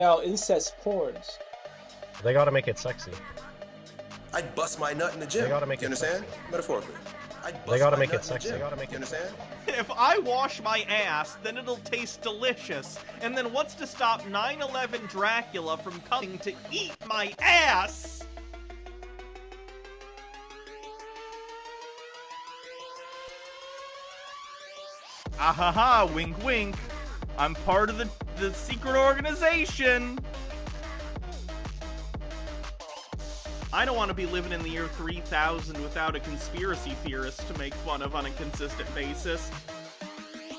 Now incest porns. They gotta make it sexy. I'd bust my nut in the gym. They gotta make you it understand? sexy. Metaphorically. They gotta make it nut in the sexy. gym. They gotta make you it understand? If I wash my ass, then it'll taste delicious. And then what's to stop 9/11 Dracula from coming to eat my ass? Ahaha, wink wink. I'm part of the secret organization. I don't want to be living in the year 3000 without a conspiracy theorist to make fun of on a consistent basis.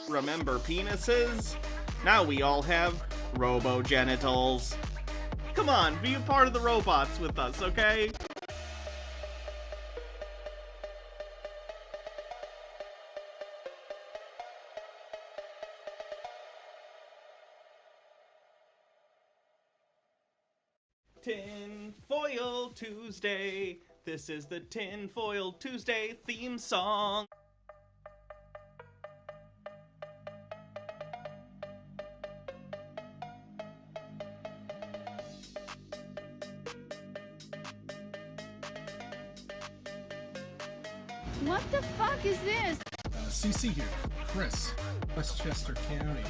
Remember penises? Now we all have robo-genitals. Come on, be a part of the robots with us, okay? Tinfoil Tuesday. This is the Tinfoil Tuesday theme song. What the fuck is this? CC here. Chris, Westchester County.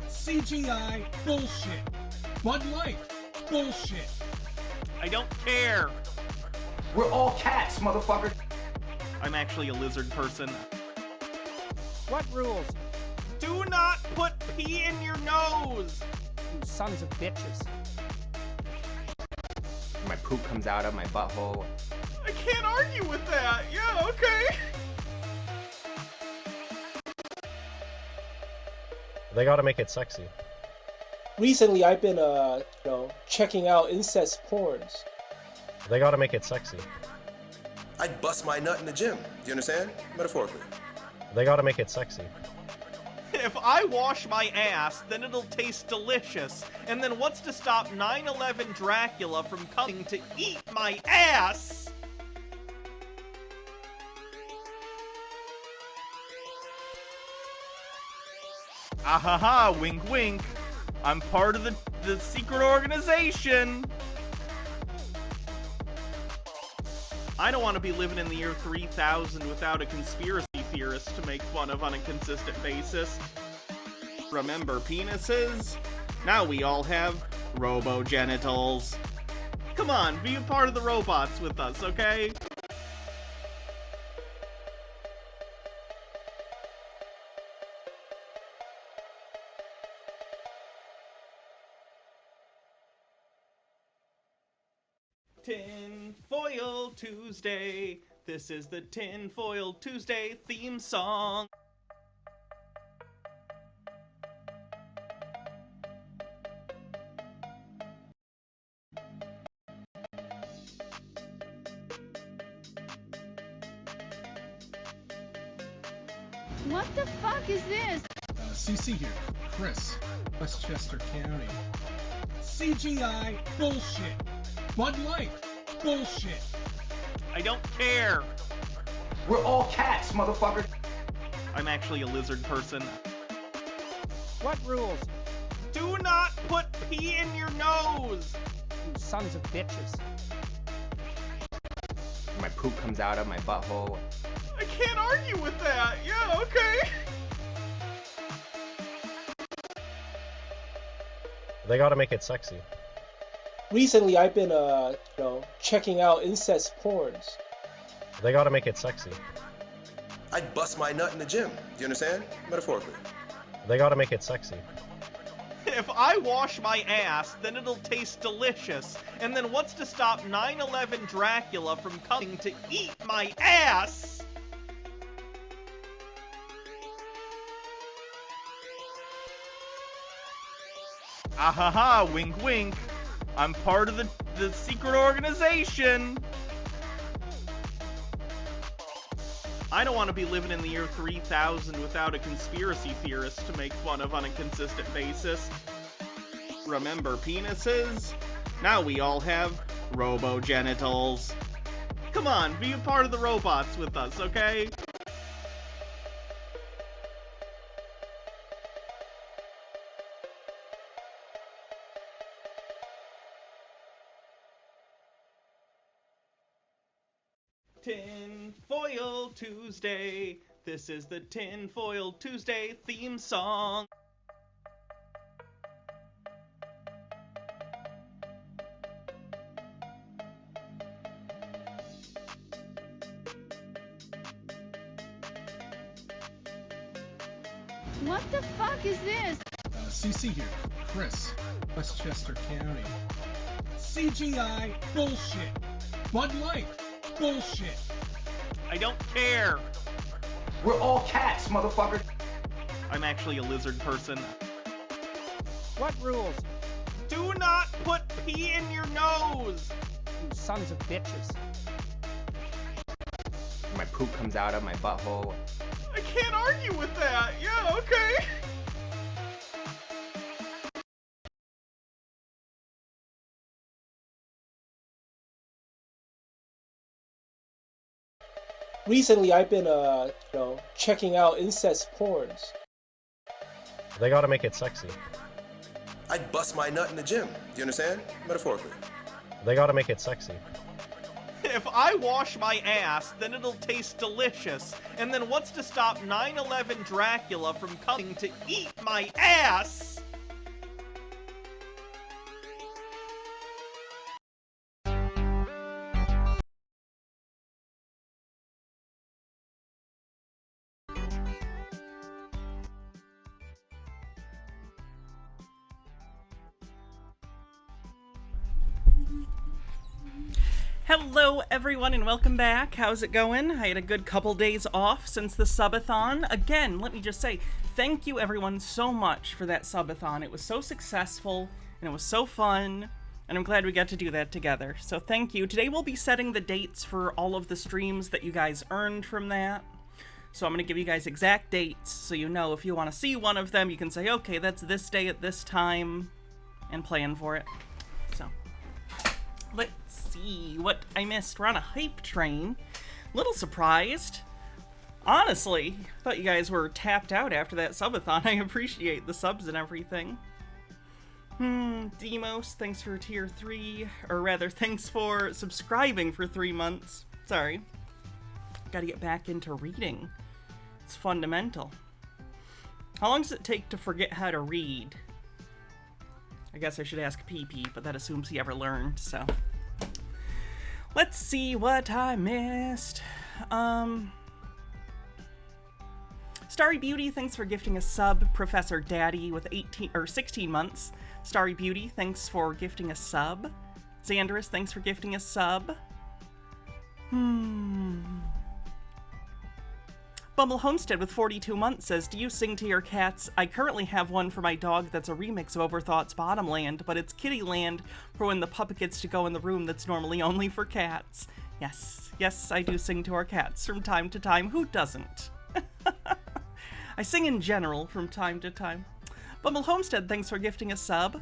CGI bullshit. Bud Light bullshit. I don't care. We're all cats, motherfucker. I'm actually a lizard person. What rules? Do not put pee in your nose! You sons of bitches. My poop comes out of my butthole. I can't argue with that. Yeah, okay. They gotta make it sexy. Recently, I've been, checking out incest porns. They gotta make it sexy. I'd bust my nut in the gym. You understand? Metaphorically. They gotta make it sexy. If I wash my ass, then it'll taste delicious. And then what's to stop 9/11 Dracula from coming to eat my ass? Ahaha, wink wink. I'm part of the secret organization. I don't want to be living in the year 3000 without a conspiracy theorist to make fun of on a consistent basis. Remember penises? Now we all have robo-genitals. Come on, be a part of the robots with us, okay? Tinfoil Tuesday. This is the Tinfoil Tuesday theme song. What the fuck is this? CC here. Chris, Westchester County. CGI bullshit. Bud Light bullshit. I don't care. We're all cats, motherfucker. I'm actually a lizard person. What rules? Do not put pee in your nose! You sons of bitches. My poop comes out of my butthole. I can't argue with that. Yeah, okay. They gotta make it sexy. Recently, I've been, checking out incest porns. They gotta make it sexy. I'd bust my nut in the gym. You understand? Metaphorically. They gotta make it sexy. If I wash my ass, then it'll taste delicious. And then what's to stop 9/11 Dracula from coming to eat my ass? Ahaha, wink wink. I'm part of the secret organization. I don't want to be living in the year 3000 without a conspiracy theorist to make fun of on a consistent basis. Remember penises? Now we all have robo-genitals. Come on, be a part of the robots with us, okay? Tinfoil Tuesday. This is the Tinfoil Tuesday theme song. What the fuck is this? CC here, Chris, Westchester County. CGI bullshit. Bud Light bullshit. I don't care. We're all cats, motherfucker. I'm actually a lizard person. What rules, Do not put pee in your nose! you sons of bitches? My poop comes out of my butthole. I can't argue with that. Yeah, okay. Recently, I've been, checking out incest porns. They gotta make it sexy. I'd bust my nut in the gym. Do you understand? Metaphorically. They gotta make it sexy. If I wash my ass, then it'll taste delicious. And then what's to stop 9/11 Dracula from coming to eat my ass? Hello everyone and welcome back. How's it going? I had a good couple days off since the subathon. Again, let me just say thank you everyone so much for that subathon. It was so successful and it was so fun and I'm glad we got to do that together. So thank you. Today we'll be setting the dates for all of the streams that you guys earned from that. So I'm going to give you guys exact dates so you know if you want to see one of them you can say okay, that's this day at this time and plan for it. So let's see what I missed. We're on a hype train. Little surprised. Honestly, thought you guys were tapped out after that subathon. I appreciate the subs and everything. Demos, thanks for tier 3, or rather, thanks for subscribing for 3 months. Sorry. Gotta get back into reading. It's fundamental. How long does it take to forget how to read? I guess I should ask PP, but that assumes he ever learned, so. Let's see what I missed. Starry Beauty, thanks for gifting a sub. Professor Daddy with 16 months. Starry Beauty, thanks for gifting a sub. Xandrus, thanks for gifting a sub. Bumble Homestead with 42 months says, do you sing to your cats? I currently have one for my dog that's a remix of Overthought's Bottomland, but it's Kittyland for when the puppet gets to go in the room that's normally only for cats. Yes, I do sing to our cats from time to time. Who doesn't? I sing in general from time to time. Bumble Homestead, thanks for gifting a sub.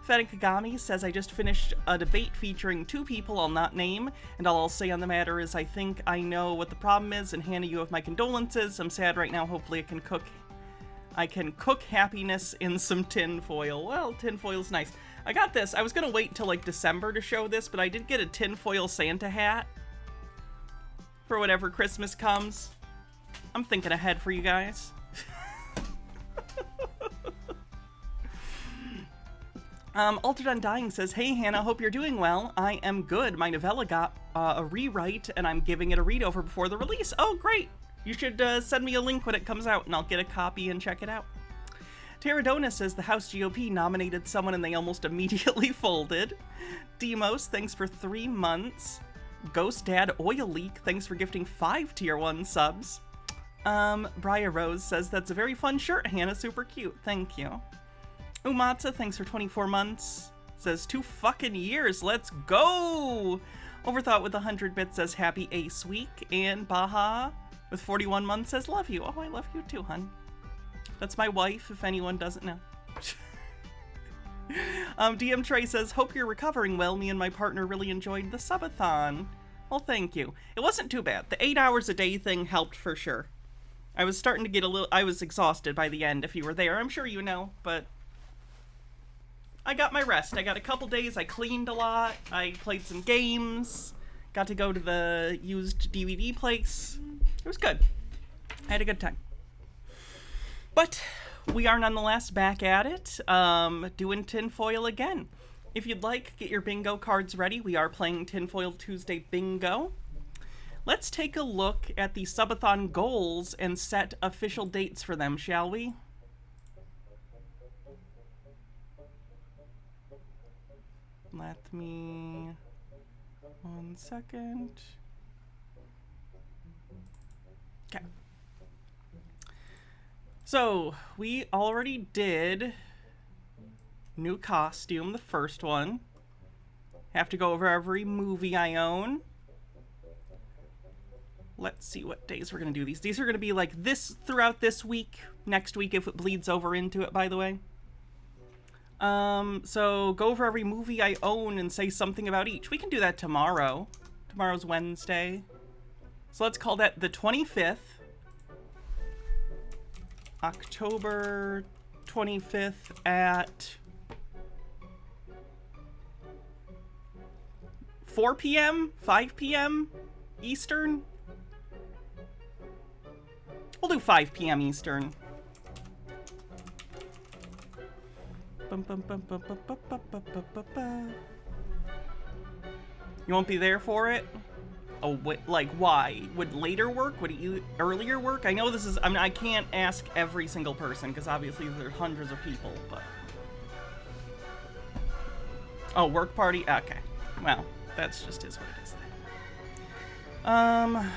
Fennec Kagami says, I just finished a debate featuring 2 people I'll not name, and all I'll say on the matter is I think I know what the problem is, and Hannah, you have my condolences. I'm sad right now. Hopefully I can cook happiness in some tinfoil. Well, tinfoil's nice. I got this. I was gonna wait till like December to show this, but I did get a tinfoil Santa hat for whenever Christmas comes. I'm thinking ahead for you guys. Altered Undying says, hey Hannah, hope you're doing well. I am good. My novella got a rewrite and I'm giving it a read over before the release. Oh, great. You should send me a link when it comes out and I'll get a copy and check it out. Terradona says the House GOP nominated someone and they almost immediately folded. Demos, thanks for 3 months. Ghost Dad Oil Leak, thanks for gifting 5 tier 1 subs. Briar Rose says, that's a very fun shirt, Hannah, super cute. Thank you. Umatsa, thanks for 24 months. Says 2 fucking years. Let's go! Overthought with 100 bits says happy Ace Week. And Baha with 41 months says love you. Oh, I love you too, hun. That's my wife, if anyone doesn't know. DM Trey says, hope you're recovering well. Me and my partner really enjoyed the subathon. Well, thank you. It wasn't too bad. The 8 hours a day thing helped for sure. I was starting to get I was exhausted by the end if you were there. I'm sure you know, but I got my rest. I got a couple days. I cleaned a lot. I played some games. Got to go to the used DVD place. It was good. I had a good time. But we are nonetheless back at it, doing Tinfoil again. If you'd like, get your bingo cards ready. We are playing Tinfoil Tuesday Bingo. Let's take a look at the subathon goals and set official dates for them, shall we? Let me... 1 second. Okay. So, we already did new costume, the first one. Have to go over every movie I own. Let's see what days we're going to do these. These are going to be like this throughout this week. Next week if it bleeds over into it, by the way. So go over every movie I own and say something about each. We can do that tomorrow. Tomorrow's Wednesday. So let's call that the 25th. October 25th at 4 p.m., 5 p.m. Eastern. We'll do 5 p.m. Eastern. You won't be there for it? Oh, like, why? Would later work? Would earlier work? I know this is... I mean, I can't ask every single person, because obviously there's hundreds of people, but... Oh, work party? Okay. Well, that's just is what it is then.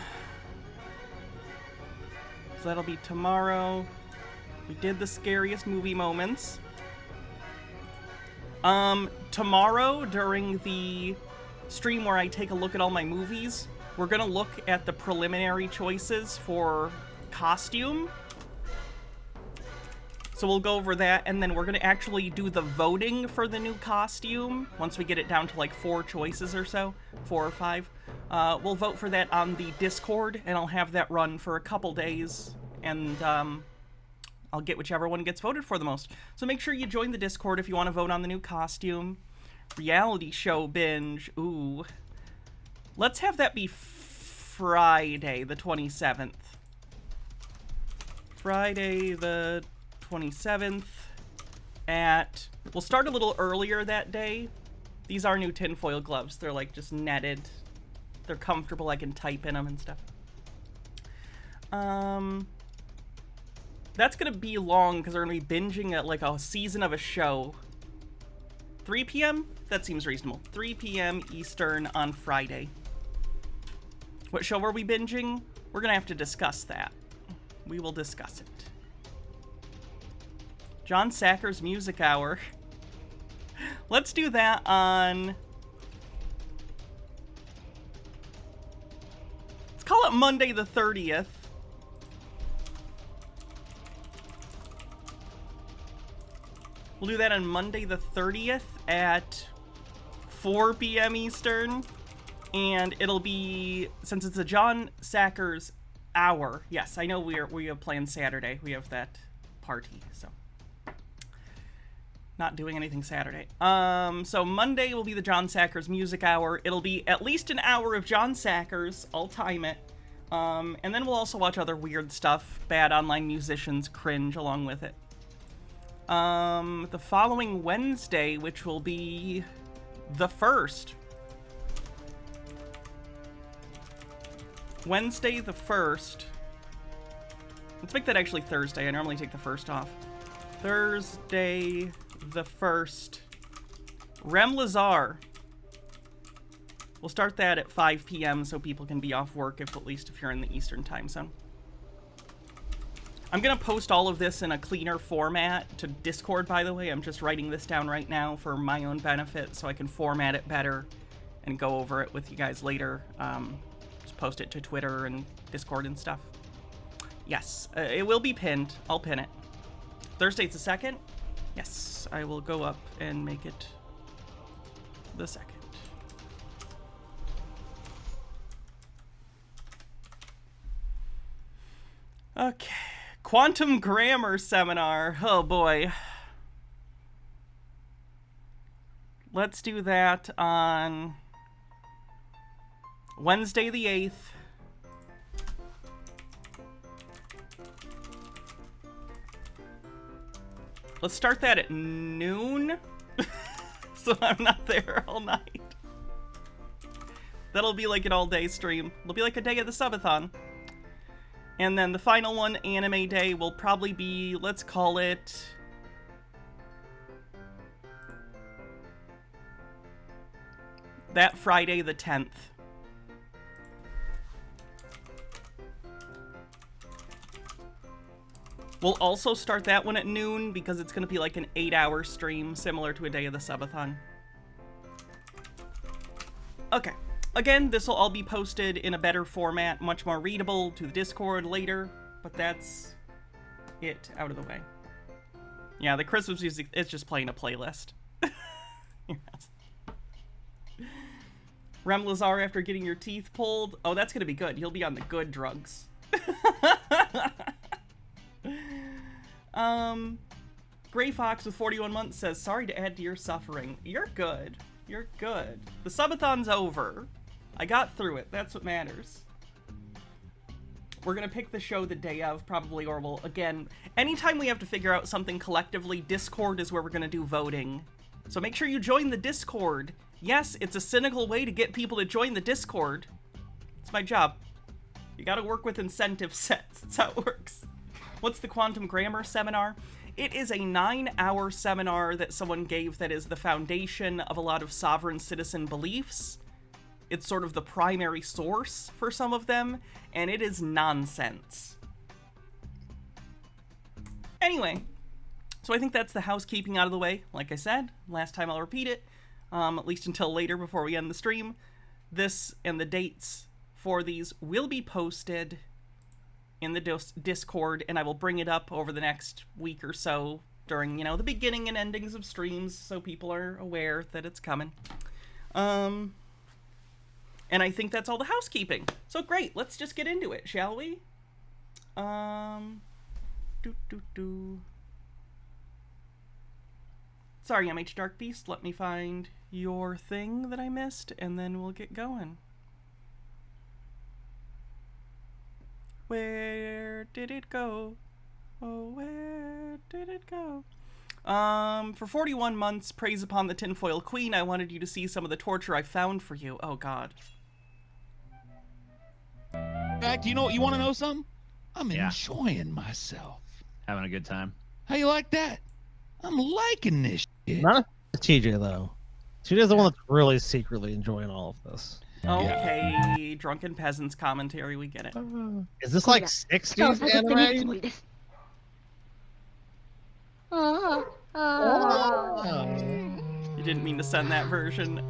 So that'll be tomorrow. We did the scariest movie moments. Tomorrow, during the stream where I take a look at all my movies, we're gonna look at the preliminary choices for costume. So we'll go over that, and then we're gonna actually do the voting for the new costume once we get it down to like 4 choices or so, 4 or 5. We'll vote for that on the Discord, and I'll have that run for a couple days, and I'll get whichever one gets voted for the most. So make sure you join the Discord if you want to vote on the new costume. Reality show binge. Ooh. Let's have that be Friday, the 27th. Friday, the 27th at... We'll start a little earlier that day. These are new tinfoil gloves. They're like just netted. They're comfortable. I can type in them and stuff. That's gonna be long because we're gonna be binging at like a season of a show. 3 p.m.? That seems reasonable. 3 p.m. Eastern on Friday. What show are we binging? We're gonna have to discuss that. We will discuss it. John Sacker's Music Hour. Let's do that on... Let's call it Monday the 30th. We'll do that on Monday the 30th at 4 p.m. Eastern. And it'll be, since it's a John Sacker's hour. Yes, I know we have planned Saturday. We have that party, so. Not doing anything Saturday. So Monday will be the John Sacker's Music Hour. It'll be at least an hour of John Sacker's. I'll time it. And then we'll also watch other weird stuff. Bad online musicians cringe along with it. The following Wednesday, which will be the 1st. Wednesday the 1st. Let's make that actually Thursday. I normally take the 1st off. Thursday the 1st. Rem Lazar. We'll start that at 5 p.m. so people can be off work, at least if you're in the Eastern time zone. I'm going to post all of this in a cleaner format to Discord, by the way. I'm just writing this down right now for my own benefit so I can format it better and go over it with you guys later. Just post it to Twitter and Discord and stuff. Yes, it will be pinned. I'll pin it. Thursday's the 2nd? Yes, I will go up and make it the 2nd. Okay. Quantum Grammar Seminar. Oh boy. Let's do that on Wednesday the 8th. Let's start that at noon, so I'm not there all night. That'll be like an all-day stream. It'll be like a day of the subathon. And then the final one, Anime Day, will probably be, let's call it... that Friday the 10th. We'll also start that one at noon because it's going to be like an 8-hour stream, similar to a day of the subathon. Okay. Again, this will all be posted in a better format, much more readable to the Discord later, but that's it out of the way. Yeah, the Christmas music, it's just playing a playlist. Yes. Rem Lazar after getting your teeth pulled. Oh, that's going to be good. You'll be on the good drugs. Gray Fox with 41 months says, sorry to add to your suffering. You're good. You're good. The subathon's over. I got through it. That's what matters. We're gonna pick the show the day of, probably, or we'll, again, anytime we have to figure out something collectively, Discord is where we're gonna do voting. So make sure you join the Discord. Yes, it's a cynical way to get people to join the Discord. It's my job. You gotta work with incentive sets. That's how it works. What's the Quantum Grammar Seminar? It is a 9-hour seminar that someone gave that is the foundation of a lot of sovereign citizen beliefs. It's sort of the primary source for some of them, and it is nonsense. Anyway, so I think that's the housekeeping out of the way. Like I said, last time I'll repeat it, at least until later before we end the stream. This and the dates for these will be posted in the Discord, and I will bring it up over the next week or so during, you know, the beginning and endings of streams, so people are aware that it's coming. And I think that's all the housekeeping. So great, let's just get into it, shall we? Sorry, MH Dark Beast, let me find your thing that I missed, and then we'll get going. Where did it go? Oh, where did it go? For 41 months, praise upon the Tinfoil Queen, I wanted you to see some of the torture I found for you. Oh, God. In fact, you know what? You want to know something? I'm enjoying myself. Having a good time. How you like that? I'm liking this shit. Not TJ, though. TJ's the one that's really secretly enjoying all of this. Okay, drunken peasants commentary, we get it. Is this like 60s anime? You didn't mean to send that version.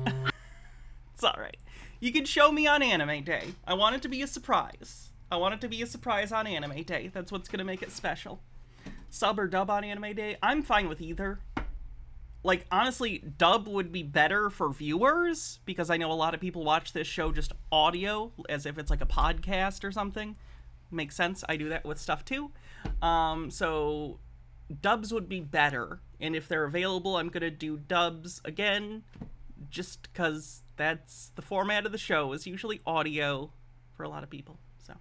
It's alright. You can show me on Anime Day. I want it to be a surprise. I want it to be a surprise on Anime Day. That's what's gonna make it special. Sub or dub on Anime Day? I'm fine with either. Like, honestly, dub would be better for viewers, because I know a lot of people watch this show just audio, as if it's like a podcast or something. Makes sense. I do that with stuff too. So dubs would be better, and if they're available, I'm gonna do dubs again, just because that's the format of the show, is usually audio for a lot of people. So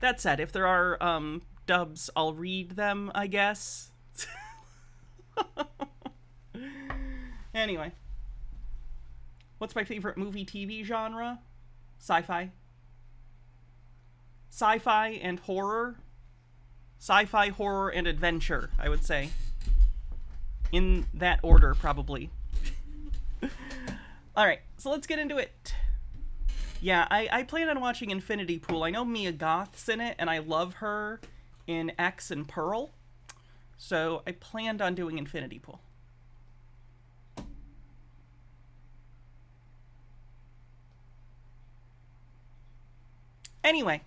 that said, if there are dubs, I'll read them, I guess. Anyway, what's my favorite movie TV genre? Sci-fi. Sci-fi and horror. Sci-fi, horror, and adventure, I would say. In that order, probably. Alright, so let's get into it. Yeah, I plan on watching Infinity Pool. I know Mia Goth's in it, and I love her in X and Pearl. So I planned on doing Infinity Pool. Anyway,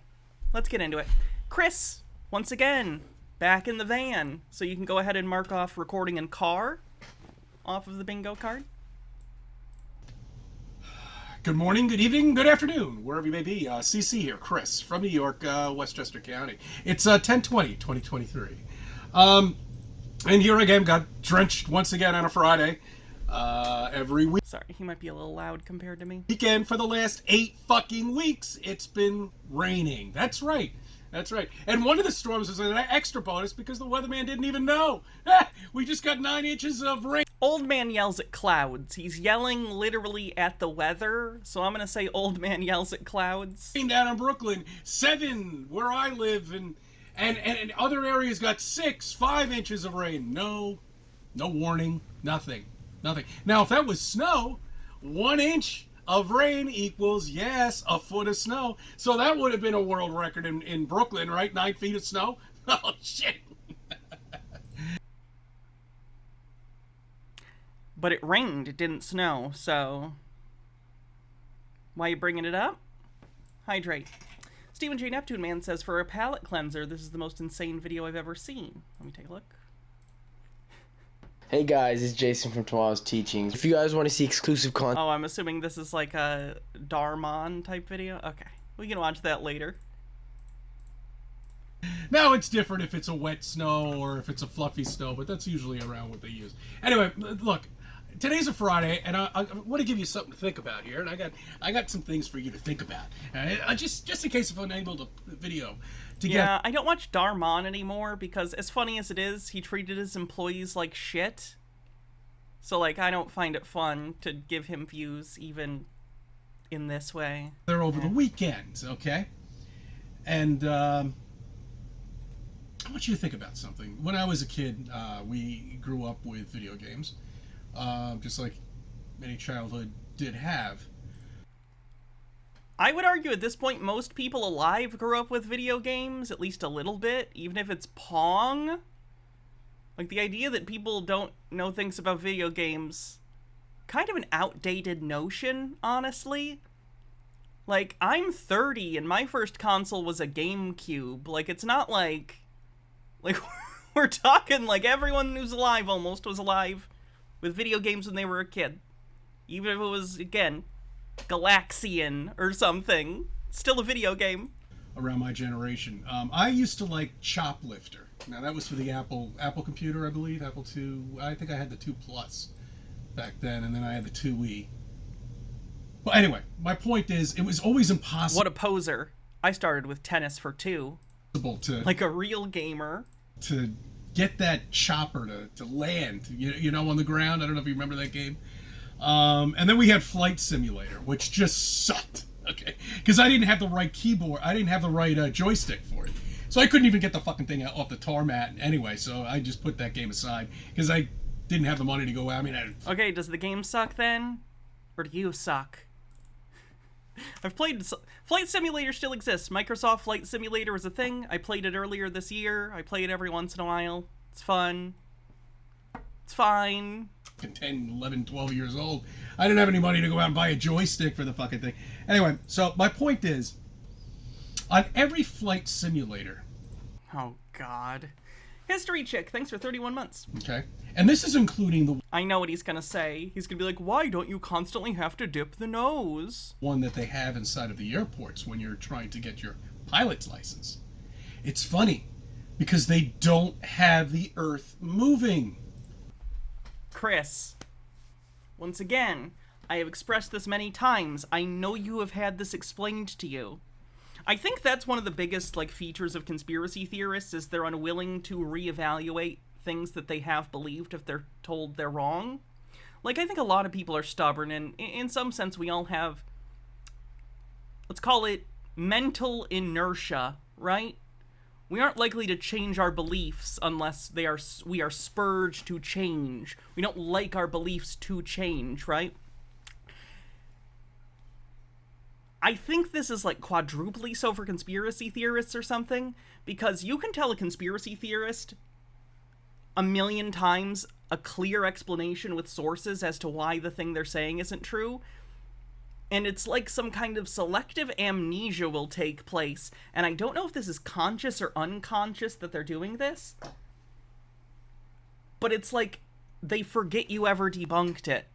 let's get into it. Chris, once again, back in the van. So you can go ahead and mark off recording in car off of the bingo card. Good morning, good evening, good afternoon, wherever you may be. CC here, Chris, from New York, Westchester County. It's 10/20/2023. And here again, got drenched once again on a Friday. every Sorry, he might be a little loud compared to me. weekend for the last 8 fucking weeks. It's been raining. That's right. That's right. And one of the storms was an extra bonus because the weatherman didn't even know. We just got 9 inches of rain. Old man yells at clouds. He's yelling literally at the weather, so I'm gonna say old man yells at clouds. Down in Brooklyn, 7 where I live, and other areas got 6, 5 inches of rain. No warning, nothing. Now, if that was snow, 1 inch of rain equals, yes, a foot of snow. So that would have been a world record in Brooklyn, right? 9 feet of snow? Oh, shit. But it rained, it didn't snow, so... Why are you bringing it up? Hydrate. Stephen J. Neptune Man says, for a palate cleanser, this is the most insane video I've ever seen. Let me take a look. Hey guys, it's Jason from Tomorrow's Teachings. If you guys want to see exclusive content... Oh, I'm assuming this is like a Darmon type video? Okay, we can watch that later. Now it's different if it's a wet snow or if it's a fluffy snow, but that's usually around what they use. Anyway, look, today's a Friday, and I want to give you something to think about here, and I got some things for you to think about. Just in case if I'm unable to video. Yeah, I don't watch Darmon anymore because, as funny as it is, he treated his employees like shit. So, like, I don't find it fun to give him views, even in this way. They're over the weekend, okay? And I want you to think about something. When I was a kid, we grew up with video games, just like many childhood did have. I would argue at this point most people alive grew up with video games, at least a little bit, even if it's Pong. Like, the idea that people don't know things about video games, kind of an outdated notion, honestly. Like, I'm 30 and my first console was a GameCube. Like, it's not like we're talking like everyone who's alive almost was alive with video games when they were a kid. Even if it was, again, Galaxian or something. Still a video game. Around my generation. I used to like Choplifter. Now that was for the Apple computer, I believe. Apple II. I think I had the 2 Plus back then, and then I had the 2E. But anyway, my point is, it was always impossible. What a poser. I started with Tennis for 2. Like a real gamer. To get that chopper to land, you know, on the ground. I don't know if you remember that game. And then we had Flight Simulator, which just sucked, okay? Because I didn't have the right keyboard. I didn't have the right joystick for it. So I couldn't even get the fucking thing off the tarmac anyway, so I just put that game aside. Because I didn't have the money to go out. I mean, okay, does the game suck then? Or do you suck? I've played... Flight Simulator still exists. Microsoft Flight Simulator was a thing. I played it earlier this year. I play it every once in a while. It's fun. It's fine. 10, 11, 12 years old. I didn't have any money to go out and buy a joystick for the fucking thing. Anyway, so my point is, on every flight simulator... Oh, God. History Chick, thanks for 31 months. Okay. And this is including the... I know what he's gonna say. He's gonna be like, why don't you constantly have to dip the nose? One that they have inside of the airports when you're trying to get your pilot's license. It's funny, because they don't have the Earth moving. Chris, once again, I have expressed this many times. I know you have had this explained to you. I think that's one of the biggest, like, features of conspiracy theorists, is they're unwilling to reevaluate things that they have believed if they're told they're wrong. Like, I think a lot of people are stubborn, and in some sense we all have, let's call it mental inertia, right? We aren't likely to change our beliefs unless we are spurred to change. We don't like our beliefs to change, right? I think this is like quadruply so for conspiracy theorists or something, because you can tell a conspiracy theorist a million times a clear explanation with sources as to why the thing they're saying isn't true, and it's like some kind of selective amnesia will take place, and I don't know if this is conscious or unconscious that they're doing this, but it's like they forget you ever debunked it.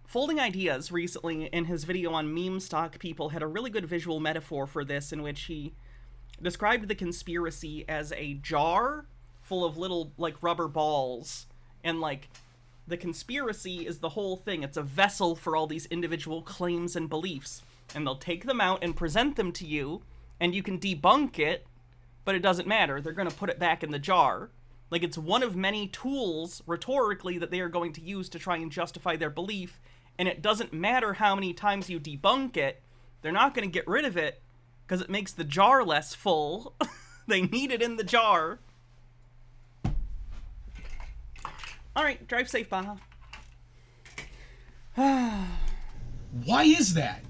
Folding Ideas recently, in his video on meme stock people, had a really good visual metaphor for this, in which he described the conspiracy as a jar full of little, like, rubber balls, and, like, The conspiracy is the whole thing. It's a vessel for all these individual claims and beliefs. And they'll take them out and present them to you, and you can debunk it, but it doesn't matter. They're going to put it back in the jar. Like, it's one of many tools, rhetorically, that they are going to use to try and justify their belief, and it doesn't matter how many times you debunk it, they're not going to get rid of it, because it makes the jar less full. They need it in the jar. Alright, drive safe, Baja. Why is that?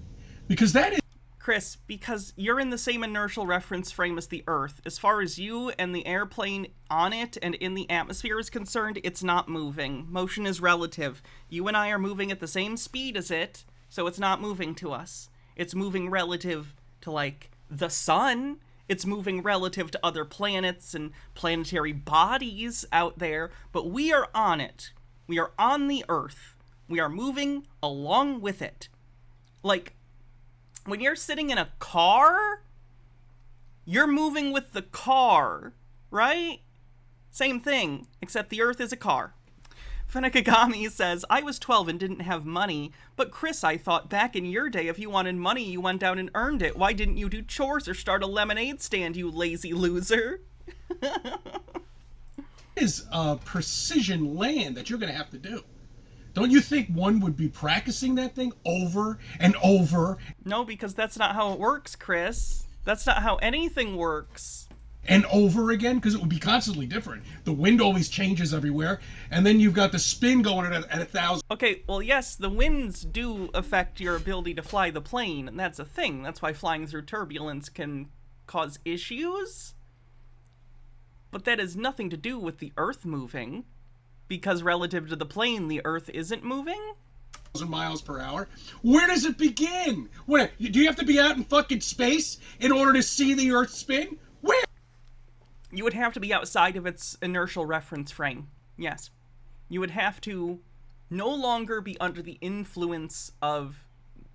Because that is... Chris, because you're in the same inertial reference frame as the Earth. As far as you and the airplane on it and in the atmosphere is concerned, it's not moving. Motion is relative. You and I are moving at the same speed as it, so it's not moving to us. It's moving relative to, like, the sun. It's moving relative to other planets and planetary bodies out there, but we are on it. We are on the Earth. We are moving along with it. Like, when you're sitting in a car, you're moving with the car, right? Same thing, except the Earth is a car. Fenekagami says, I was 12 and didn't have money, but Chris, I thought back in your day, if you wanted money, you went down and earned it. Why didn't you do chores or start a lemonade stand, you lazy loser? Is precision land that you're going to have to do. Don't you think one would be practicing that thing over and over? No, because that's not how it works, Chris. That's not how anything works. And over again, because it would be constantly different. The wind always changes everywhere, and then you've got the spin going at 1,000. Okay, well, yes, the winds do affect your ability to fly the plane, and that's a thing. That's why flying through turbulence can cause issues. But that has nothing to do with the Earth moving, because relative to the plane, the Earth isn't moving. Miles per hour. Where does it begin? Where do you have to be out in fucking space in order to see the Earth spin? Where? You would have to be outside of its inertial reference frame. Yes. You would have to no longer be under the influence of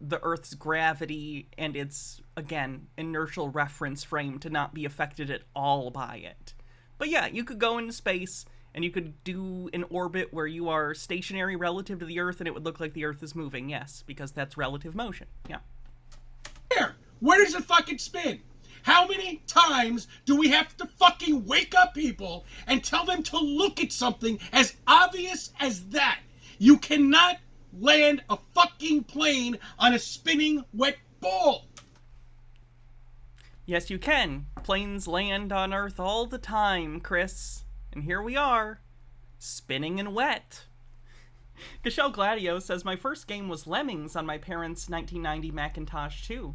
the Earth's gravity and its, again, inertial reference frame to not be affected at all by it. But yeah, you could go into space and you could do an orbit where you are stationary relative to the Earth and it would look like the Earth is moving, yes, because that's relative motion. Yeah. Where does it fucking spin? How many times do we have to fucking wake up people and tell them to look at something as obvious as that? You cannot land a fucking plane on a spinning wet ball. Yes, you can. Planes land on Earth all the time, Chris. And here we are, spinning and wet. Gashel Gladio says, my first game was Lemmings on my parents' 1990 Macintosh 2.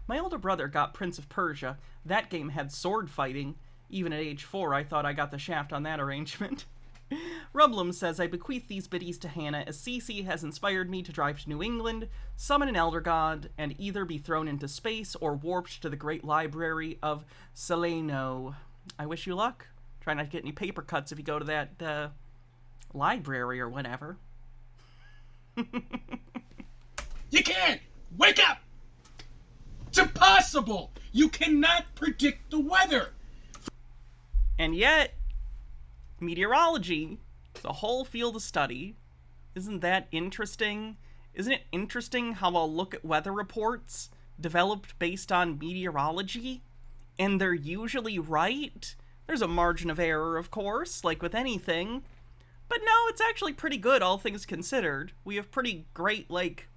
My older brother got Prince of Persia. That game had sword fighting. Even at age 4, I thought I got the shaft on that arrangement. Rublum says, I bequeath these biddies to Hannah as Cece has inspired me to drive to New England, summon an elder god, and either be thrown into space or warped to the great library of Saleno. I wish you luck. Try not to get any paper cuts if you go to that library or whatever. You can't! Wake up! It's impossible! You cannot predict the weather! And yet, meteorology is a whole field of study. Isn't that interesting? Isn't it interesting how I'll look at weather reports developed based on meteorology, and they're usually right? There's a margin of error, of course, like with anything. But no, it's actually pretty good, all things considered. We have pretty great, like,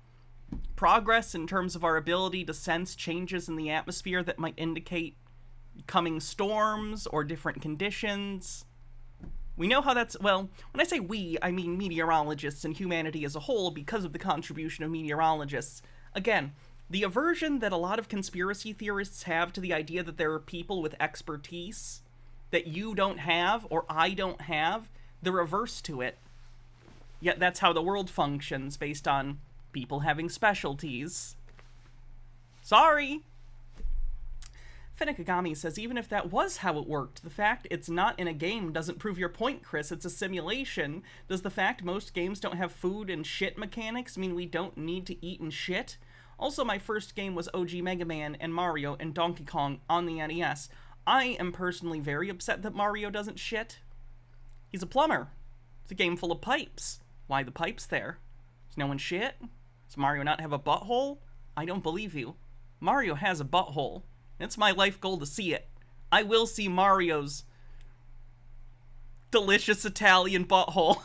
progress in terms of our ability to sense changes in the atmosphere that might indicate coming storms or different conditions. We know how that's, well, when I say we, I mean meteorologists and humanity as a whole because of the contribution of meteorologists. Again, the aversion that a lot of conspiracy theorists have to the idea that there are people with expertise that you don't have or I don't have, the reverse to it. Yet that's how the world functions, based on people having specialties. Sorry! Fenekagami says, even if that was how it worked, the fact it's not in a game doesn't prove your point, Chris. It's a simulation. Does the fact most games don't have food and shit mechanics mean we don't need to eat and shit? Also, my first game was OG Mega Man and Mario and Donkey Kong on the NES. I am personally very upset that Mario doesn't shit. He's a plumber. It's a game full of pipes. Why the pipe's there? Is no one shit? Does Mario not have a butthole? I don't believe you. Mario has a butthole. It's my life goal to see it. I will see Mario's delicious Italian butthole.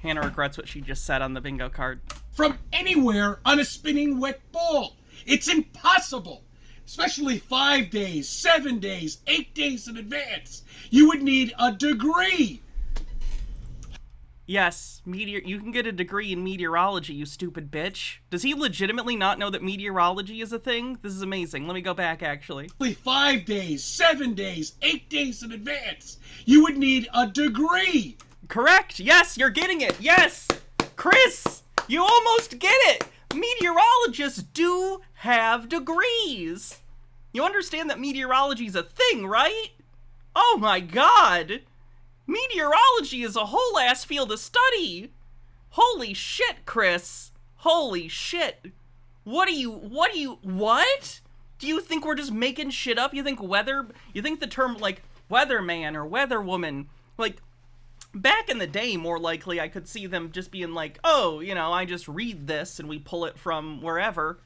Hannah regrets what she just said on the bingo card. From anywhere on a spinning wet ball. It's impossible. Especially 5 days, 7 days, 8 days in advance. You would need a degree. Yes, you can get a degree in meteorology, you stupid bitch. Does he legitimately not know that meteorology is a thing? This is amazing. Let me go back, actually. 5 days, 7 days, 8 days in advance. You would need a degree. Correct. Yes, you're getting it. Yes. Chris, you almost get it. Meteorologists do have degrees. You understand that meteorology is a thing, right? Oh my god. Meteorology is a whole ass field of study. Holy shit, Chris. Holy shit. What? Do you think we're just making shit up? You think the term, like, weatherman or weatherwoman, like, back in the day, more likely, I could see them just being like, oh, you know, I just read this and we pull it from wherever.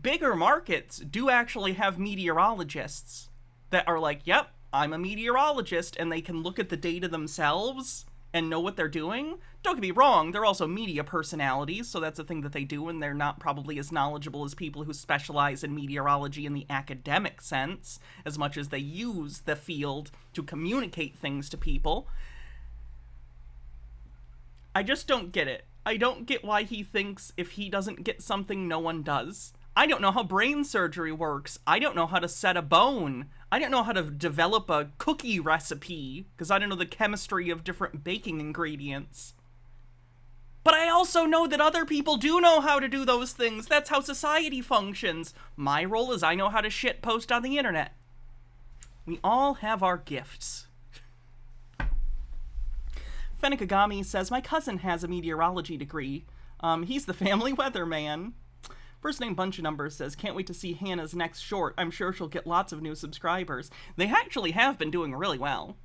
Bigger markets do actually have meteorologists that are like, yep, I'm a meteorologist, and they can look at the data themselves and know what they're doing. Don't get me wrong, they're also media personalities, so that's a thing that they do, and they're not probably as knowledgeable as people who specialize in meteorology in the academic sense, as much as they use the field to communicate things to people. I just don't get it. I don't get why he thinks if he doesn't get something, no one does. I don't know how brain surgery works. I don't know how to set a bone. I don't know how to develop a cookie recipe, because I don't know the chemistry of different baking ingredients. But I also know that other people do know how to do those things. That's how society functions. My role is I know how to shit post on the internet. We all have our gifts. Fennikagami says, my cousin has a meteorology degree. He's the family weatherman. First name bunch of numbers says, can't wait to see Hannah's next short. I'm sure she'll get lots of new subscribers. They actually have been doing really well.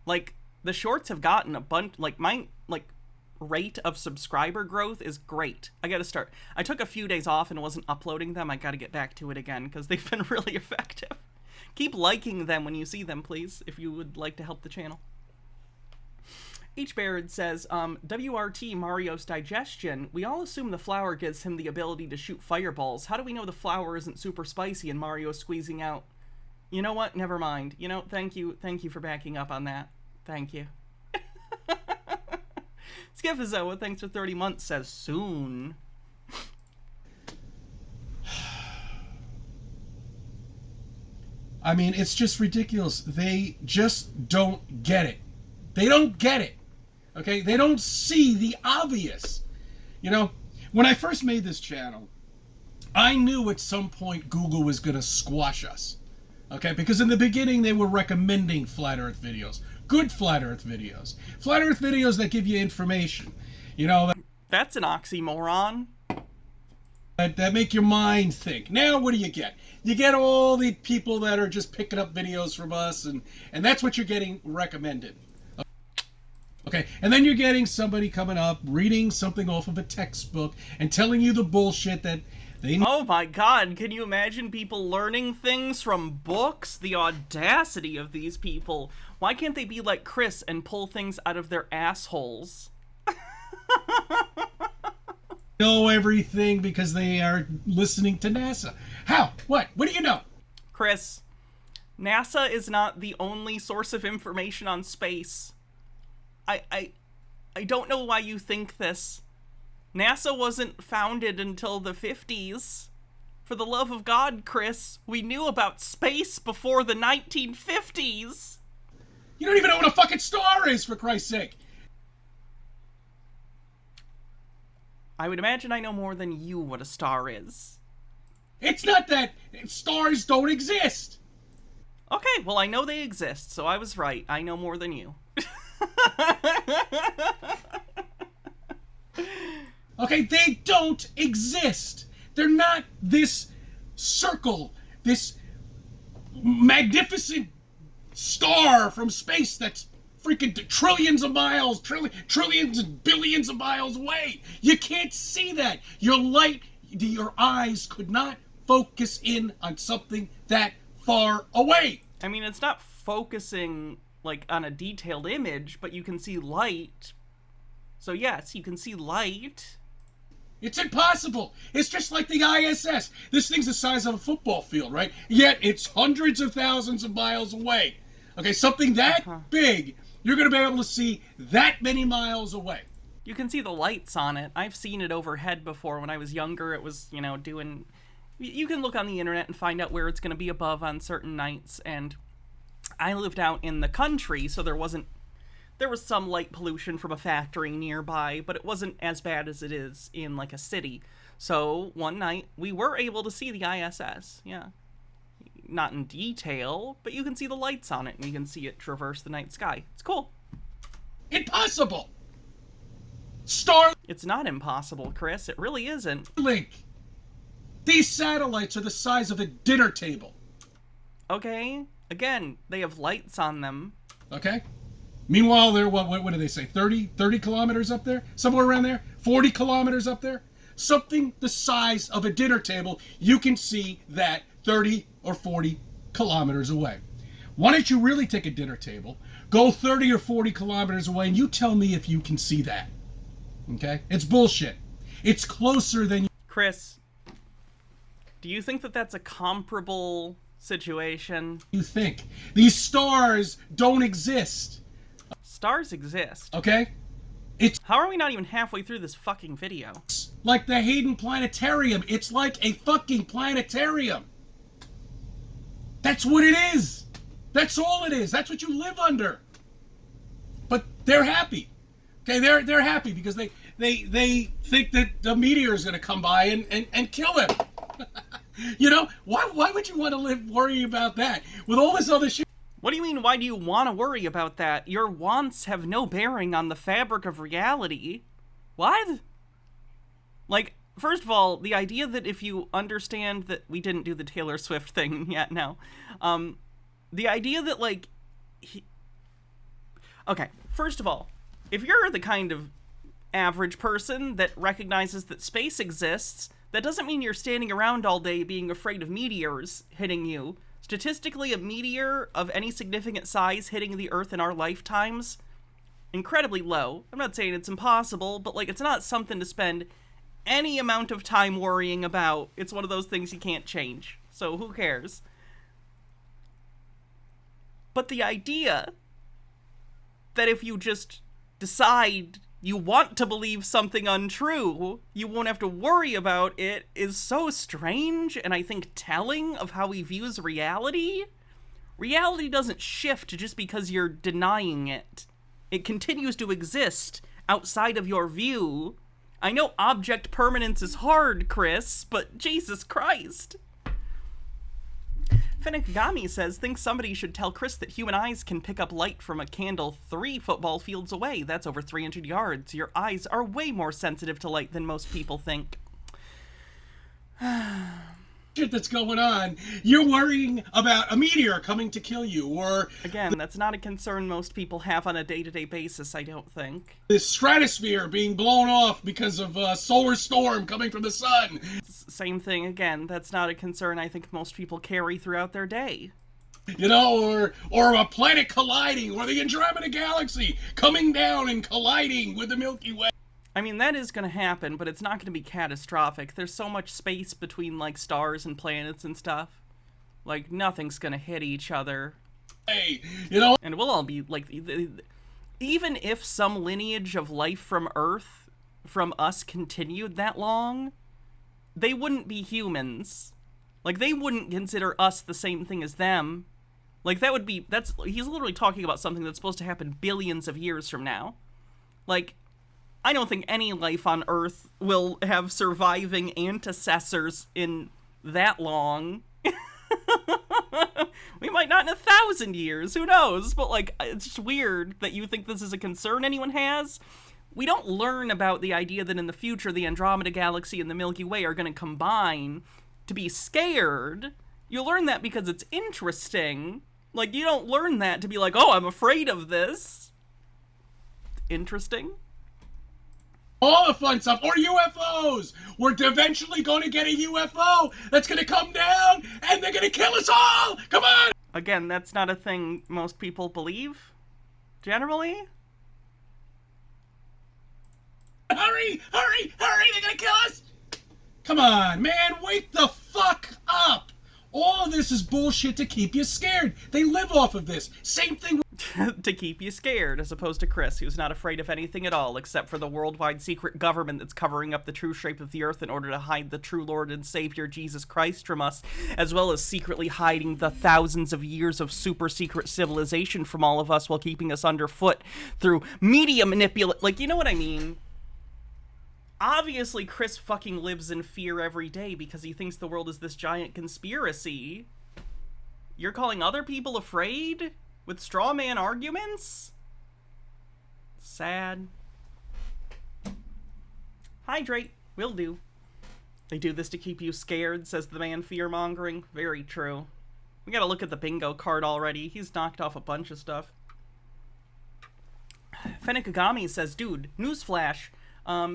Like, the shorts have gotten a bunch, like, my, like, rate of subscriber growth is great. I gotta start. I took a few days off and wasn't uploading them. I gotta get back to it again, because they've been really effective. Keep liking them when you see them, please, if you would like to help the channel. H. Baird says, WRT Mario's digestion. We all assume the flour gives him the ability to shoot fireballs. How do we know the flour isn't super spicy and Mario's squeezing out? You know what? Never mind. You know, thank you for backing up on that. Thank you. Skifizoa, thanks for 30 months, says soon. I mean, it's just ridiculous. They just don't get it. They don't get it. Okay? They don't see the obvious. You know, when I first made this channel, I knew at some point Google was going to squash us. Okay? Because in the beginning, they were recommending Flat Earth videos. Good Flat Earth videos. Flat Earth videos that give you information. You know, that's an oxymoron. That make your mind think. Now what do you get? You get all the people that are just picking up videos from us, and that's what you're getting recommended. Okay, and then you're getting somebody coming up, reading something off of a textbook, and telling you the bullshit that they know. Oh my god, can you imagine people learning things from books? The audacity of these people. Why can't they be like Chris and pull things out of their assholes? Know everything because they are listening to NASA. How? What? What do you know? Chris, NASA is not the only source of information on space. I don't know why you think this. NASA wasn't founded until the 50s. For the love of God, Chris, we knew about space before the 1950s. You don't even know what a fucking star is, for Christ's sake. I would imagine I know more than you what a star is. It's not that stars don't exist. Okay, well, I know they exist, so I was right. I know more than you. Okay, they don't exist. They're not this circle, this magnificent star from space that's freaking trillions of miles, trillions and billions of miles away. You can't see that. Your eyes could not focus in on something that far away. I mean, it's not focusing like on a detailed image, but you can see light. So yes, you can see light. It's impossible. It's just like the ISS. This thing's the size of a football field, right? Yet it's hundreds of thousands of miles away. Okay, something that big, you're going to be able to see that many miles away. You can see the lights on it. I've seen it overhead before. When I was younger, it was, doing... You can look on the internet and find out where it's going to be above on certain nights, and I lived out in the country, so there was some light pollution from a factory nearby, but it wasn't as bad as it is in, like, a city. So, one night, we were able to see the ISS, yeah. Not in detail, but you can see the lights on it, and you can see it traverse the night sky. It's cool. Impossible! It's not impossible, Chris. It really isn't. Link. These satellites are the size of a dinner table. Okay. Again, they have lights on them. Okay. Meanwhile, they're, what do they say, 30 kilometers up there? Somewhere around there? 40 kilometers up there? Something the size of a dinner table, you can see that 30 or 40 kilometers away. Why don't you really take a dinner table, go 30 or 40 kilometers away, and you tell me if you can see that. Okay? It's bullshit. It's closer than... Chris, do you think that that's a comparable situation? You think. These stars don't exist. Stars exist. Okay? How are we not even halfway through this fucking video? It's like the Hayden Planetarium. It's like a fucking planetarium. That's what it is. That's all it is. That's what you live under. But they're happy. Okay, they're happy because they think that the meteor is going to come by and kill them. Why would you want to worry about that with all this other shit? What do you mean, why do you want to worry about that? Your wants have no bearing on the fabric of reality. What? Like, first of all, the idea that if you understand that... We didn't do the Taylor Swift thing yet, no. The idea that, like... Okay, first of all, if you're the kind of average person that recognizes that space exists, that doesn't mean you're standing around all day being afraid of meteors hitting you. Statistically, a meteor of any significant size hitting the Earth in our lifetimes, incredibly low. I'm not saying it's impossible, but, like, it's not something to spend any amount of time worrying about. It's one of those things you can't change, so who cares? But the idea that if you just decide you want to believe something untrue, you won't have to worry about it, is so strange, and I think telling of how he views reality. Reality doesn't shift just because you're denying it. It continues to exist outside of your view. I know object permanence is hard, Chris, but Jesus Christ. Finnickgami says, thinks somebody should tell Chris that human eyes can pick up light from a candle 3 football fields away. That's over 300 yards. Your eyes are way more sensitive to light than most people think. Shit that's going on. You're worrying about a meteor coming to kill you, or... Again, that's not a concern most people have on a day-to-day basis, I don't think. This stratosphere being blown off because of a solar storm coming from the sun. Same thing, again, that's not a concern I think most people carry throughout their day. Or a planet colliding, or the Andromeda Galaxy coming down and colliding with the Milky Way. I mean, that is going to happen, but it's not going to be catastrophic. There's so much space between, like, stars and planets and stuff. Like, nothing's going to hit each other. Hey, And we'll all be, like... Even if some lineage of life from Earth, from us, continued that long, they wouldn't be humans. Like, they wouldn't consider us the same thing as them. Like, that would be... He's literally talking about something that's supposed to happen billions of years from now. Like... I don't think any life on Earth will have surviving antecessors in that long. We might not in 1,000 years, who knows? But, like, it's just weird that you think this is a concern anyone has. We don't learn about the idea that in the future the Andromeda Galaxy and the Milky Way are going to combine to be scared. You learn that because it's interesting. Like, you don't learn that to be like, oh, I'm afraid of this. Interesting. All the fun stuff, or UFOs. We're eventually going to get a UFO that's going to come down, and they're going to kill us all. Come on. Again, that's not a thing most people believe, generally. Hurry, hurry, hurry, they're going to kill us. Come on, man, wake the fuck up. All of this is bullshit to keep you scared. They live off of this. Same thing. To keep you scared, as opposed to Chris, who's not afraid of anything at all, except for the worldwide secret government that's covering up the true shape of the earth in order to hide the true Lord and Savior Jesus Christ from us, as well as secretly hiding the thousands of years of super secret civilization from all of us while keeping us underfoot through media manipulation. Like, you know what I mean? Obviously, Chris fucking lives in fear every day because he thinks the world is this giant conspiracy. You're calling other people afraid? With straw man arguments? Sad. Hydrate. Will do. They do this to keep you scared, says the man fear-mongering. Very true. We gotta look at the bingo card already. He's knocked off a bunch of stuff. Fennikagami says, dude, newsflash.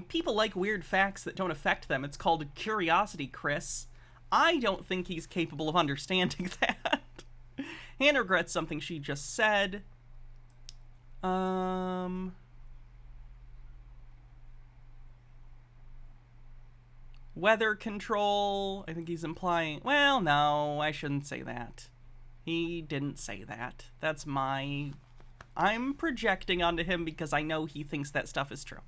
People like weird facts that don't affect them. It's called curiosity, Chris. I don't think he's capable of understanding that. Hannah regrets something she just said. Weather control. I think he's implying... Well, no, I shouldn't say that. He didn't say that. That's my... I'm projecting onto him because I know he thinks that stuff is true.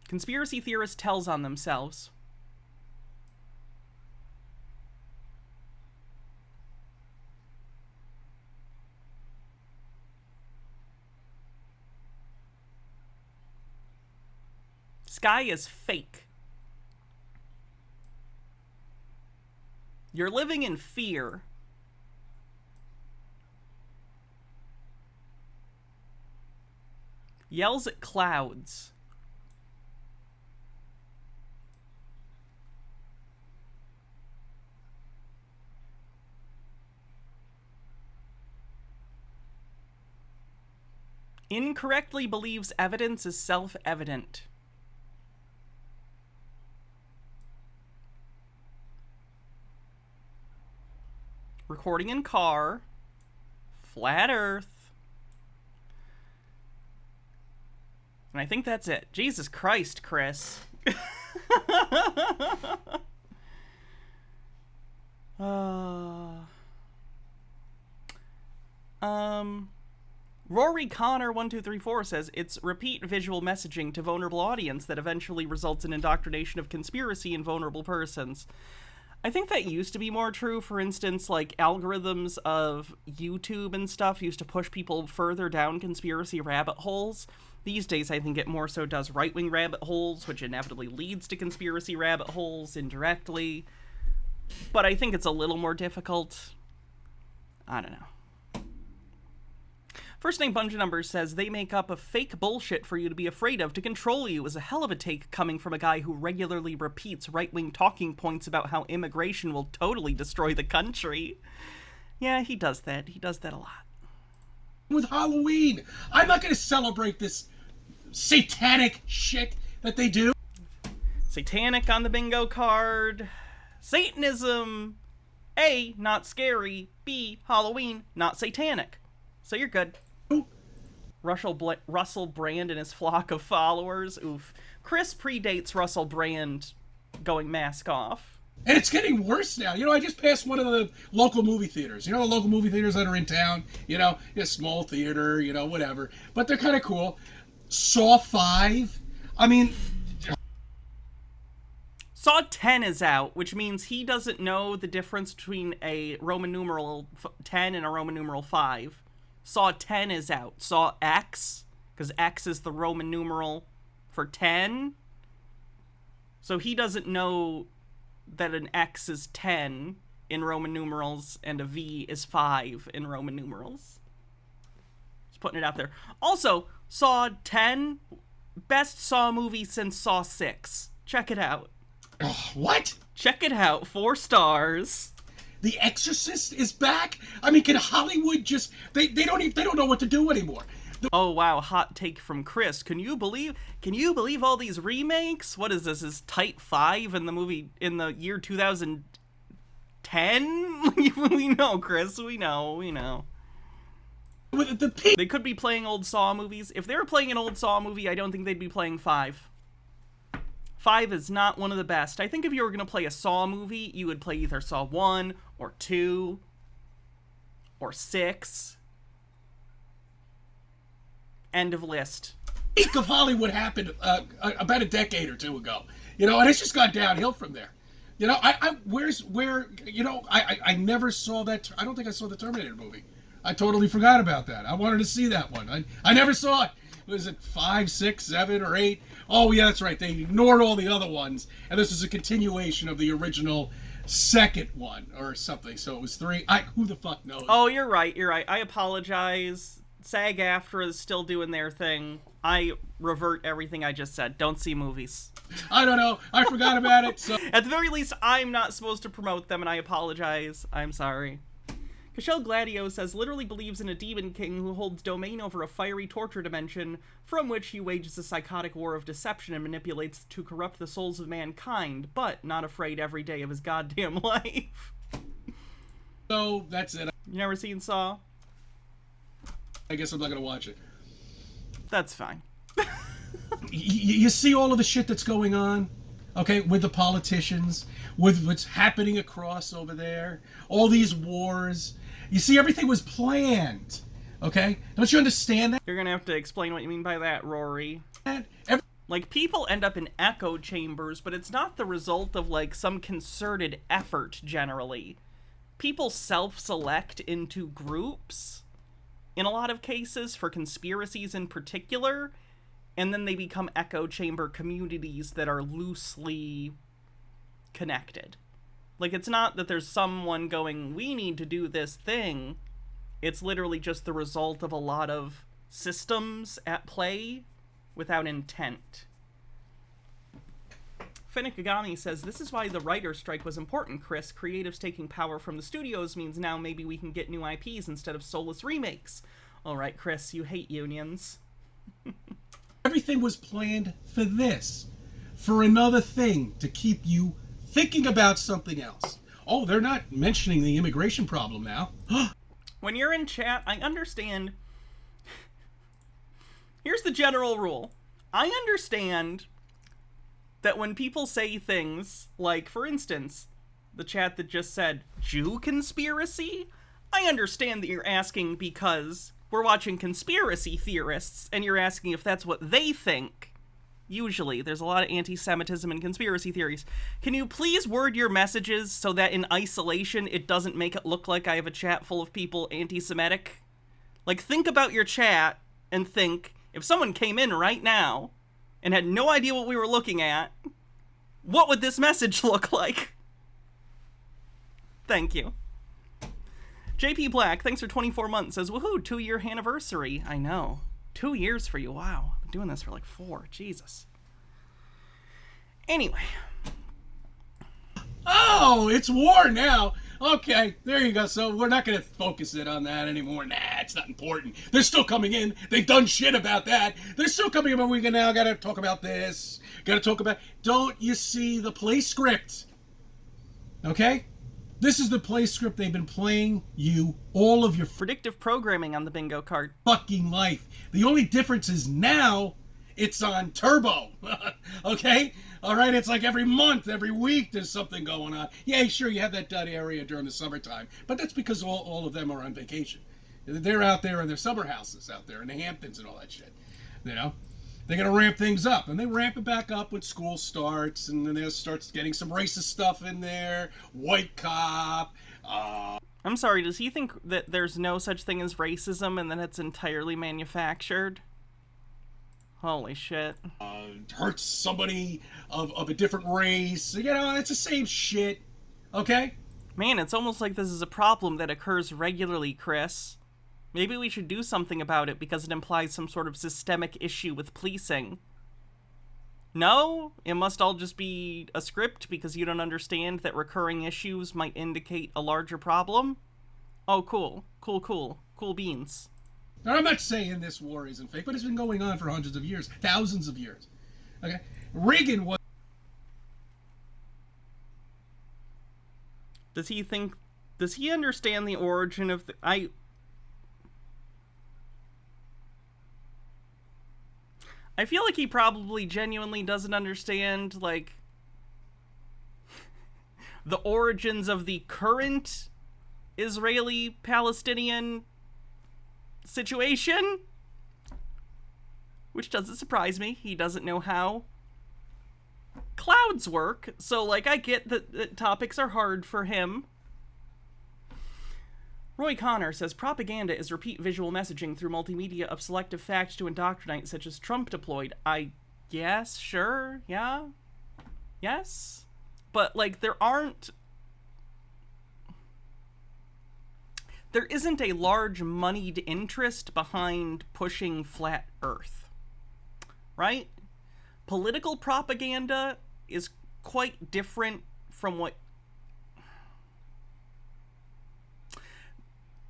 Conspiracy theorists tells on themselves. Sky is fake. You're living in fear. Yells at clouds. Incorrectly believes evidence is self-evident. Recording in car. Flat Earth. And I think that's it. Jesus Christ, Chris. Rory Connor 1234 says it's repeat visual messaging to vulnerable audience that eventually results in indoctrination of conspiracy in vulnerable persons. I think that used to be more true. For instance, like algorithms of YouTube and stuff used to push people further down conspiracy rabbit holes. These days, I think it more so does right-wing rabbit holes, which inevitably leads to conspiracy rabbit holes indirectly. But I think it's a little more difficult. I don't know. First Name Bunch Numbers says they make up a fake bullshit for you to be afraid of to control you is a hell of a take coming from a guy who regularly repeats right-wing talking points about how immigration will totally destroy the country. Yeah, he does that. He does that a lot. With Halloween, I'm not going to celebrate this satanic shit that they do. Satanic on the bingo card. Satanism. A, not scary. B, Halloween, not satanic. So you're good. Russell Brand and his flock of followers. Oof. Chris predates Russell Brand going mask off. And it's getting worse now. You know, I just passed one of the local movie theaters. You know, the local movie theaters that are in town. You know, a small theater, you know, whatever. But they're kind of cool. Saw 5. I mean... Saw 10 is out, which means he doesn't know the difference between a Roman numeral 10 and a Roman numeral 5. Saw 10 is out. Saw X, because X is the Roman numeral for 10. So he doesn't know that an X is 10 in Roman numerals and a V is 5 in Roman numerals. It's putting it out there. Also, Saw 10, best Saw movie since Saw 6. Check it out. What? Check it out. 4 stars. The Exorcist is back? I mean, can Hollywood just... They don't know what to do anymore. Oh wow, hot take from Chris. Can you believe all these remakes? What is this? Is Type 5 in the movie in the year 2010? We know, Chris. We know. They could be playing old Saw movies. If they were playing an old Saw movie, I don't think they'd be playing 5. 5 is not one of the best. I think if you were going to play a Saw movie, you would play either Saw 1 or 2 or 6. End of list. Peak of Hollywood happened about a decade or two ago, and it's just gone downhill from there. I never saw that. I don't think I saw the Terminator movie. I totally forgot about that. I wanted to see that one. I never saw it. Was it 5, 6, 7, or 8? Oh yeah, that's right. They ignored all the other ones, and this is a continuation of the original second one or something. So it was 3. Who the fuck knows? Oh, you're right. I apologize. SAG-AFTRA is still doing their thing. I revert everything I just said. Don't see movies. I don't know. I forgot about it. So at the very least, I'm not supposed to promote them, and I apologize. I'm sorry. Cashel Gladio says, literally believes in a demon king who holds domain over a fiery torture dimension from which he wages a psychotic war of deception and manipulates to corrupt the souls of mankind, but not afraid every day of his goddamn life. So, that's it. You never seen Saw? I guess I'm not gonna watch it. That's fine. You see all of the shit that's going on, okay, with the politicians, with what's happening across over there, all these wars. You see, everything was planned, okay? Don't you understand that? You're gonna have to explain what you mean by that, Rory. Like, people end up in echo chambers, but it's not the result of, like, some concerted effort, generally. People self-select into groups, in a lot of cases, for conspiracies in particular, and then they become echo chamber communities that are loosely connected. Like, it's not that there's someone going, we need to do this thing. It's literally just the result of a lot of systems at play without intent. Finikagami says, this is why the writer's strike was important, Chris. Creatives taking power from the studios means now maybe we can get new IPs instead of soulless remakes. All right, Chris, you hate unions. Everything was planned for this. For another thing to keep you thinking about something else. Oh, they're not mentioning the immigration problem now. When you're in chat, I understand. Here's the general rule. I understand that when people say things like, for instance, the chat that just said, Jew conspiracy? I understand that you're asking because we're watching conspiracy theorists, and you're asking if that's what they think. Usually, there's a lot of anti-Semitism and conspiracy theories. Can you please word your messages so that in isolation it doesn't make it look like I have a chat full of people anti-Semitic? Like, think about your chat and think, if someone came in right now and had no idea what we were looking at, what would this message look like? Thank you. JP Black, thanks for 24 months, says, woohoo, 2-year anniversary. I know. 2 years for you, wow. I've been doing this for like 4, Jesus. Anyway. Oh, it's war now. Okay, there you go. So we're not going to focus it on that anymore. Nah, it's not important. They're still coming in. They've done shit about that. They're still coming in, but we now got to talk about this. Got to talk about... Don't you see the play script? Okay? This is the play script they've been playing you all of your... Predictive programming on the bingo card. Fucking life. The only difference is now it's on turbo. Okay? All right, it's like every month, every week, there's something going on. Yeah, sure, you have that dud area during the summertime, but that's because all of them are on vacation. They're out there in their summer houses out there in the Hamptons and all that shit. You know? They're going to ramp things up, and they ramp it back up when school starts, and then they starts getting some racist stuff in there, white cop. I'm sorry, does he think that there's no such thing as racism and that it's entirely manufactured? Holy shit. Hurts somebody of a different race. You know, it's the same shit. Okay? Man, it's almost like this is a problem that occurs regularly, Chris. Maybe we should do something about it because it implies some sort of systemic issue with policing. No? It must all just be a script because you don't understand that recurring issues might indicate a larger problem? Oh, cool. Cool beans. Now, I'm not saying this war isn't fake, but it's been going on for hundreds of years, thousands of years. Okay? Reagan was... Does he understand the origin of the... I feel like he probably genuinely doesn't understand, like, the origins of the current Israeli-Palestinian situation, which doesn't surprise me. He doesn't know how clouds work, so, like, I get that topics are hard for him. Roy Connor says, propaganda is repeat visual messaging through multimedia of selective facts to indoctrinate, such as Trump deployed. I guess, sure, yeah, yes. But, like, there isn't a large moneyed interest behind pushing flat Earth, right? Political propaganda is quite different from what...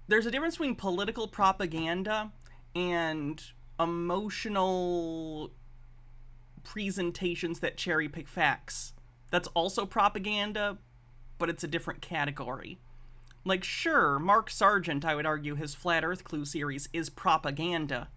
There's a difference between political propaganda and emotional presentations that cherry-pick facts. That's also propaganda, but it's a different category. Like, sure, Mark Sargent, I would argue, his Flat Earth Clue series is propaganda,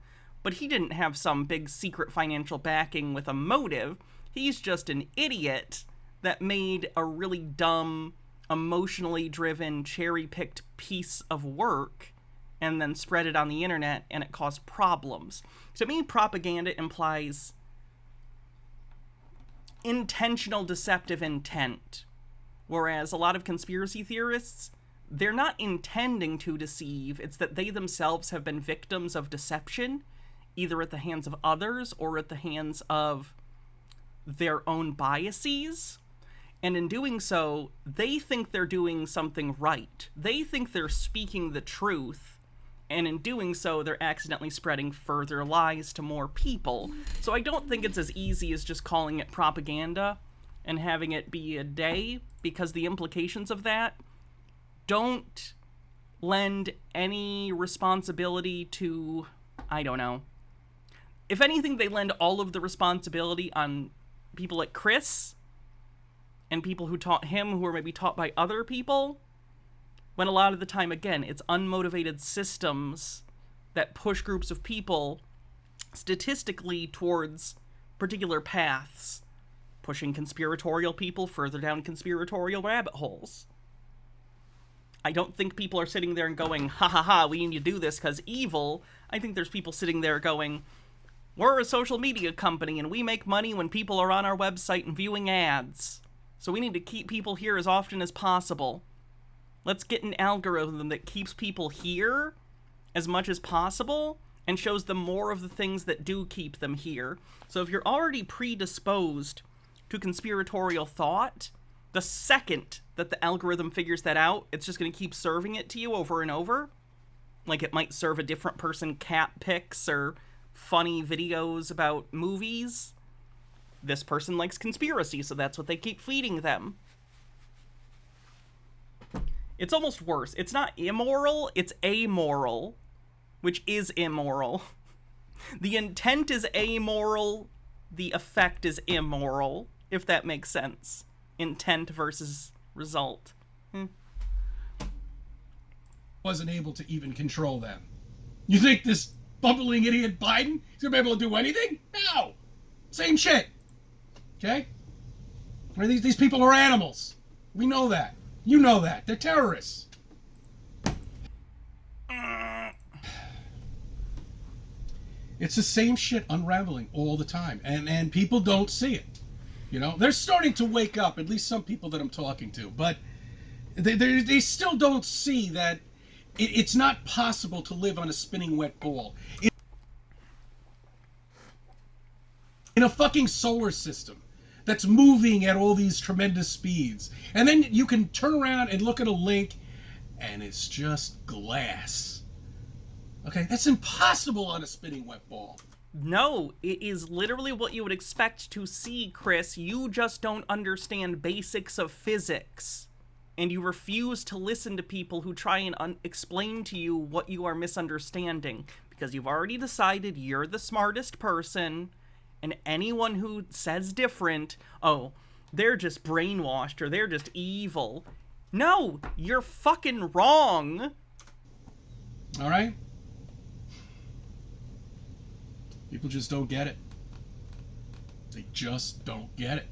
but he didn't have some big secret financial backing with a motive. He's just an idiot that made a really dumb, emotionally driven, cherry-picked piece of work and then spread it on the internet, and it caused problems. To me, propaganda implies intentional deceptive intent, whereas a lot of conspiracy theorists, they're not intending to deceive, it's that they themselves have been victims of deception, either at the hands of others or at the hands of their own biases. And in doing so, they think they're doing something right. They think they're speaking the truth, and in doing so, they're accidentally spreading further lies to more people. So I don't think it's as easy as just calling it propaganda and having it be a day, because the implications of that don't lend any responsibility to, I don't know. If anything, they lend all of the responsibility on people like Chris and people who taught him, who were maybe taught by other people, when a lot of the time, again, it's unmotivated systems that push groups of people statistically towards particular paths, pushing conspiratorial people further down conspiratorial rabbit holes. I don't think people are sitting there and going, ha ha ha, we need to do this because evil. I think there's people sitting there going, we're a social media company and we make money when people are on our website and viewing ads. So we need to keep people here as often as possible. Let's get an algorithm that keeps people here as much as possible and shows them more of the things that do keep them here. So if you're already predisposed to conspiratorial thought, the second that the algorithm figures that out, it's just going to keep serving it to you over and over. Like it might serve a different person cat pics or funny videos about movies. This person likes conspiracy, so that's what they keep feeding them. It's almost worse. It's not immoral, it's amoral, which is immoral. The intent is amoral, the effect is immoral, if that makes sense. Intent versus result. Wasn't able to even control them. You think this bumbling idiot Biden is going to be able to do anything? No! Same shit. Okay? These people are animals. We know that. You know that. They're terrorists. It's the same shit unraveling all the time. And people don't see it. You know? They're starting to wake up, at least some people that I'm talking to. But they still don't see that it's not possible to live on a spinning wet ball. In a fucking solar system that's moving at all these tremendous speeds. And then you can turn around and look at a link, and it's just glass. Okay, that's impossible on a spinning wet ball. No, it is literally what you would expect to see, Chris. You just don't understand basics of physics. And you refuse to listen to people who try and explain to you what you are misunderstanding. Because you've already decided you're the smartest person, and anyone who says different, oh, they're just brainwashed or they're just evil. No, you're fucking wrong. All right? People just don't get it. They just don't get it.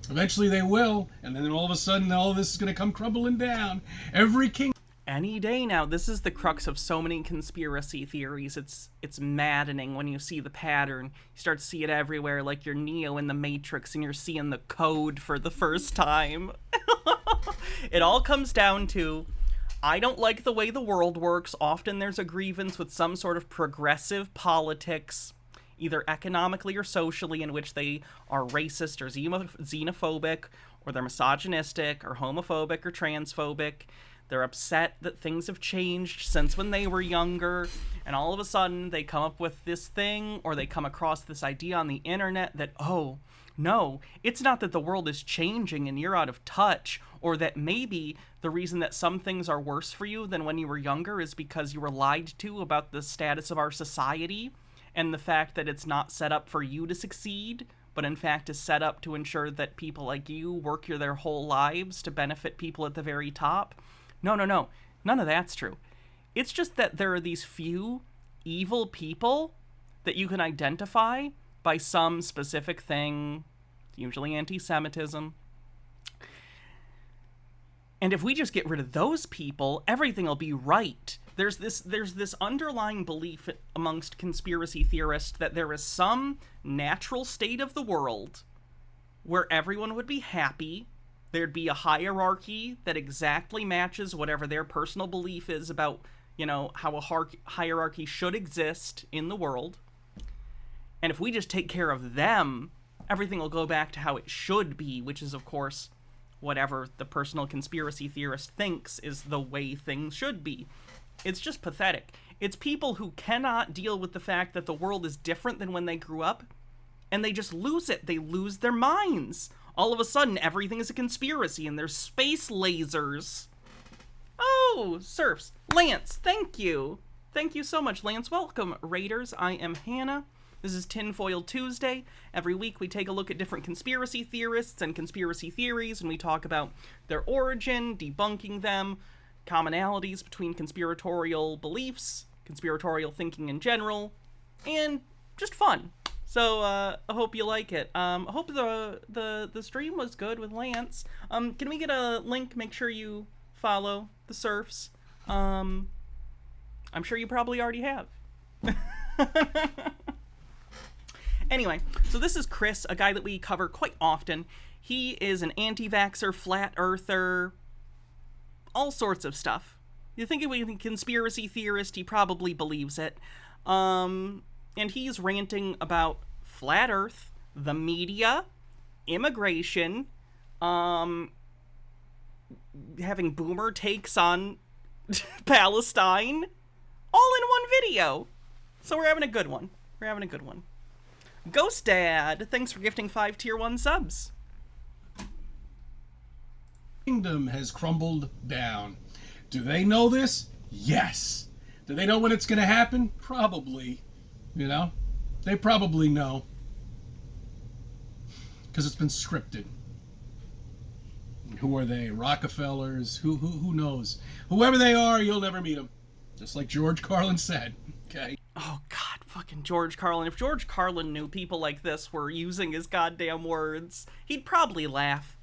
Eventually they will, and then all of a sudden all of this is going to come crumbling down. Every king... Any day now. This is the crux of so many conspiracy theories. It's maddening when you see the pattern. You start to see it everywhere, like you're Neo in the Matrix and you're seeing the code for the first time. It all comes down to, I don't like the way the world works. Often there's a grievance with some sort of progressive politics, either economically or socially, in which they are racist or xenophobic, or they're misogynistic or homophobic or transphobic. They're upset that things have changed since when they were younger, and all of a sudden they come up with this thing, or they come across this idea on the internet that, oh, no, it's not that the world is changing and you're out of touch, or that maybe the reason that some things are worse for you than when you were younger is because you were lied to about the status of our society, and the fact that it's not set up for you to succeed, but in fact is set up to ensure that people like you work their whole lives to benefit people at the very top. No. None of that's true. It's just that there are these few evil people that you can identify by some specific thing, usually anti-Semitism. And if we just get rid of those people, everything will be right. There's this underlying belief amongst conspiracy theorists that there is some natural state of the world where everyone would be happy. There'd be a hierarchy that exactly matches whatever their personal belief is about, how a hierarchy should exist in the world. And if we just take care of them, everything will go back to how it should be, which is, of course, whatever the personal conspiracy theorist thinks is the way things should be. It's just pathetic. It's people who cannot deal with the fact that the world is different than when they grew up, and they just lose it. They lose their minds. All of a sudden, everything is a conspiracy, and there's space lasers. Oh, Surfs. Lance, thank you. Thank you so much, Lance. Welcome, Raiders. I am Hannah. This is Tinfoil Tuesday. Every week we take a look at different conspiracy theorists and conspiracy theories, and we talk about their origin, debunking them, commonalities between conspiratorial beliefs, conspiratorial thinking in general, and just fun. So, I hope you like it. I hope the stream was good with Lance. Can we get a link? Make sure you follow the Surfs. I'm sure you probably already have. Anyway, so this is Chris, a guy that we cover quite often. He is an anti-vaxxer, flat earther, all sorts of stuff. You think of a conspiracy theorist, he probably believes it. And he's ranting about flat earth, the media, immigration, having boomer takes on Palestine, all in one video. So we're having a good one. Ghost Dad, thanks for gifting 5 tier 1 subs. Kingdom has crumbled down. Do they know this? Yes. Do they know when it's going to happen? Probably. They probably know. Because it's been scripted. Who are they? Rockefellers? Who knows? Whoever they are, you'll never meet them. Just like George Carlin said. Okay. Oh, God, fucking George Carlin. If George Carlin knew people like this were using his goddamn words, he'd probably laugh.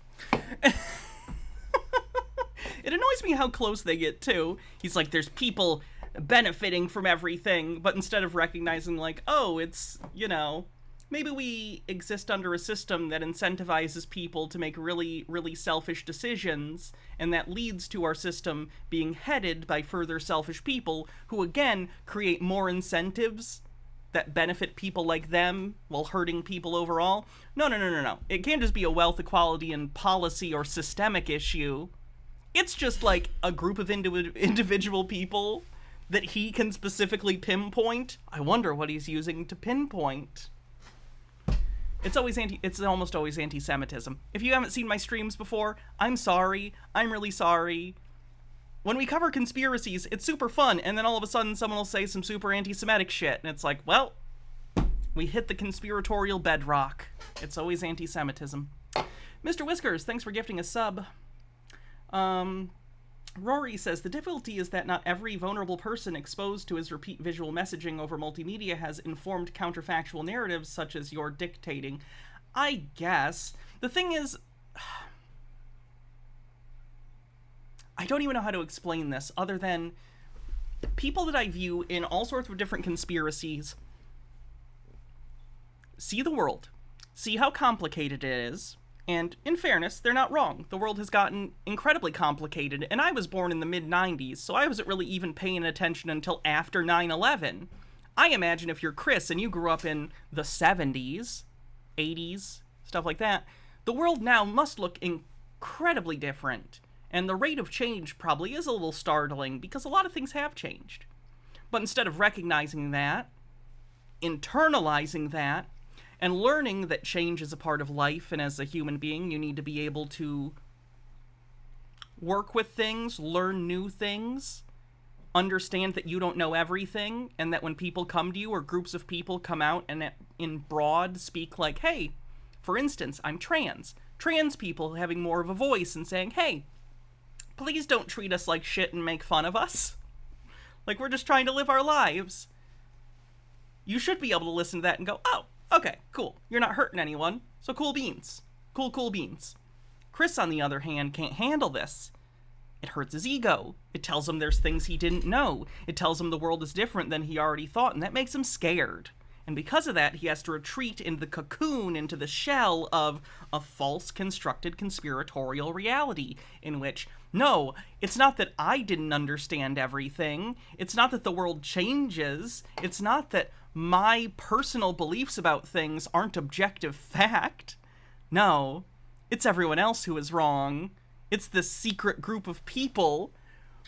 It annoys me how close they get, too. He's like, there's people benefiting from everything, but instead of recognizing, like, oh, it's, maybe we exist under a system that incentivizes people to make really, really selfish decisions, and that leads to our system being headed by further selfish people who, again, create more incentives that benefit people like them while hurting people overall. No. It can't just be a wealth equality and policy or systemic issue. It's just like a group of individual people that he can specifically pinpoint. I wonder what he's using to pinpoint. It's almost always anti-Semitism. If you haven't seen my streams before, I'm sorry. I'm really sorry. When we cover conspiracies, it's super fun, and then all of a sudden someone will say some super anti-Semitic shit, and it's like, well, we hit the conspiratorial bedrock. It's always anti-Semitism. Mr. Whiskers, thanks for gifting a sub. Rory says, the difficulty is that not every vulnerable person exposed to his repeat visual messaging over multimedia has informed counterfactual narratives such as your dictating. I guess. The thing is, I don't even know how to explain this other than people that I view in all sorts of different conspiracies see the world, see how complicated it is, and in fairness, they're not wrong. The world has gotten incredibly complicated, and I was born in the mid-90s, so I wasn't really even paying attention until after 9/11. I imagine if you're Chris and you grew up in the 70s, 80s, stuff like that, the world now must look incredibly different, and the rate of change probably is a little startling because a lot of things have changed. But instead of recognizing that, internalizing that, and learning that change is a part of life, and as a human being, you need to be able to work with things, learn new things, understand that you don't know everything, and that when people come to you or groups of people come out and in broad speak like, hey, for instance, I'm trans. Trans people having more of a voice and saying, hey, please don't treat us like shit and make fun of us. Like we're just trying to live our lives. You should be able to listen to that and go, oh, okay, cool. You're not hurting anyone, so cool beans. Cool beans. Chris, on the other hand, can't handle this. It hurts his ego. It tells him there's things he didn't know. It tells him the world is different than he already thought, and that makes him scared. And because of that, he has to retreat into the cocoon, into the shell of a false constructed conspiratorial reality, in which, no, it's not that I didn't understand everything. It's not that the world changes. It's not that my personal beliefs about things aren't objective fact. No, it's everyone else who is wrong. It's this secret group of people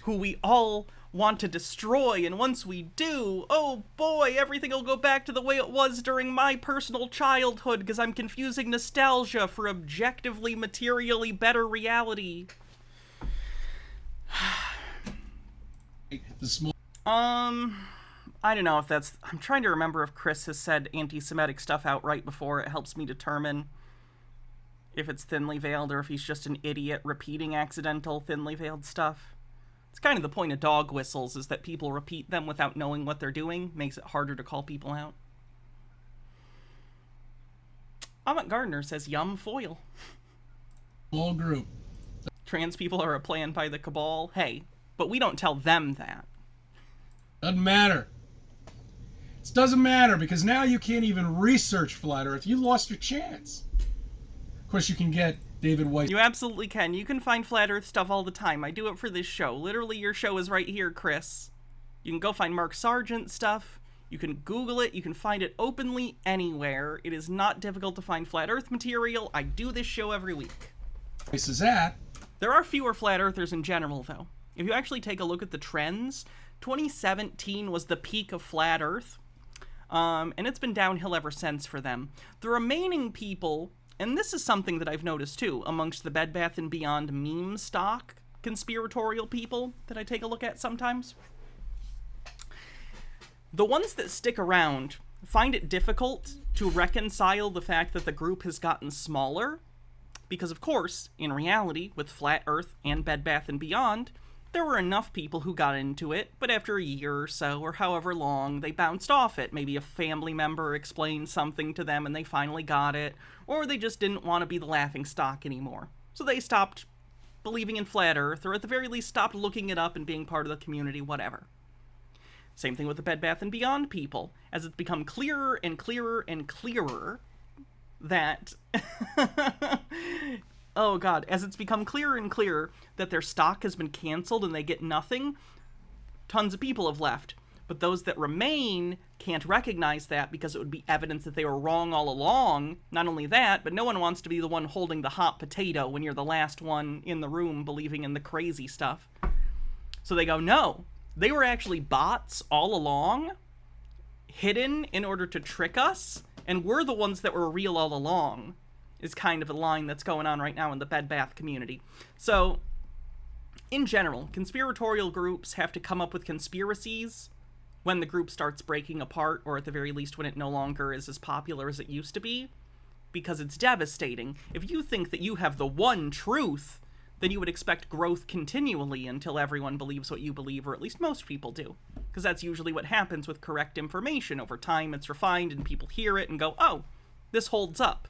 who we all want to destroy, and once we do, oh boy, everything will go back to the way it was during my personal childhood because I'm confusing nostalgia for objectively, materially better reality. I don't know if that's... I'm trying to remember if Chris has said anti-Semitic stuff outright before. It helps me determine if it's thinly veiled or if he's just an idiot repeating accidental thinly veiled stuff. It's kind of the point of dog whistles, is that people repeat them without knowing what they're doing. Makes it harder to call people out. Amit Gardner says, yum foil. Whole group. Trans people are a plan by the cabal. Hey, but we don't tell them that. Doesn't matter. It doesn't matter because now you can't even research Flat Earth. You lost your chance. Of course, you can get David Weiss. You absolutely can. You can find Flat Earth stuff all the time. I do it for this show. Literally, your show is right here, Chris. You can go find Mark Sargent stuff. You can Google it. You can find it openly anywhere. It is not difficult to find Flat Earth material. I do this show every week. This is that. There are fewer Flat Earthers in general, though. If you actually take a look at the trends, 2017 was the peak of Flat Earth, and it's been downhill ever since for them. The remaining people, and this is something that I've noticed too, amongst the Bed Bath & Beyond meme stock conspiratorial people that I take a look at sometimes, the ones that stick around find it difficult to reconcile the fact that the group has gotten smaller, because of course, in reality, with Flat Earth and Bed Bath & Beyond, there were enough people who got into it, but after a year or so, or however long, they bounced off it. Maybe a family member explained something to them and they finally got it, or they just didn't want to be the laughingstock anymore. So they stopped believing in Flat Earth, or at the very least stopped looking it up and being part of the community, whatever. Same thing with the Bed Bath & Beyond people. As it's become clearer and clearer and clearer that... oh god, as it's become clearer and clearer that their stock has been canceled and they get nothing, tons of people have left. But those that remain can't recognize that because it would be evidence that they were wrong all along. Not only that, but no one wants to be the one holding the hot potato when you're the last one in the room believing in the crazy stuff. So they go, no, They were actually bots all along, hidden in order to trick us, and we're the ones that were real all along, is kind of a line that's going on right now in the Bed Bath community. So, in general, conspiratorial groups have to come up with conspiracies when the group starts breaking apart, or at the very least when it no longer is as popular as it used to be, because it's devastating. If you think that you have the one truth, then you would expect growth continually until everyone believes what you believe, or at least most people do. Because that's usually what happens with correct information. Over time, it's refined, and people hear it and go, oh, this holds up.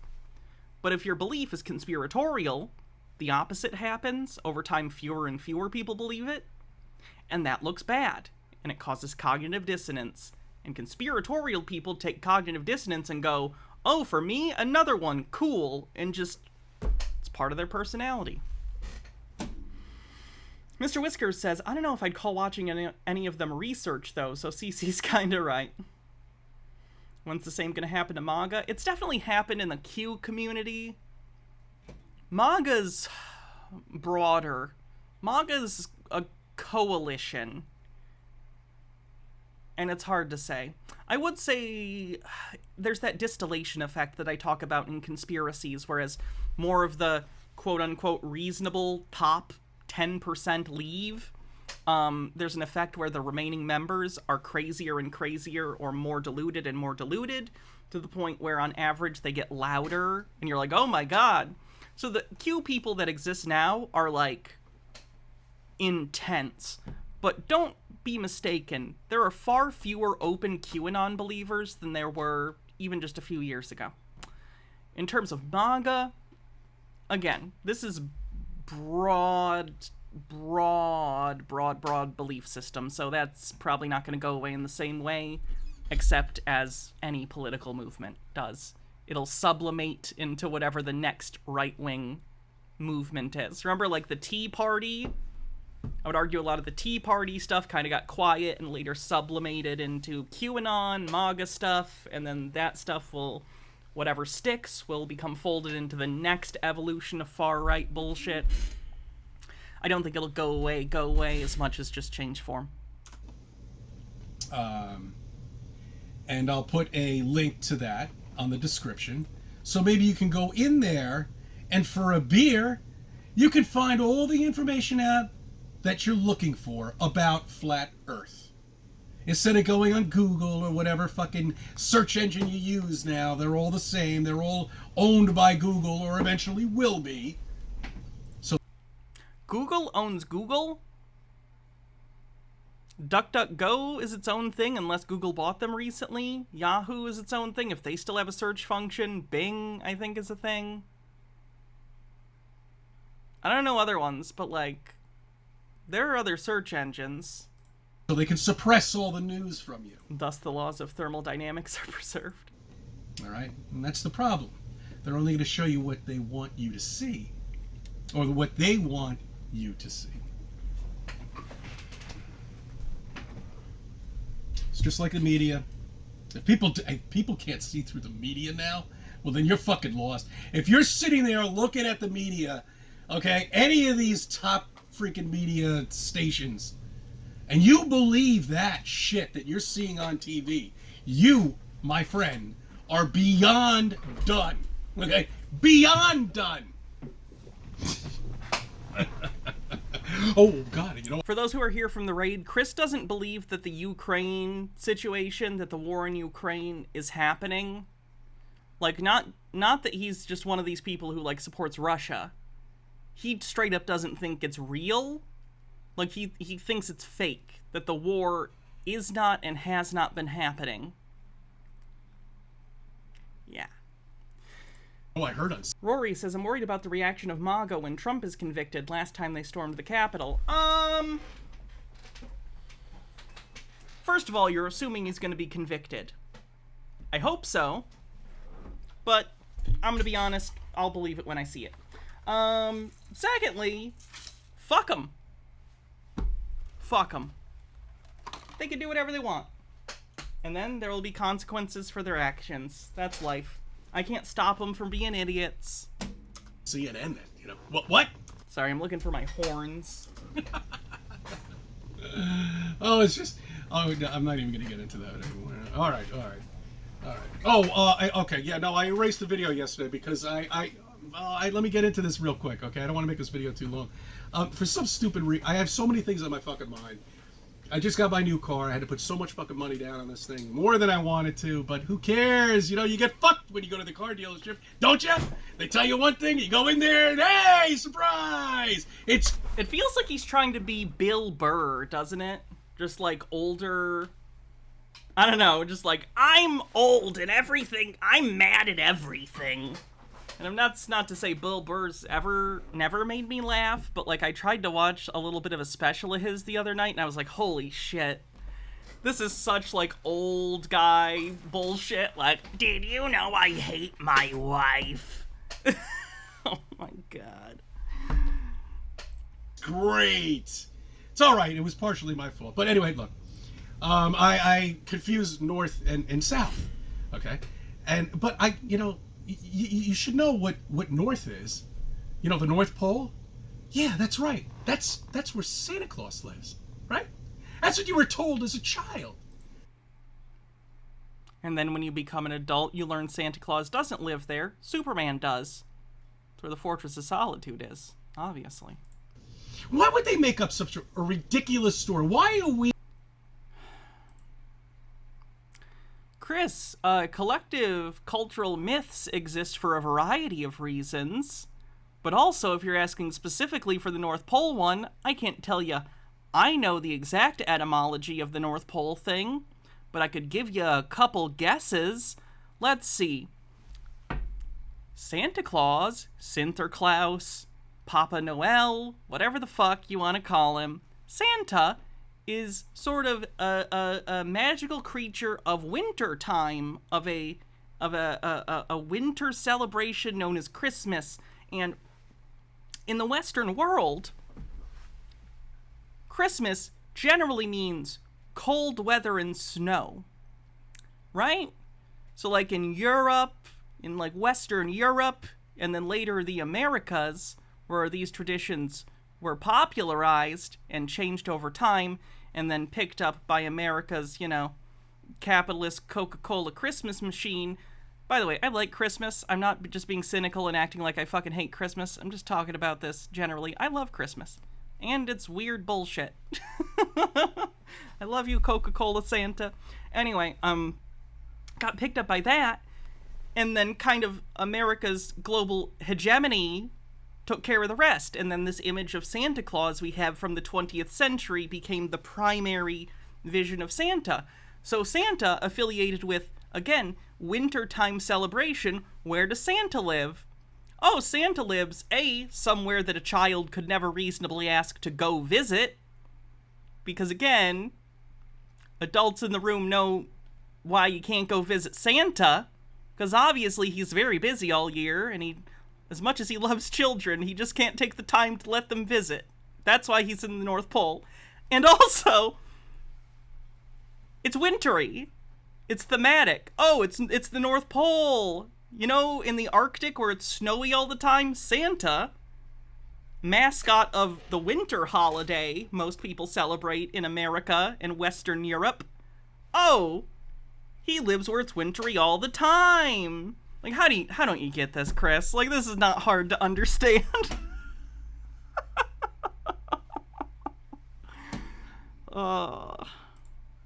But if your belief is conspiratorial, the opposite happens. Over time, fewer and fewer people believe it, and that looks bad, and it causes cognitive dissonance. And conspiratorial people take cognitive dissonance and go, oh, for me, another one, cool, and just, it's part of their personality. Mr. Whiskers says, I don't know if I'd call watching any of them research, though, so CC's kinda right. When's the same gonna happen to MAGA? It's definitely happened in the Q community. MAGA's broader. MAGA's a coalition. And it's hard to say. I would say there's that distillation effect that I talk about in conspiracies, whereas more of the quote-unquote reasonable top 10% leave. There's an effect where the remaining members are crazier and crazier, or more diluted and more diluted, to the point where on average they get louder, and you're like, oh my god. So the Q people that exist now are like intense, but don't be mistaken, there are far fewer open QAnon believers than there were even just a few years ago. In terms of MAGA, again, this is broad belief system, so that's probably not going to go away in the same way, except as any political movement does. It'll sublimate into whatever the next right-wing movement is. Remember, like, the Tea Party? I would argue a lot of the Tea Party stuff kind of got quiet and later sublimated into QAnon, MAGA stuff, and then that stuff will, whatever sticks, will become folded into the next evolution of far-right bullshit. I don't think it'll go away as much as just change form. And I'll put a link to that on the description. So maybe you can go in there, and for a beer, you can find all the information out that you're looking for about Flat Earth. Instead of going on Google or whatever fucking search engine you use now, they're all the same. They're all owned by Google, or eventually will be. So Google owns Google? DuckDuckGo is its own thing unless Google bought them recently. Yahoo is its own thing if they still have a search function. Bing, I think, is a thing. I don't know other ones, but, like, there are other search engines. So they can suppress all the news from you. Thus the laws of thermodynamics are preserved. All right? And that's the problem. They're only going to show you what they want you to see. Or what they want you to see. It's just like the media. If people can't see through the media now, well, then you're fucking lost. If you're sitting there looking at the media, okay, any of these top freaking media stations, and you believe that shit that you're seeing on TV, you, my friend, are beyond done. Okay? Beyond done. Oh, God, you know. For those who are here from the raid, Chris doesn't believe that the Ukraine situation, that the war in Ukraine is happening. Like, not that he's just one of these people who, like, supports Russia. He straight up doesn't think it's real. Like, he thinks it's fake. That the war is not and has not been happening. Yeah. Oh, I heard us. Rory says, I'm worried about the reaction of MAGA when Trump is convicted last time they stormed the Capitol. First of all, you're assuming he's going to be convicted. I hope so. But I'm going to be honest, I'll believe it when I see it. Secondly, fuck them. Fuck them. They can do whatever they want. And then there will be consequences for their actions. That's life. I can't stop them from being idiots. CNN, then, you know. What? Sorry, I'm looking for my horns. Oh, it's just. Oh, no, I'm not even gonna get into that anymore. All right. Oh, okay. Yeah, no, I erased the video yesterday because let me get into this real quick, okay? I don't want to make this video too long. For some stupid reason, I have so many things on my fucking mind. I just got my new car. I had to put so much fucking money down on this thing, more than I wanted to, but who cares? You know, you get fucked when you go to the car dealership, don't you? They tell you one thing, you go in there, and hey, surprise! It feels like he's trying to be Bill Burr, doesn't it? Just like older. I don't know, just like, I'm old and everything, I'm mad at everything. And that's not to say Bill Burr's never made me laugh, but like I tried to watch a little bit of a special of his the other night, and I was like, holy shit. This is such like old guy bullshit, like, did you know I hate my wife? Oh my god. Great. It's alright, it was partially my fault. But anyway, look. I confused North and South, okay? But you should know what North is. You know, the North Pole? Yeah, that's right. That's where Santa Claus lives, right? That's what you were told as a child. And then when you become an adult, you learn Santa Claus doesn't live there. Superman does. That's where the Fortress of Solitude is, obviously. Why would they make up such a ridiculous story? Why are we... Chris, collective cultural myths exist for a variety of reasons, but also if you're asking specifically for the North Pole one, I can't tell you I know the exact etymology of the North Pole thing, but I could give you a couple guesses. Let's see. Santa Claus, Sinterklaas, Papa Noel, whatever the fuck you want to call him, Santa is sort of a magical creature of winter time, of a winter celebration known as Christmas. And in the Western world, Christmas generally means cold weather and snow, right? So like in Europe, in like Western Europe, and then later the Americas, where these traditions were popularized and changed over time, and then picked up by America's, capitalist Coca-Cola Christmas machine. By the way, I like Christmas. I'm not just being cynical and acting like I fucking hate Christmas. I'm just talking about this generally. I love Christmas. And it's weird bullshit. I love you, Coca-Cola Santa. Anyway, got picked up by that, and then kind of America's global hegemony took care of the rest, and then this image of Santa Claus we have from the 20th century became the primary vision of Santa. So Santa affiliated with, again, wintertime celebration. Where does Santa live? Oh, Santa lives, somewhere that a child could never reasonably ask to go visit, because again, adults in the room know why you can't go visit Santa, because obviously he's very busy all year, and as much as he loves children, he just can't take the time to let them visit. That's why he's in the North Pole. And also, it's wintry. It's thematic. Oh, it's the North Pole. You know, in the Arctic where it's snowy all the time, Santa, mascot of the winter holiday most people celebrate in America and Western Europe. Oh, he lives where it's wintry all the time. Like, how don't you get this, Chris? Like, this is not hard to understand.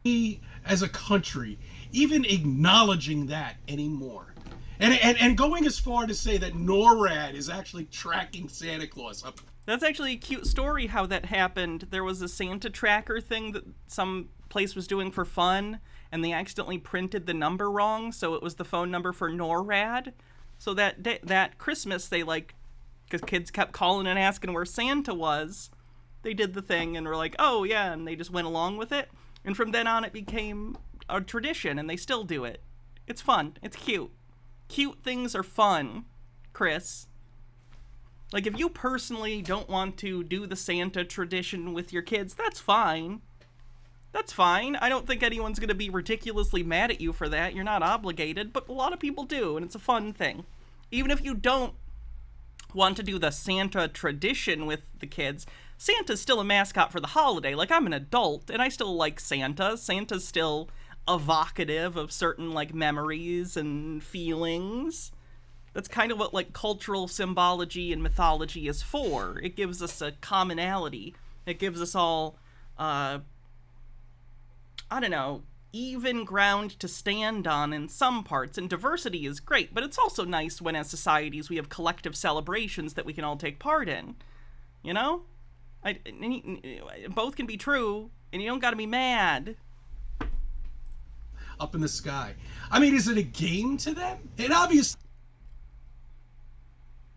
We, as a country, even acknowledging that anymore. And going as far to say that NORAD is actually tracking Santa Claus up. That's actually a cute story how that happened. There was a Santa tracker thing that some place was doing for fun, and they accidentally printed the number wrong, so it was the phone number for NORAD. So that Christmas, they because kids kept calling and asking where Santa was, they did the thing and were like, oh yeah, and they just went along with it. And from then on it became a tradition, and they still do it. It's fun. It's cute. Cute things are fun, Chris. Like, if you personally don't want to do the Santa tradition with your kids, that's fine. That's fine. I don't think anyone's going to be ridiculously mad at you for that. You're not obligated, but a lot of people do, and it's a fun thing. Even if you don't want to do the Santa tradition with the kids, Santa's still a mascot for the holiday. Like, I'm an adult, and I still like Santa. Santa's still evocative of certain, like, memories and feelings. That's kind of what, like, cultural symbology and mythology is for. It gives us a commonality. It gives us all, I don't know, even ground to stand on in some parts, and diversity is great, but it's also nice when as societies we have collective celebrations that we can all take part in, you know? Both can be true, and you don't gotta be mad. Up in the sky. I mean, is it a game to them? It obviously...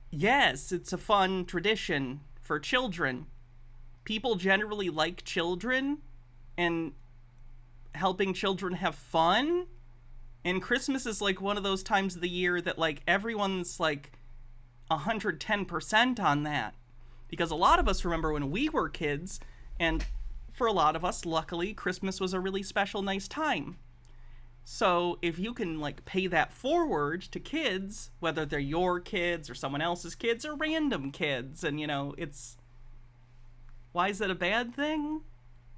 Yes, it's a fun tradition for children. People generally like children, and helping children have fun, and Christmas is like one of those times of the year that like everyone's like 110% on that, because a lot of us remember when we were kids, and for a lot of us, luckily, Christmas was a really special, nice time. So if you can like pay that forward to kids, whether they're your kids or someone else's kids or random kids, and you know, it's, why is that a bad thing?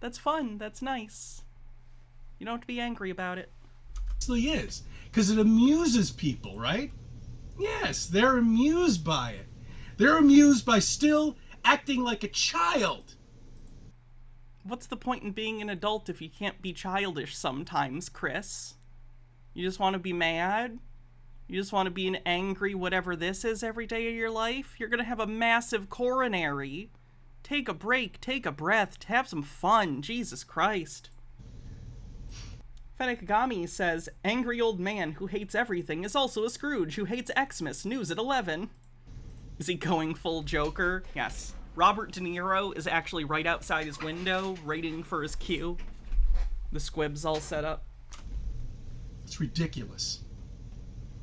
That's fun, that's nice. You don't have to be angry about it. It really is, because it amuses people, right? Yes, they're amused by it. They're amused by still acting like a child. What's the point in being an adult if you can't be childish sometimes, Chris? You just want to be mad? You just want to be an angry whatever this is every day of your life? You're going to have a massive coronary. Take a break, take a breath, have some fun. Jesus Christ. Fenekagami says, angry old man who hates everything is also a Scrooge who hates Xmas. News at 11. Is he going full Joker? Yes. Robert De Niro is actually right outside his window, waiting for his cue. The squib's all set up. It's ridiculous.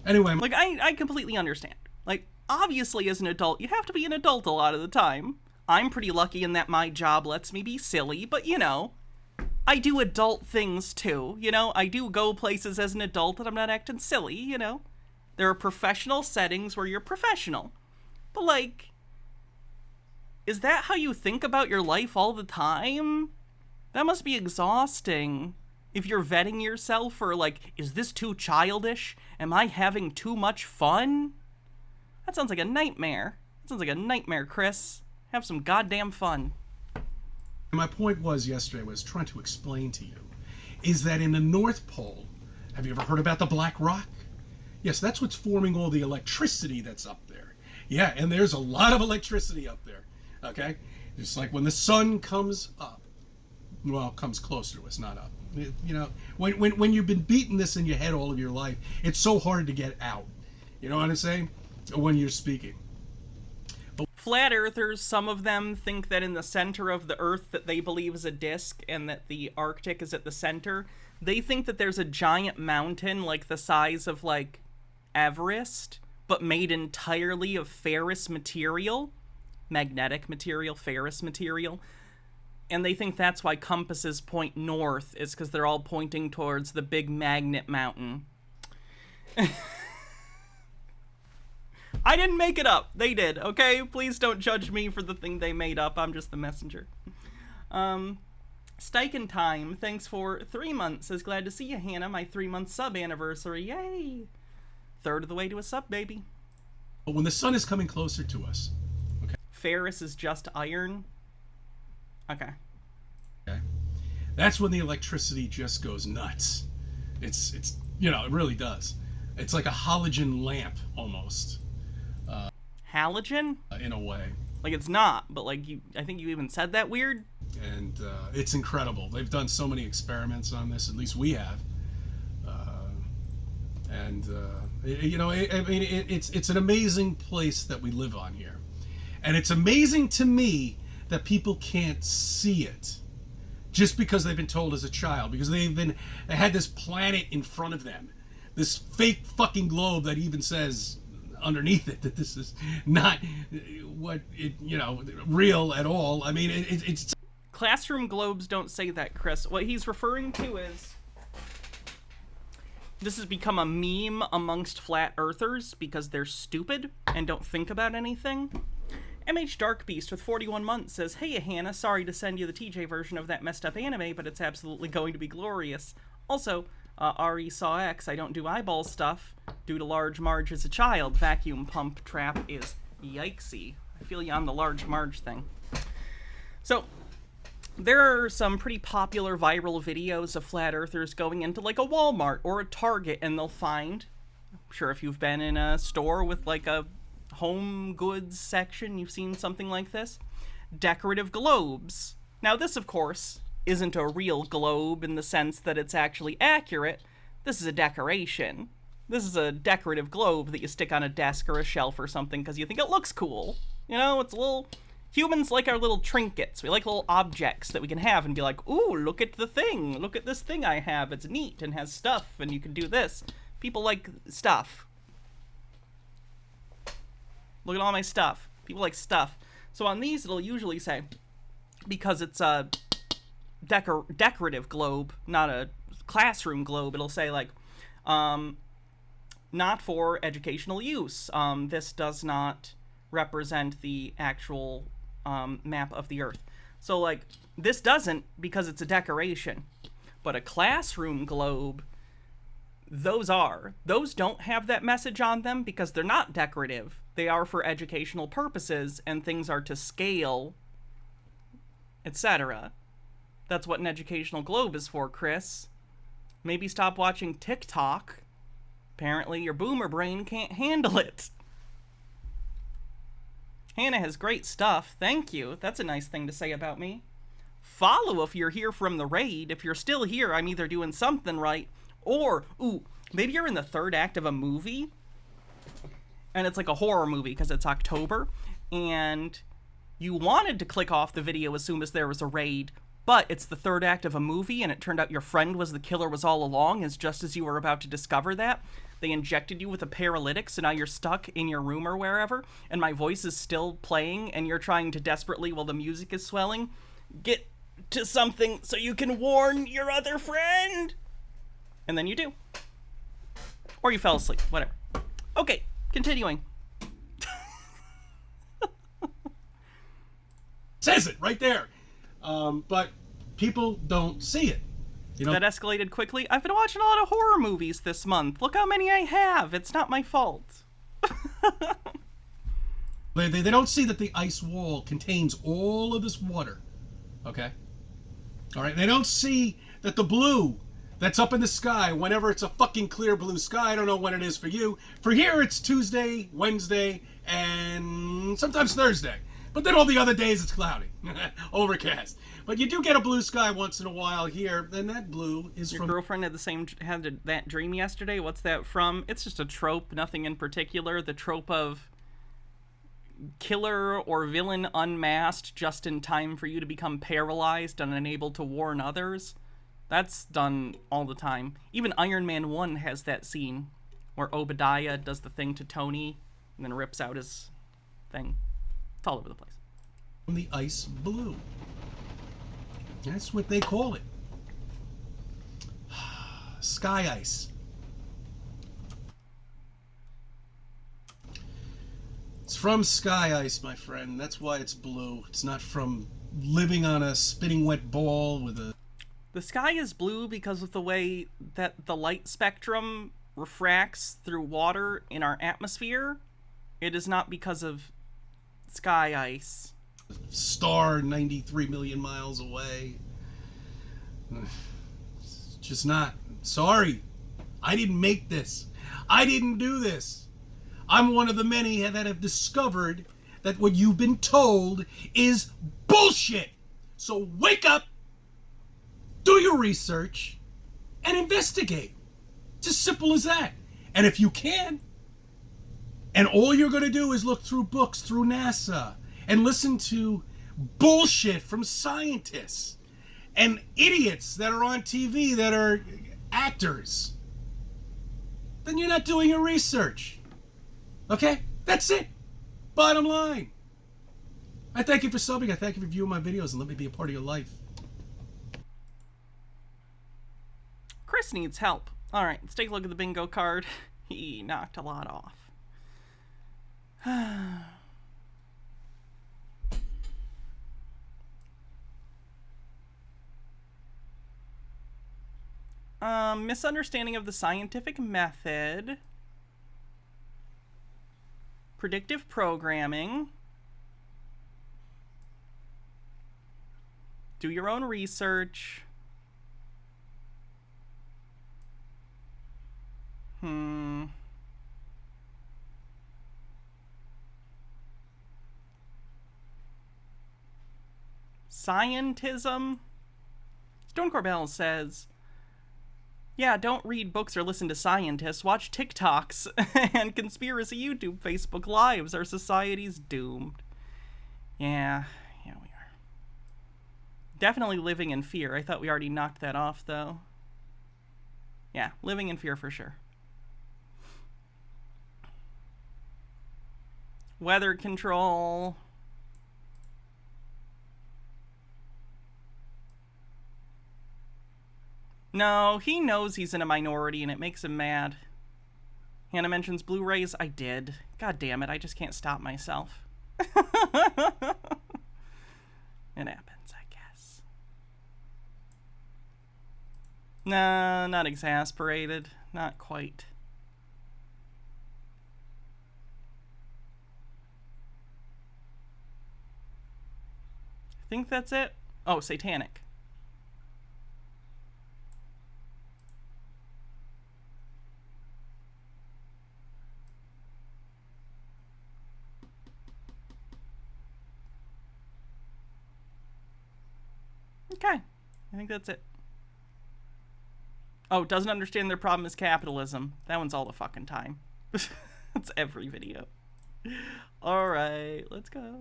Anyway. Like, I completely understand. Like, obviously as an adult, you have to be an adult a lot of the time. I'm pretty lucky in that my job lets me be silly, but you know, I do adult things too, you know? I do go places as an adult and I'm not acting silly, you know? There are professional settings where you're professional. But like, is that how you think about your life all the time? That must be exhausting. If you're vetting yourself for like, is this too childish? Am I having too much fun? That sounds like a nightmare. That sounds like a nightmare, Chris. Have some goddamn fun. My point was yesterday, was trying to explain to you, is that in the North Pole, have you ever heard about the Black Rock? Yes, that's what's forming all the electricity that's up there. Yeah, and there's a lot of electricity up there, okay? Just like when the sun comes up, well, comes closer to us, not up. You know, when you've been beating this in your head all of your life, it's so hard to get out. You know what I'm saying? When you're speaking. Flat earthers, some of them think that in the center of the earth that they believe is a disk and that the Arctic is at the center. They think that there's a giant mountain like the size of like Everest, but made entirely of ferrous material, magnetic material, ferrous material. And they think that's why compasses point north, is because they're all pointing towards the big magnet mountain. I didn't make it up. They did, okay? Please don't judge me for the thing they made up. I'm just the messenger. Steichen Time, thanks for 3 months. Is glad to see you, Hannah. My 3-month sub anniversary. Yay! Third of the way to a sub, baby. But when the sun is coming closer to us, okay? Ferrous is just iron? Okay. Okay. That's when the electricity just goes nuts. It's you know, it really does. It's like a halogen lamp, almost. Halogen? In a way. Like, it's not, but like, I think you even said that weird. And it's incredible. They've done so many experiments on this, at least we have. You know, I mean, it's an amazing place that we live on here. And it's amazing to me that people can't see it just because they've been told as a child, because they had this planet in front of them, this fake fucking globe that even says underneath it that this is not what it, you know, real at all. I mean, it's classroom globes don't say that, Chris. What he's referring to is This has become a meme amongst flat earthers because they're stupid and don't think about anything. MH Darkbeast with 41 months says, "Hey Hannah, sorry to send you the TJ version of that messed up anime, but it's absolutely going to be glorious. Also, RE saw X, I don't do eyeball stuff due to large Marge as a child. Vacuum pump trap is yikesy." I feel you on the large Marge thing. So, there are some pretty popular viral videos of flat earthers going into like a Walmart or a Target, and they'll find, I'm sure if you've been in a store with like a home goods section, you've seen something like this, decorative globes. Now this, of course, isn't a real globe in the sense that it's actually accurate. This is a decoration. This is a decorative globe that you stick on a desk or a shelf or something because you think it looks cool. You know, it's a little... Humans like our little trinkets. We like little objects that we can have and be like, ooh, look at the thing. Look at this thing I have. It's neat and has stuff and you can do this. People like stuff. Look at all my stuff. People like stuff. So on these, it'll usually say, because it's a decorative globe, not a classroom globe, it'll say like, not for educational use. This does not represent the actual map of the Earth. So like, this doesn't because it's a decoration. But a classroom globe, those don't have that message on them because they're not decorative. They are for educational purposes and things are to scale, etc. That's what an educational globe is for, Chris. Maybe stop watching TikTok. Apparently your boomer brain can't handle it. Hannah has great stuff. Thank you. That's a nice thing to say about me. Follow if you're here from the raid. If you're still here, I'm either doing something right or, ooh, maybe you're in the third act of a movie and it's like a horror movie because it's October and you wanted to click off the video as soon as there was a raid, but it's the third act of a movie and it turned out your friend was the killer was all along, as just as you were about to discover that, they injected you with a paralytic, so now you're stuck in your room or wherever, and my voice is still playing, and you're trying to desperately, while the music is swelling, get to something so you can warn your other friend. And then you do. Or you fell asleep, whatever. Okay, continuing. Says it right there. But people don't see it. You know? That escalated quickly. I've been watching a lot of horror movies this month. Look how many I have. It's not my fault. They don't see that the ice wall contains all of this water. Okay? All right? They don't see that the blue that's up in the sky, whenever it's a fucking clear blue sky, I don't know when it is for you. For here, it's Tuesday, Wednesday, and sometimes Thursday. But then all the other days it's cloudy, overcast. But you do get a blue sky once in a while here, and that blue is Your from... Your girlfriend had that dream yesterday? What's that from? It's just a trope, nothing in particular. The trope of killer or villain unmasked just in time for you to become paralyzed and unable to warn others. That's done all the time. Even Iron Man 1 has that scene where Obadiah does the thing to Tony and then rips out his thing. It's all over the place. From the ice blue. That's what they call it. Sky ice. It's from sky ice, my friend. That's why it's blue. It's not from living on a spinning wet ball with a... The sky is blue because of the way that the light spectrum refracts through water in our atmosphere. It is not because of sky ice. Star 93 million miles away. It's just not. Sorry. I didn't make this. I didn't do this. I'm one of the many that have discovered that what you've been told is bullshit. So wake up, do your research, and investigate. It's as simple as that. And if you can, and all you're going to do is look through books, through NASA, and listen to bullshit from scientists and idiots that are on TV that are actors, then you're not doing your research. Okay? That's it. Bottom line. I thank you for subbing. I thank you for viewing my videos and let me be a part of your life. Chris needs help. Alright, let's take a look at the bingo card. He knocked a lot off. Misunderstanding of the scientific method. Predictive programming. Do your own research. Scientism. Stone Corbell says, yeah, don't read books or listen to scientists. Watch TikToks and conspiracy YouTube, Facebook Lives. Our society's doomed. Yeah, we are. Definitely living in fear. I thought we already knocked that off, though. Yeah, living in fear for sure. Weather control. No, he knows he's in a minority and it makes him mad. Hannah mentions Blu-rays. I did. God damn it, I just can't stop myself. It happens, I guess. Nah, not exasperated. Not quite. I think that's it. Oh, satanic. Okay, I think that's it. Oh, doesn't understand their problem is capitalism. That one's all the fucking time. That's every video. Alright, let's go.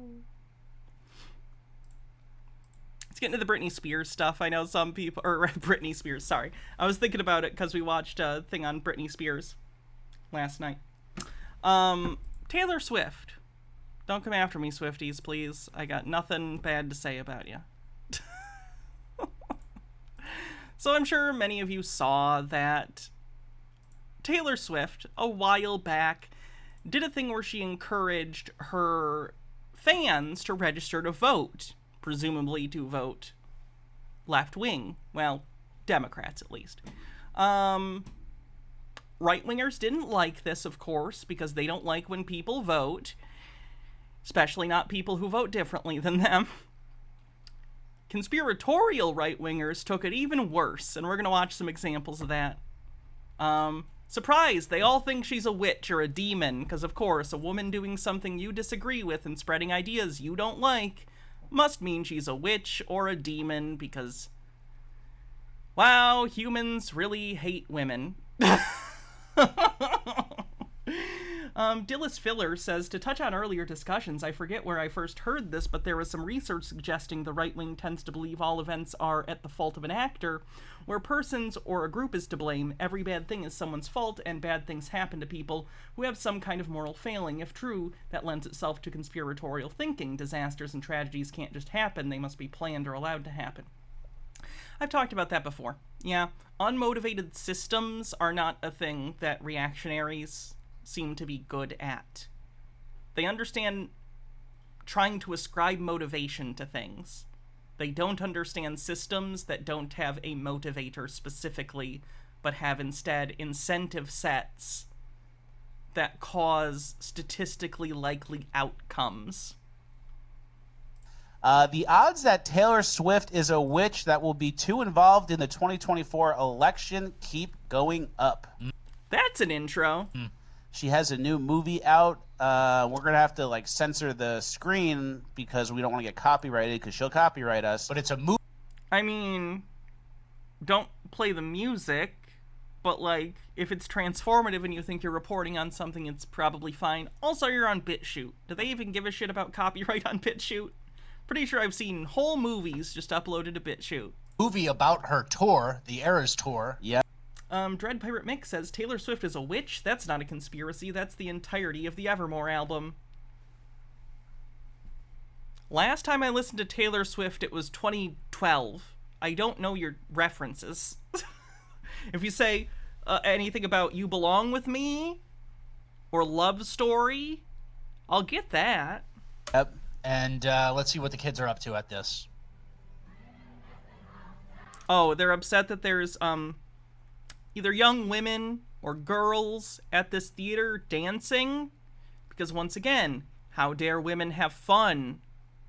Let's get into the Britney Spears stuff. I know some people, or Britney Spears, sorry. I was thinking about it because we watched a thing on Britney Spears last night. Taylor Swift. Don't come after me, Swifties, please. I got nothing bad to say about you. So I'm sure many of you saw that Taylor Swift, a while back, did a thing where she encouraged her fans to register to vote, presumably to vote left-wing. Well, Democrats, at least. Right-wingers didn't like this, of course, because they don't like when people vote, especially not people who vote differently than them. Conspiratorial right-wingers took it even worse, and we're going to watch some examples of that. Surprise! They all think she's a witch or a demon, because of course, a woman doing something you disagree with and spreading ideas you don't like must mean she's a witch or a demon, because, wow, humans really hate women. Dillis Filler says, to touch on earlier discussions, I forget where I first heard this, but there was some research suggesting the right wing tends to believe all events are at the fault of an actor, where persons or a group is to blame. Every bad thing is someone's fault, and bad things happen to people who have some kind of moral failing. If true, that lends itself to conspiratorial thinking. Disasters and tragedies can't just happen, they must be planned or allowed to happen. I've talked about that before. Yeah, unmotivated systems are not a thing that reactionaries seem to be good at. They understand trying to ascribe motivation to things. They don't understand systems that don't have a motivator specifically, but have instead incentive sets that cause statistically likely outcomes. The odds that Taylor Swift is a witch that will be too involved in the 2024 election keep going up. That's an intro. She has a new movie out. We're going to have to censor the screen because we don't want to get copyrighted because she'll copyright us. But it's a movie. I mean, don't play the music, but if it's transformative and you think you're reporting on something, it's probably fine. Also, you're on BitChute. Do they even give a shit about copyright on BitChute? Pretty sure I've seen whole movies just uploaded to BitChute. Movie about her tour, the Eras Tour. Yeah. Dread Pirate Mick says, Taylor Swift is a witch? That's not a conspiracy, that's the entirety of the Evermore album. Last time I listened to Taylor Swift, it was 2012. I don't know your references. If you say, anything about You Belong With Me or Love Story, I'll get that. Yep. And let's see what the kids are up to at this. Oh, they're upset that there's either young women or girls at this theater dancing, because once again, how dare women have fun?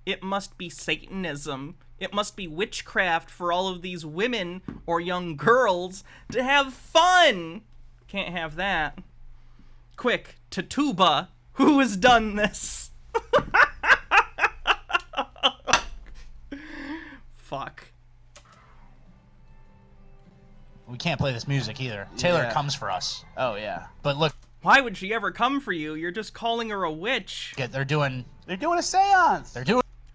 It must be Satanism. It must be witchcraft for all of these women or young girls to have fun. Can't have that. Quick, Tatuba, who has done this? Fuck. We can't play this music either. Taylor comes for us. Oh, yeah. But look. Why would she ever come for you? You're just calling her a witch. They're doing a seance.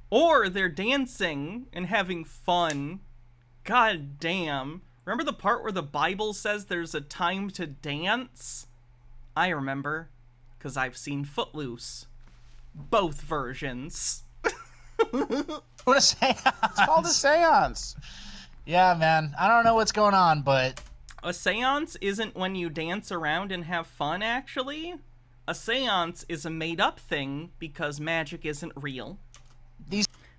Or they're dancing and having fun. God damn. Remember the part where the Bible says there's a time to dance? I remember, because I've seen Footloose. Both versions. What a seance. It's called a seance. Yeah, man. I don't know what's going on, but... A seance isn't when you dance around and have fun, actually. A seance is a made-up thing because magic isn't real.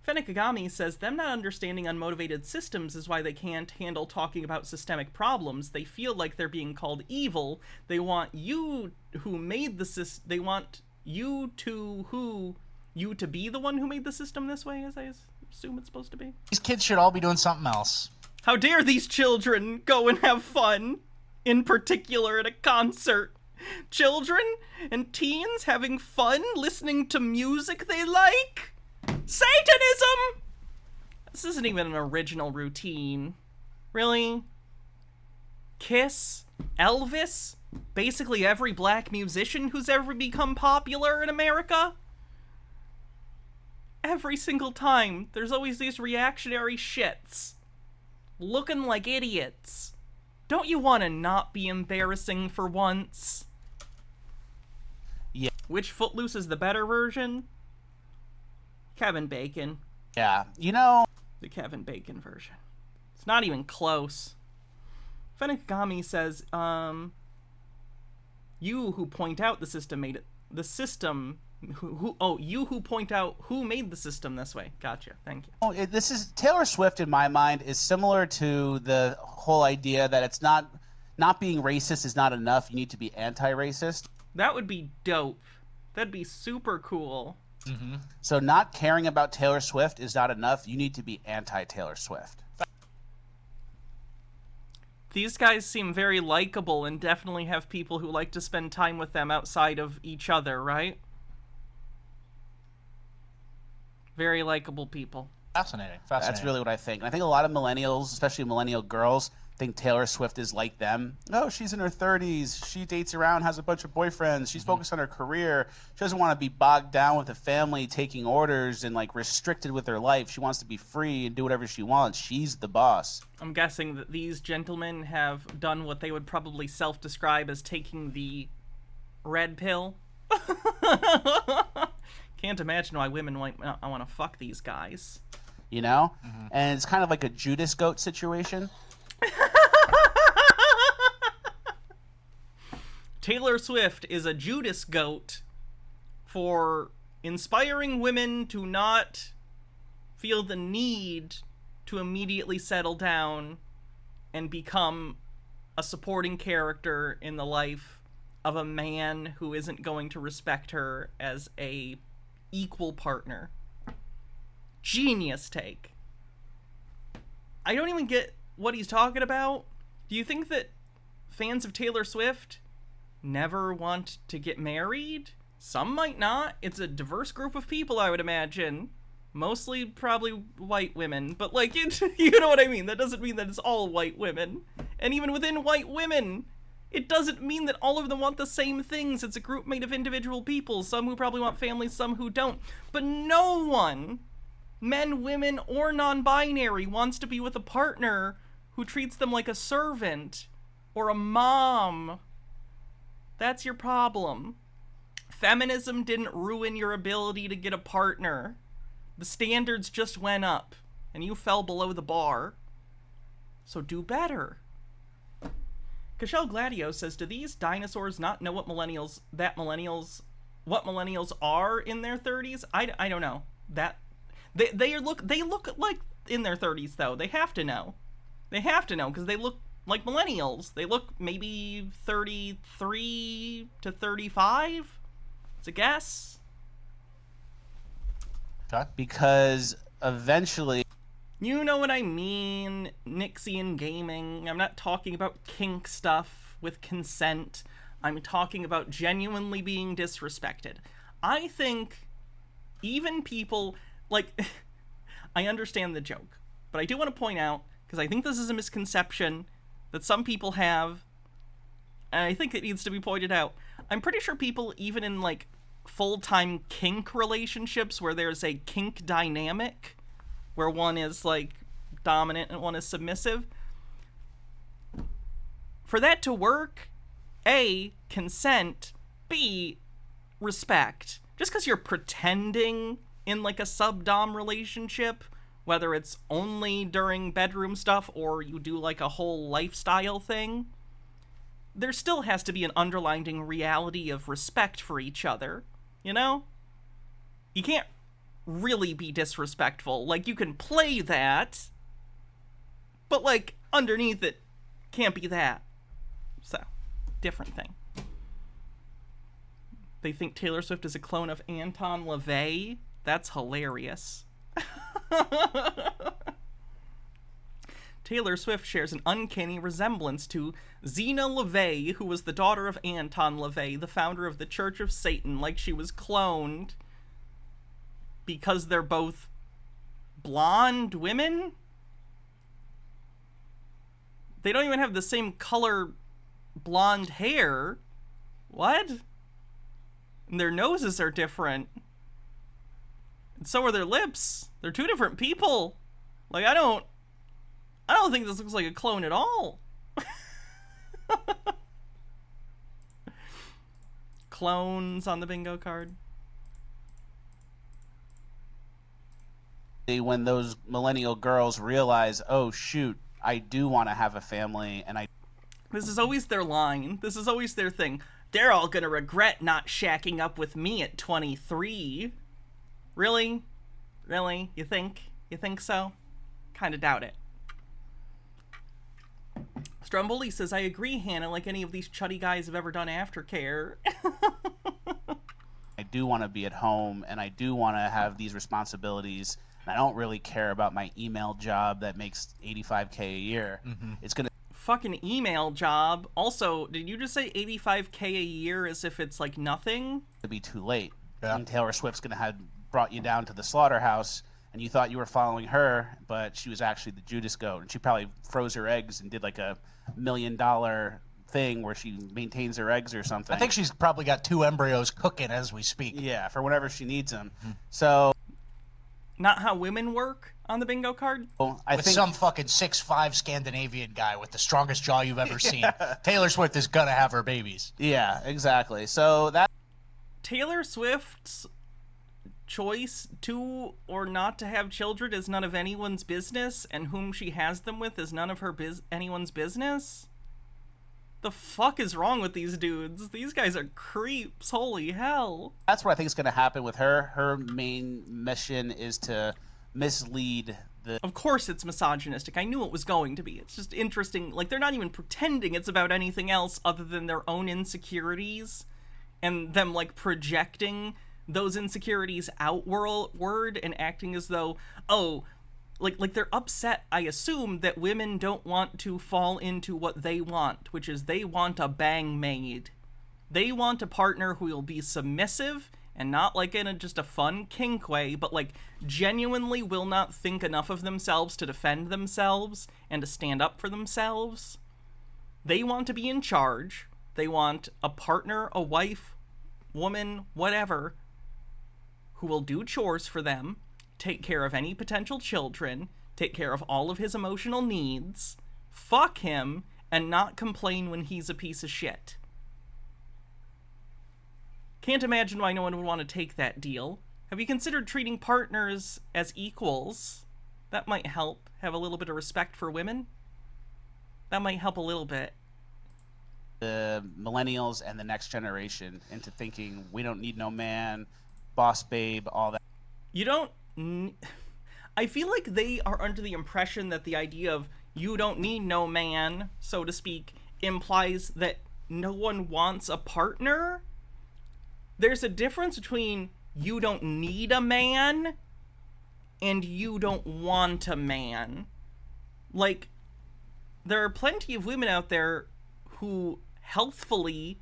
Fenekagami says them not understanding unmotivated systems is why they can't handle talking about systemic problems. They feel like they're being called evil. They want you who made the system... They want you to be the one who made the system this way, as I assume it's supposed to be. These kids should all be doing something else. How dare these children go and have fun, in particular at a concert. Children and teens having fun listening to music they like? Satanism! This isn't even an original routine. Really? Kiss? Elvis? Basically every black musician who's ever become popular in America? Every single time, there's always these reactionary shits. Looking like idiots. Don't you want to not be embarrassing for once? Yeah. Which Footloose is the better version? Kevin Bacon. Yeah. You know... The Kevin Bacon version. It's not even close. Fenekagami says, you who point out the system made it... The system... you who point out who made the system this way. Gotcha. Thank you. Oh, this is Taylor Swift, in my mind, is similar to the whole idea that it's not being racist is not enough. You need to be anti-racist. That would be dope. That'd be super cool. Mm-hmm. So not caring about Taylor Swift is not enough. You need to be anti-Taylor Swift. These guys seem very likable and definitely have people who like to spend time with them outside of each other, right? Very likable people. Fascinating. That's really what I think. And I think a lot of millennials, especially millennial girls, think Taylor Swift is like them. Oh, she's in her 30s. She dates around, has a bunch of boyfriends. She's focused on her career. She doesn't want to be bogged down with a family, taking orders, and like restricted with her life. She wants to be free and do whatever she wants. She's the boss. I'm guessing that these gentlemen have done what they would probably self-describe as taking the red pill. Can't imagine why women might I want to fuck these guys. You know? Mm-hmm. And it's kind of like a Judas goat situation. Taylor Swift is a Judas goat for inspiring women to not feel the need to immediately settle down and become a supporting character in the life of a man who isn't going to respect her as a equal partner. Genius take. I don't even get what he's talking about. Do you think that fans of Taylor Swift never want to get married? Some might not. It's a diverse group of people, I would imagine. Mostly probably white women, but like, you know what I mean? That doesn't mean that it's all white women. And even within white women, it doesn't mean that all of them want the same things. It's a group made of individual people, some who probably want families, some who don't. But no one, men, women, or non-binary, wants to be with a partner who treats them like a servant or a mom. That's your problem. Feminism didn't ruin your ability to get a partner. The standards just went up, and you fell below the bar. So do better. Cashel Gladio says, do these dinosaurs not know what millennials are in their 30s? I don't know. That they look like in their 30s though. They have to know. They have to know because they look like millennials. They look maybe 33 to 35. It's a guess. Because eventually, you know what I mean, Nixian gaming. I'm not talking about kink stuff with consent. I'm talking about genuinely being disrespected. I think even people, like, I understand the joke, but I do want to point out, because I think this is a misconception that some people have, and I think it needs to be pointed out. I'm pretty sure people, even in, like, full-time kink relationships where there's a kink dynamic, where one is, like, dominant and one is submissive, for that to work, A, consent, B, respect. Just because you're pretending in, like, a sub-dom relationship, whether it's only during bedroom stuff or you do, like, a whole lifestyle thing, there still has to be an underlying reality of respect for each other, you know? You can't really be disrespectful. Like, you can play that, but, like, underneath it can't be that. So, different thing. They think Taylor Swift is a clone of Anton LaVey. That's hilarious. Taylor Swift shares an uncanny resemblance to Zena LaVey, who was the daughter of Anton LaVey, the founder of the Church of Satan, like she was cloned because they're both blonde women? They don't even have the same color blonde hair. What? And their noses are different. And so are their lips. They're two different people. Like, I don't think this looks like a clone at all. Clones on the bingo card. When those millennial girls realize, oh shoot, I do want to have a family, and This is always their line. This is always their thing. They're all gonna regret not shacking up with me at 23. Really? Really? You think? You think so? Kinda doubt it. Stromboli says, I agree, Hannah, like any of these chuddy guys have ever done aftercare. I do want to be at home, and I do want to have these responsibilities. And I don't really care about my email job that makes $85K a year. Mm-hmm. It's gonna fucking email job. Also, did you just say $85K a year as if it's like nothing? be too late. Yeah. And Taylor Swift's gonna have brought you down to the slaughterhouse, and you thought you were following her, but she was actually the Judas goat, and she probably froze her eggs and did like a $1 million thing where she maintains her eggs or something. I think she's probably got 2 embryos cooking as we speak. Yeah, for whenever she needs them. So, not how women work on the bingo card? I with think some fucking 6'5" Scandinavian guy with the strongest jaw you've ever seen. Taylor Swift is gonna have her babies. Yeah, exactly. So that Taylor Swift's choice to or not to have children is none of anyone's business, and whom she has them with is none of her anyone's business? The fuck is wrong with these dudes? These guys are creeps. Holy hell. That's what I think is going to happen with her. Her main mission is to mislead the... Of course it's misogynistic. I knew it was going to be. It's just interesting. Like, they're not even pretending it's about anything else other than their own insecurities and them, like, projecting those insecurities outward and acting as though, oh, like they're upset, I assume, that women don't want to fall into what they want, which is they want a bang maid. They want a partner who will be submissive and not like in just a fun kink way, but like genuinely will not think enough of themselves to defend themselves and to stand up for themselves. They want to be in charge. They want a partner, a wife, woman, whatever, who will do chores for them, take care of any potential children, take care of all of his emotional needs, fuck him, and not complain when he's a piece of shit. Can't imagine why no one would want to take that deal. Have you considered treating partners as equals? That might help. Have a little bit of respect for women. That might help a little bit. the millennials and the next generation into thinking we don't need no man, boss babe, all that. You don't... I feel like they are under the impression that the idea of you don't need no man, so to speak, implies that no one wants a partner. There's a difference between you don't need a man and you don't want a man. Like, there are plenty of women out there who healthfully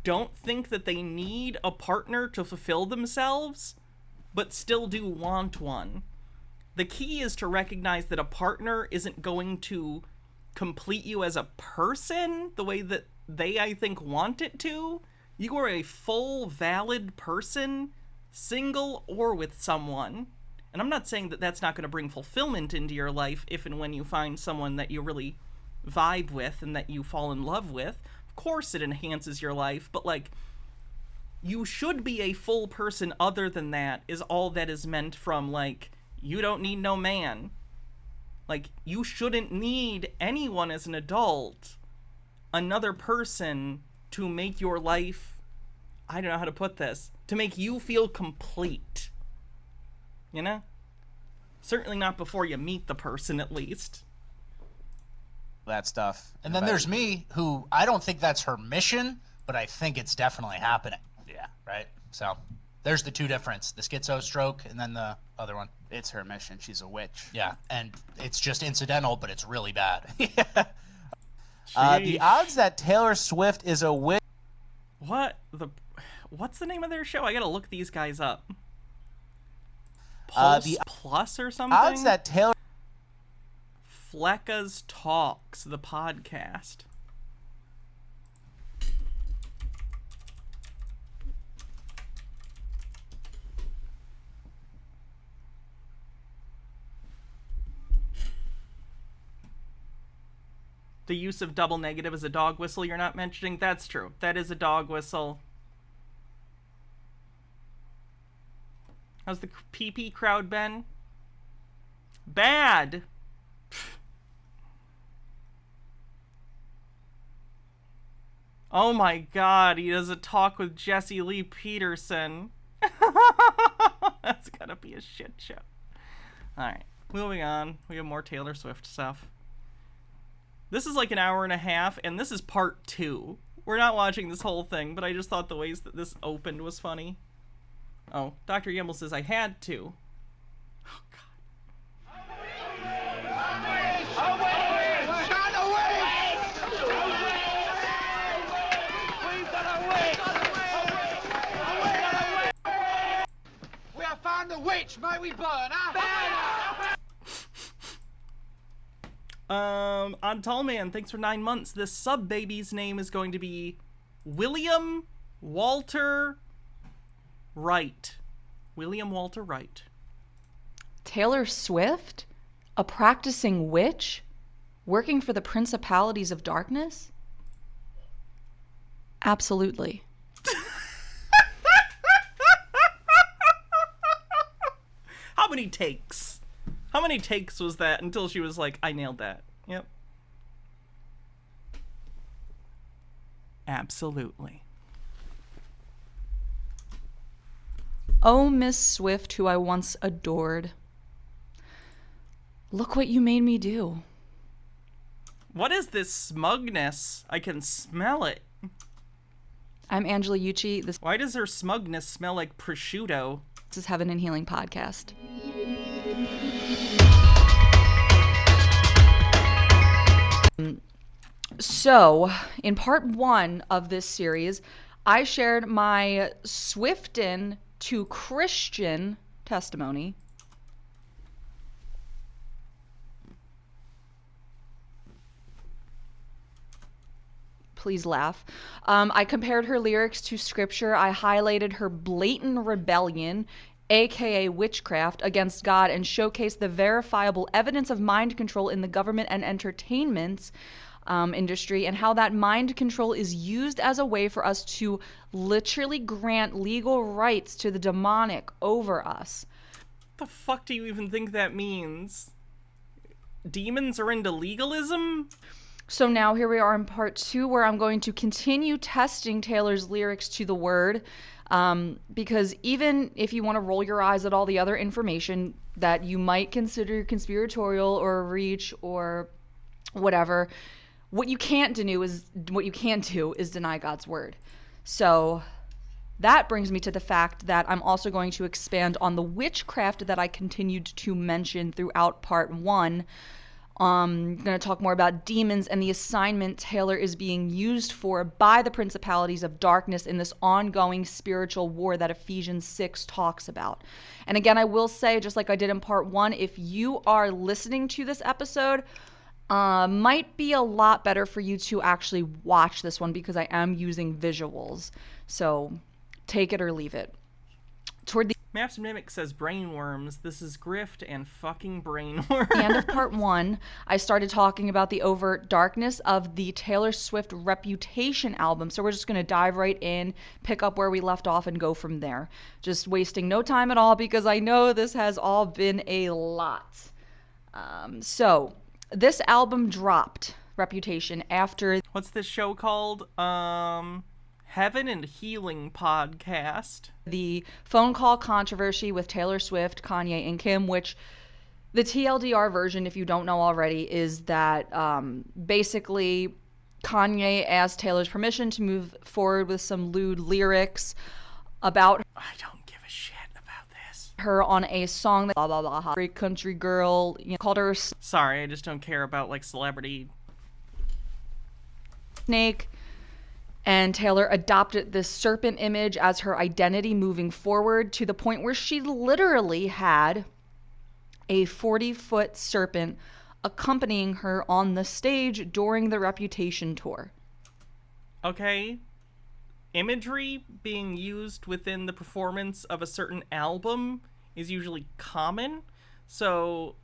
don't think that they need a partner to fulfill themselves, but still do want one. The key is to recognize that a partner isn't going to complete you as a person the way that they, I think, want it to. You are a full, valid person, single or with someone. And I'm not saying that that's not going to bring fulfillment into your life if and when you find someone that you really vibe with and that you fall in love with. Of course it enhances your life, but, like, you should be a full person other than that is all that is meant from, like, you don't need no man. Like, you shouldn't need anyone as an adult, another person, to make your life, I don't know how to put this, to make you feel complete. You know? Certainly not before you meet the person, at least. That stuff. And then there's me, who I don't think that's her mission, but I think it's definitely happening. Yeah. Right? So there's the two difference. The schizo stroke and then the other one. It's her mission. She's a witch. Yeah. And it's just incidental, but it's really bad. Yeah. The odds that Taylor Swift is a witch. What's the name of their show? I gotta look these guys up. Pulse Plus or something? Odds that Taylor... Flecka's Talks, the podcast. The use of double negative as a dog whistle you're not mentioning? That's true. That is a dog whistle. How's the PP crowd been? Bad! Oh my god, he does a talk with Jesse Lee Peterson. That's gotta be a shit show. Alright, moving on. We have more Taylor Swift stuff. This is like an hour and a half, and this is part 2. We're not watching this whole thing, but I just thought the ways that this opened was funny. Oh, Dr. Yimble says I had to. Oh, God. We have found the witch, may we burn her? On Tallman, thanks for 9 months. This sub-baby's name is going to be William Walter Wright. William Walter Wright. Taylor Swift? A practicing witch? Working for the Principalities of Darkness? Absolutely. How many takes? How many takes was that until she was like, I nailed that? Yep. Absolutely. Oh, Miss Swift, who I once adored. Look what you made me do. What is this smugness? I can smell it. I'm Angela Yuchi. Why does her smugness smell like prosciutto? This is Heaven and Healing Podcast. So, in part 1 of this series, I shared my Swiftin to Christian testimony. Please laugh. I compared her lyrics to scripture. I highlighted her blatant rebellion, aka witchcraft, against God, and showcased the verifiable evidence of mind control in the government and entertainment industry, and how that mind control is used as a way for us to literally grant legal rights to the demonic over us. What the fuck do you even think that means? Demons are into legalism? So now here we are in part 2, where I'm going to continue testing Taylor's lyrics to the word, because even if you want to roll your eyes at all the other information that you might consider conspiratorial or a reach or whatever, what you can't do is deny God's word. So that brings me to the fact that I'm also going to expand on the witchcraft that I continued to mention throughout part 1. I'm going to talk more about demons and the assignment Taylor is being used for by the principalities of darkness in this ongoing spiritual war that Ephesians 6 talks about. And again, I will say, just like I did in part 1, if you are listening to this episode, might be a lot better for you to actually watch this one, because I am using visuals. So take it or leave it. Toward the Maps and Mimic says brainworms. This is grift and fucking brainworms. At the end of part 1, I started talking about the overt darkness of the Taylor Swift Reputation album. So we're just going to dive right in, pick up where we left off, and go from there. Just wasting no time at all, because I know this has all been a lot. So this album dropped, Reputation, after... What's this show called? Heaven and Healing Podcast. The phone call controversy with Taylor Swift, Kanye, and Kim, which the TLDR version, if you don't know already, is that basically Kanye asked Taylor's permission to move forward with some lewd lyrics about... I don't give a shit about this. ...her on a song that blah blah blah, great country girl, called her... Sorry, I just don't care about, like, celebrity... ...snake. And Taylor adopted this serpent image as her identity moving forward, to the point where she literally had a 40-foot serpent accompanying her on the stage during the Reputation tour. Okay. Imagery being used within the performance of a certain album is usually common. So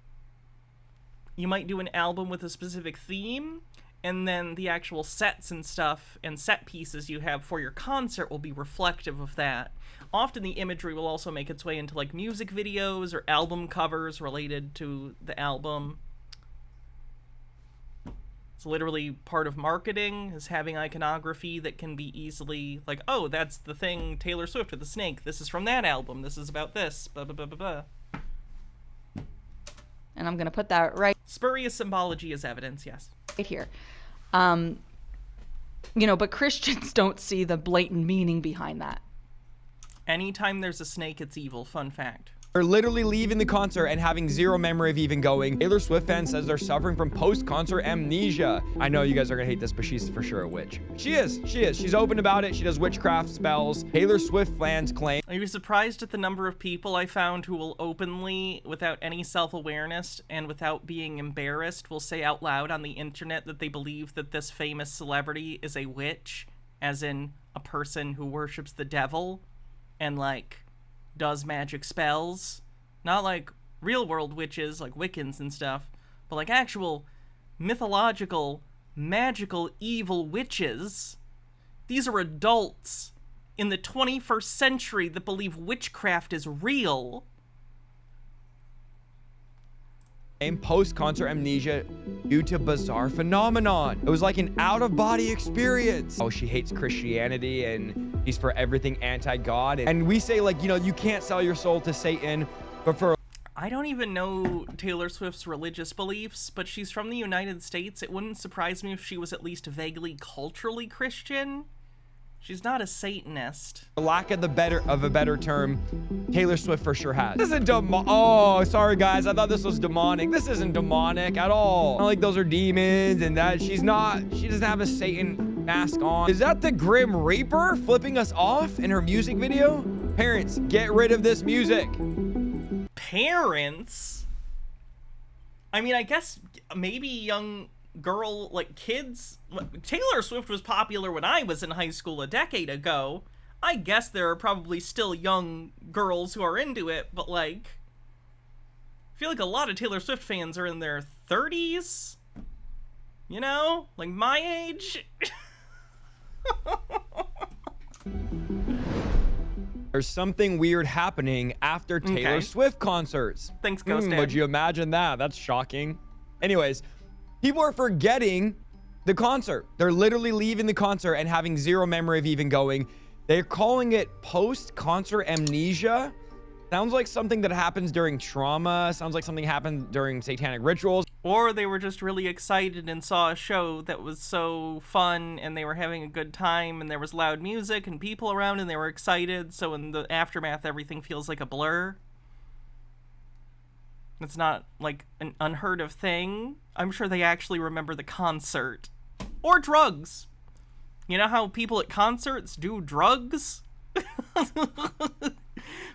you might do an album with a specific theme, and then the actual sets and stuff and set pieces you have for your concert will be reflective of that. Often the imagery will also make its way into, like, music videos or album covers related to the album. It's literally part of marketing, is having iconography that can be easily, like, oh, that's the thing, Taylor Swift with the snake. This is from that album. This is about this. Blah, blah, blah, blah, blah. And I'm going to put that right... Spurious symbology is evidence, yes. Right here. But Christians don't see the blatant meaning behind that. Anytime there's a snake, it's evil. Fun fact. They're literally leaving the concert and having zero memory of even going. Taylor Swift fan says they're suffering from post-concert amnesia. I know you guys are gonna hate this, but she's for sure a witch. She is. She's open about it. She does witchcraft spells. Taylor Swift fans claim... Are you surprised at the number of people I found who will openly, without any self-awareness and without being embarrassed, will say out loud on the internet that they believe that this famous celebrity is a witch, as in a person who worships the devil and, like, does magic spells? Not like real-world witches, like Wiccans and stuff, but like actual mythological, magical, evil witches. These are adults in the 21st century that believe witchcraft is real. Post-concert amnesia due to bizarre phenomenon. It was like an out-of-body experience. Oh, she hates Christianity and she's for everything anti-God. And we say, like, you can't sell your soul to Satan, but for... I don't even know Taylor Swift's religious beliefs, but she's from the United States. It wouldn't surprise me if she was at least vaguely culturally Christian. She's not a Satanist. For lack of a better term, Taylor Swift for sure has. This isn't oh, sorry guys, I thought this was demonic. This isn't demonic at all. Not like those are demons and that. She doesn't have a Satan mask on. Is that the Grim Reaper flipping us off in her music video? Parents, get rid of this music. Parents? I mean, I guess maybe young girl, like, kids. Taylor Swift was popular when I was in high school a decade ago. I guess there are probably still young girls who are into it, but, like, I feel like a lot of Taylor Swift fans are in their 30s, like my age. There's something weird happening after Taylor Swift concerts. Thanks, Ghost Dad. Would you imagine that? That's shocking. Anyways, people are forgetting the concert. They're literally leaving the concert and having zero memory of even going. They're calling it post-concert amnesia. Sounds like something that happens during trauma. Sounds like something happened during satanic rituals. Or they were just really excited and saw a show that was so fun and they were having a good time and there was loud music and people around and they were excited. So in the aftermath, everything feels like a blur. It's not like an unheard of thing. I'm sure they actually remember the concert. Or drugs. You know how people at concerts do drugs?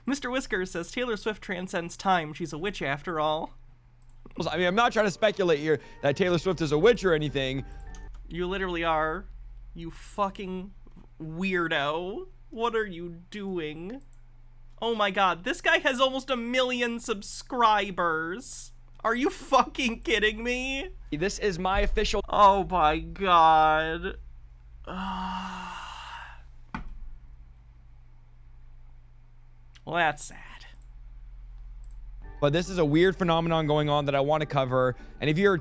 Mr. Whisker says Taylor Swift transcends time. She's a witch after all. I mean, I'm not trying to speculate here that Taylor Swift is a witch or anything. You literally are. You fucking weirdo. What are you doing? Oh my god, this guy has almost 1 million subscribers. Are you fucking kidding me? This is my official... Oh my god. Well, that's sad. But this is a weird phenomenon going on that I want to cover. And if you're...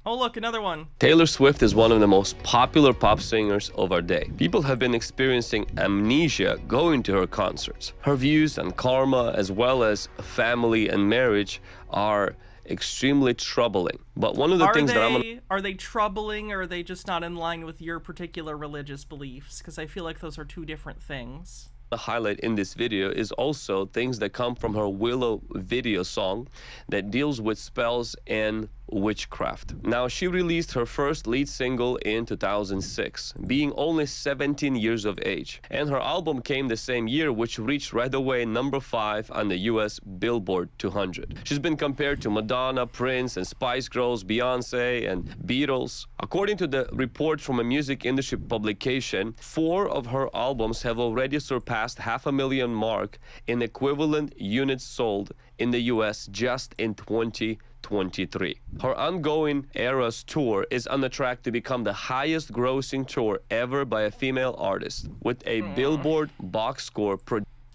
Oh, look, another one. Taylor Swift is one of the most popular pop singers of our day. People have been experiencing amnesia going to her concerts. Her views on karma, as well as family and marriage, are extremely troubling. But one of the things that are they troubling, or are they just not in line with your particular religious beliefs? Because I feel like those are two different things. The highlight in this video is also things that come from her Willow video song that deals with spells and witchcraft. Now, she released her first lead single in 2006, being only 17 years of age. And her album came the same year, which reached right away number 5 on the US Billboard 200. She's been compared to Madonna, Prince, and Spice Girls, Beyonce, and Beatles. According to the report from a music industry publication, 4 of her albums have already surpassed 500,000 mark in equivalent units sold in the US just in 2023. Her ongoing Eras tour is on the track to become the highest grossing tour ever by a female artist, with a Billboard box score.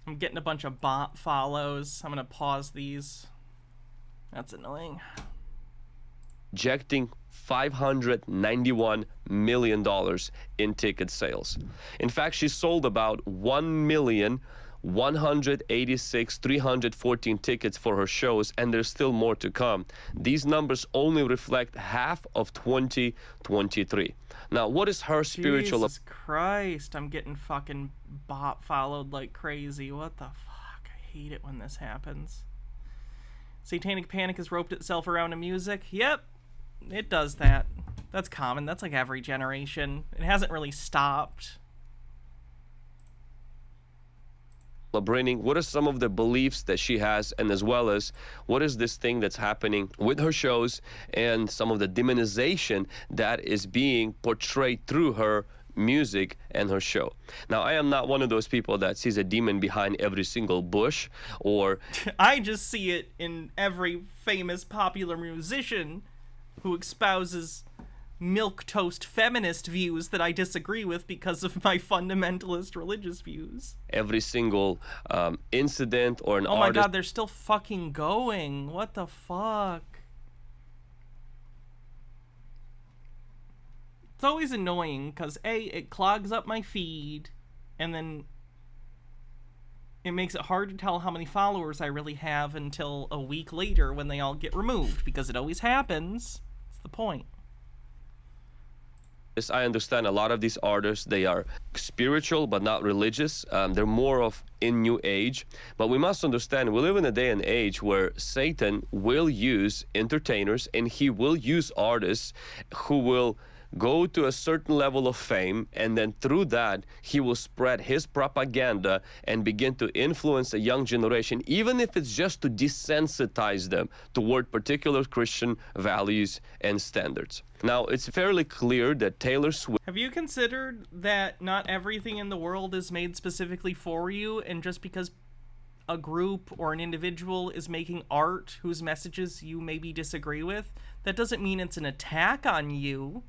I'm getting a bunch of bot follows. I'm gonna pause these. That's annoying. Projecting $591 million in ticket sales. In fact, she sold about 1,186,314 tickets for her shows, and there's still more to come. These numbers only reflect half of 2023. Now, what is her spiritual... Jesus Christ, I'm getting fucking bot followed like crazy. What the fuck? I hate it when this happens. Satanic panic has roped itself around to music. Yep, it does that. That's common. That's like every generation. It hasn't really stopped. Bringing, what are some of the beliefs that she has, and as well as what is this thing that's happening with her shows and some of the demonization that is being portrayed through her music and her show. Now, I am not one of those people that sees a demon behind every single bush, or I just see it in every famous popular musician who espouses milquetoast feminist views that I disagree with because of my fundamentalist religious views. Every single incident or an artist. Oh my god, they're still fucking going. What the fuck? It's always annoying because A, it clogs up my feed, and then it makes it hard to tell how many followers I really have until a week later when they all get removed, because it always happens. That's the point. I understand a lot of these artists, they are spiritual but not religious. They're more of in New Age. But we must understand, we live in a day and age where Satan will use entertainers, and he will use artists who will go to a certain level of fame, and then through that he will spread his propaganda and begin to influence a young generation, even if it's just to desensitize them toward particular Christian values and standards. Now, it's fairly clear that Taylor Swift... Have you considered that not everything in the world is made specifically for you, and just because a group or an individual is making art whose messages you maybe disagree with, that doesn't mean it's an attack on you?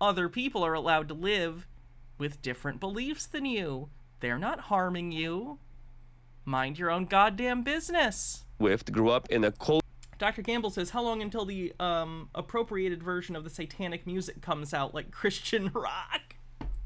Other people are allowed to live with different beliefs than you. They're not harming you. Mind your own goddamn business. Swift grew up in a cult. Dr. Gamble says, how long until the appropriated version of the satanic music comes out, like Christian rock?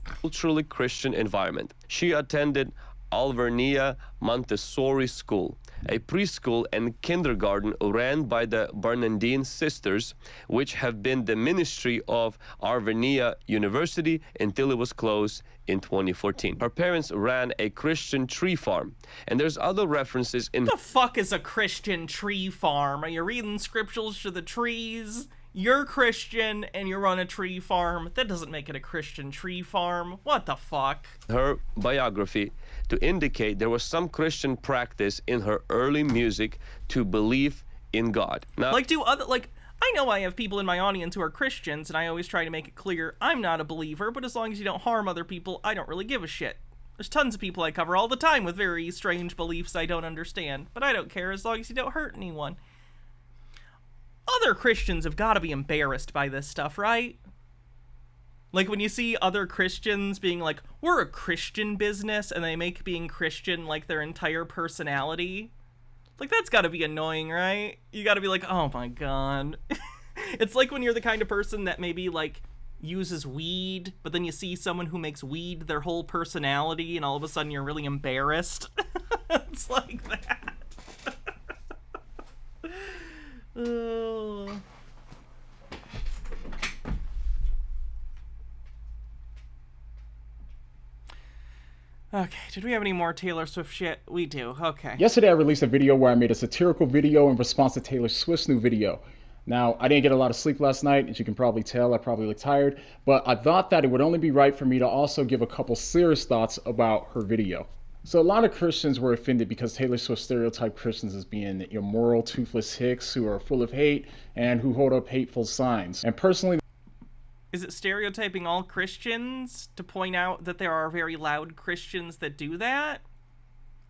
Culturally Christian environment. She attended Alvernia Montessori School, a preschool and kindergarten ran by the Bernardine Sisters, which have been the ministry of Alvernia University until it was closed in 2014. Her parents ran a Christian tree farm, and there's other references in... What the fuck is a Christian tree farm? Are you reading scriptures to the trees? You're Christian and you run a tree farm. That doesn't make it a Christian tree farm. What the fuck? Her biography to indicate there was some Christian practice in her early music to believe in God. Now, like, do other, like, I know I have people in my audience who are Christians, and I always try to make it clear I'm not a believer, but as long as you don't harm other people, I don't really give a shit. There's tons of people I cover all the time with very strange beliefs I don't understand, but I don't care as long as you don't hurt anyone. Other Christians have got to be embarrassed by this stuff, right? Like, when you see other Christians being like, we're a Christian business, and they make being Christian like their entire personality. Like, that's gotta be annoying, right? You gotta be like, oh my god. It's like when you're the kind of person that maybe, like, uses weed, but then you see someone who makes weed their whole personality, and all of a sudden you're really embarrassed. It's like that. Oh. Okay, did we have any more Taylor Swift shit? We do, okay. Yesterday I released a video where I made a satirical video in response to Taylor Swift's new video. Now, I didn't get a lot of sleep last night, as you can probably tell. I probably look tired, but I thought that it would only be right for me to also give a couple serious thoughts about her video. So a lot of Christians were offended because Taylor Swift stereotyped Christians as being immoral, toothless hicks who are full of hate and who hold up hateful signs. And personally, is it stereotyping all Christians to point out that there are very loud Christians that do that?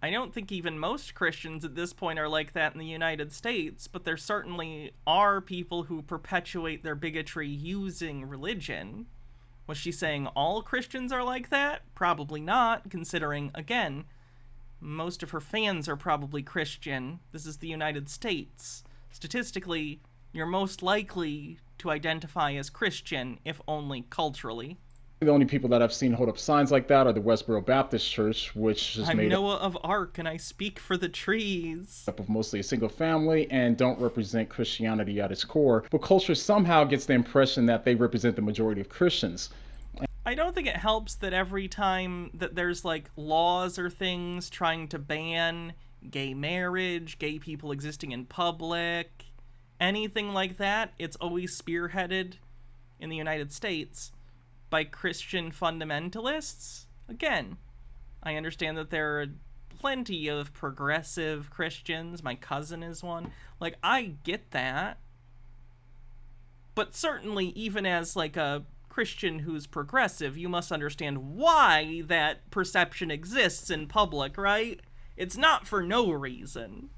I don't think even most Christians at this point are like that in the United States, but there certainly are people who perpetuate their bigotry using religion. Was she saying all Christians are like that? Probably not, considering, again, most of her fans are probably Christian. This is the United States. Statistically, you're most likely to identify as Christian, if only culturally. the only people that I've seen hold up signs like that are the Westboro Baptist Church, which is I'm Noah of Ark, and I speak for the trees. Up of mostly a single family and don't represent Christianity at its core, but culture somehow gets the impression that they represent the majority of Christians. I don't think it helps that every time that there's like laws or things trying to ban gay marriage, gay people existing in public, anything like that, it's always spearheaded in the United States by Christian fundamentalists. Again, I understand that there are plenty of progressive Christians. My cousin is one. Like, I get that. But certainly, even as like a Christian who's progressive, you must understand why that perception exists in public, right? It's not for no reason.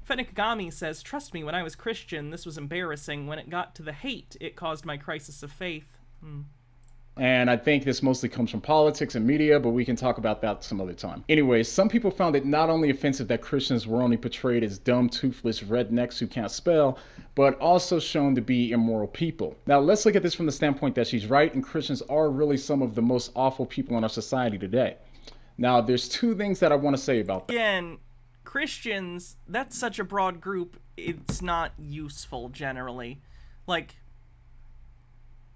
Fenekagami says, trust me, when I was Christian, this was embarrassing. When it got to the hate, it caused my crisis of faith. And I think this mostly comes from politics and media, but we can talk about that some other time. Anyways, some people found it not only offensive that Christians were only portrayed as dumb, toothless rednecks who can't spell, but also shown to be immoral people. Now, let's look at this from the standpoint that she's right, and Christians are really some of the most awful people in our society today. Now, there's two things that I want to say about that. Again, Christians, that's such a broad group, it's not useful generally. Like,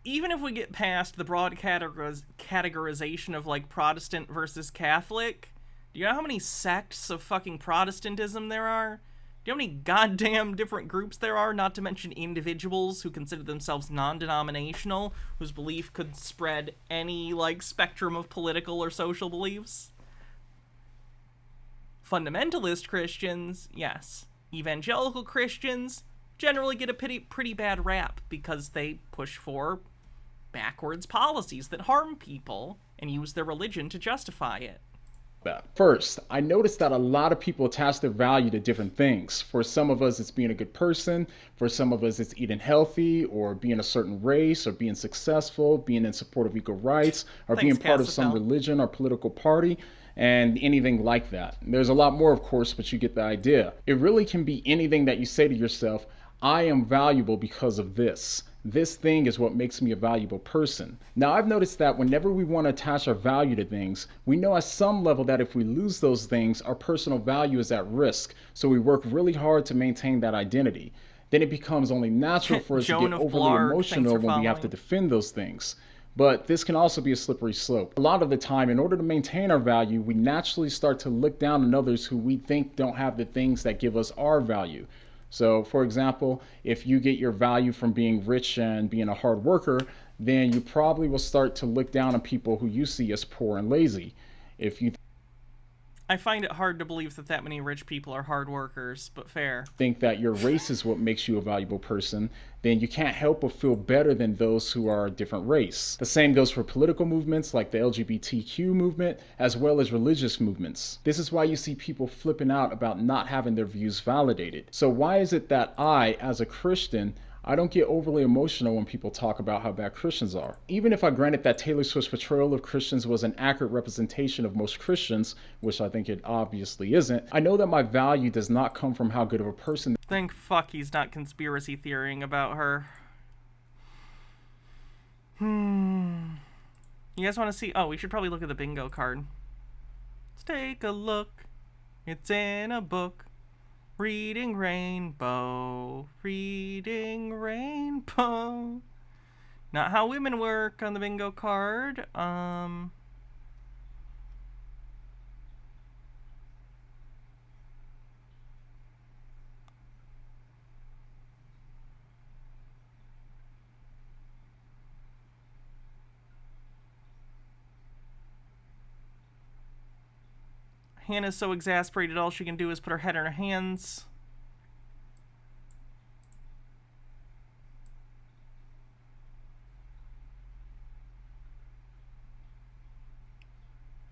even if we get past the broad categorization of, like, Protestant versus Catholic, do you know how many sects of fucking Protestantism there are? Do you know how many goddamn different groups there are, not to mention individuals who consider themselves non-denominational, whose belief could spread any, like, spectrum of political or social beliefs? Fundamentalist Christians, yes. Evangelical Christians generally get a pretty bad rap because they push for backwards policies that harm people and use their religion to justify it. First, I noticed that a lot of people attach their value to different things. For some of us, it's being a good person. For some of us, it's eating healthy, or being a certain race, or being successful, being in support of equal rights, or being part of some religion or political party. and anything like that. There's a lot more, of course, but you get the idea. It really can be anything that you say to yourself, I am valuable because of this. This thing is what makes me a valuable person. Now, I've noticed that whenever we want to attach our value to things, we know at some level that if we lose those things, our personal value is at risk. So we work really hard to maintain that identity. Then it becomes only natural for us to get overly emotional when we have to defend those things. But this can also be a slippery slope. A lot of the time, in order to maintain our value, we naturally start to look down on others who we think don't have the things that give us our value. So, for example, if you get your value from being rich and being a hard worker, then you probably will start to look down on people who you see as poor and lazy. If you I find it hard to believe that many rich people are hard workers, but fair. Think that your race is what makes you a valuable person, then you can't help but feel better than those who are a different race. The same goes for political movements like the LGBTQ movement, as well as religious movements. This is why you see people flipping out about not having their views validated. So why is it that I, as a Christian, I don't get overly emotional when people talk about how bad Christians are? Even if I granted that Taylor Swift's portrayal of Christians was an accurate representation of most Christians, which I think it obviously isn't, I know that my value does not come from how good of a person. Thank fuck he's not conspiracy theorying about her. You guys want to see? Oh, we should probably look at the bingo card. Let's take a look. It's in a book. Reading rainbow, reading rainbow. Not how women work on the bingo card. Hannah's so exasperated, all she can do is put her head in her hands.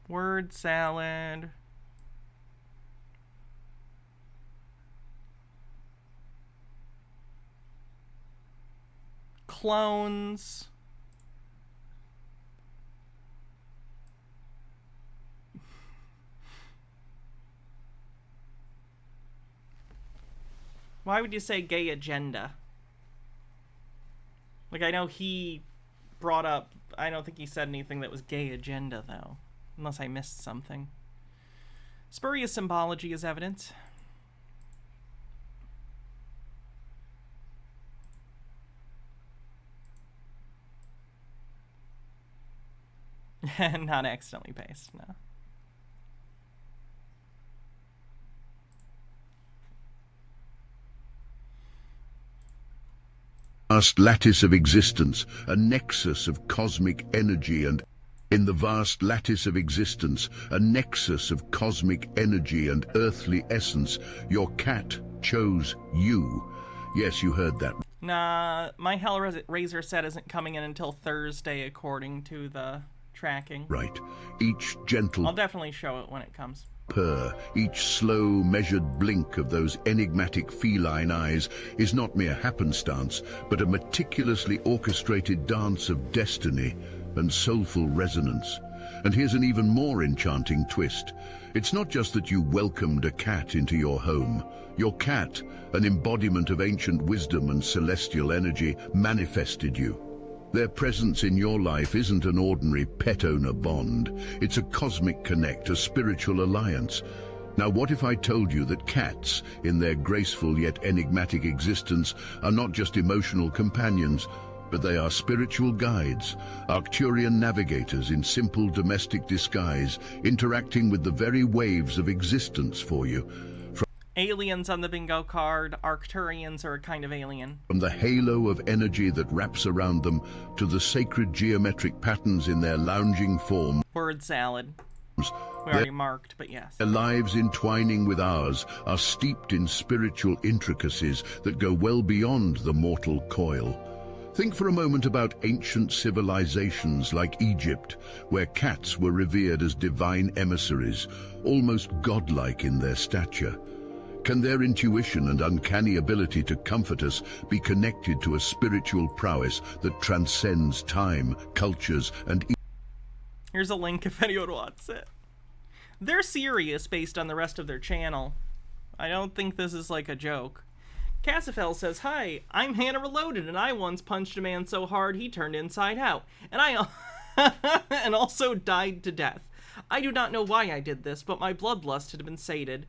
Word salad. Clones. Why would you say gay agenda? Like, I know he brought up, I don't think he said anything that was gay agenda, though. Unless I missed something. Spurious symbology is evident. Not accidentally based, no. Vast lattice of existence, a nexus of cosmic energy, and in the vast lattice of existence, a nexus of cosmic energy and earthly essence, your cat chose you. Yes, you heard that. Nah, my Hellraiser set isn't coming in until Thursday, according to the tracking. Right. Each gentle I'll definitely show it when it comes. Purr, each slow, measured blink of those enigmatic feline eyes is not mere happenstance, but a meticulously orchestrated dance of destiny and soulful resonance. And here's an even more enchanting twist. It's not just that you welcomed a cat into your home. Your cat, an embodiment of ancient wisdom and celestial energy, manifested you. Their presence in your life isn't an ordinary pet-owner bond. It's a cosmic connect, a spiritual alliance. Now, what if I told you that cats, in their graceful yet enigmatic existence, are not just emotional companions, but they are spiritual guides, Arcturian navigators in simple domestic disguise, interacting with the very waves of existence for you. Aliens on the bingo card. Arcturians are a kind of alien. From the halo of energy that wraps around them to the sacred geometric patterns in their lounging form. Word salad. We already marked, but yes. Their lives entwining with ours are steeped in spiritual intricacies that go well beyond the mortal coil. Think for a moment about ancient civilizations like Egypt, where cats were revered as divine emissaries, almost godlike in their stature. Can their intuition and uncanny ability to comfort us be connected to a spiritual prowess that transcends time, cultures, and... Here's a link if anyone wants it. They're serious based on the rest of their channel. I don't think this is like a joke. Cassifel says, "Hi, I'm Hannah Reloaded, and I once punched a man so hard he turned inside out. And I and also died to death. I do not know why I did this, but my bloodlust had been sated.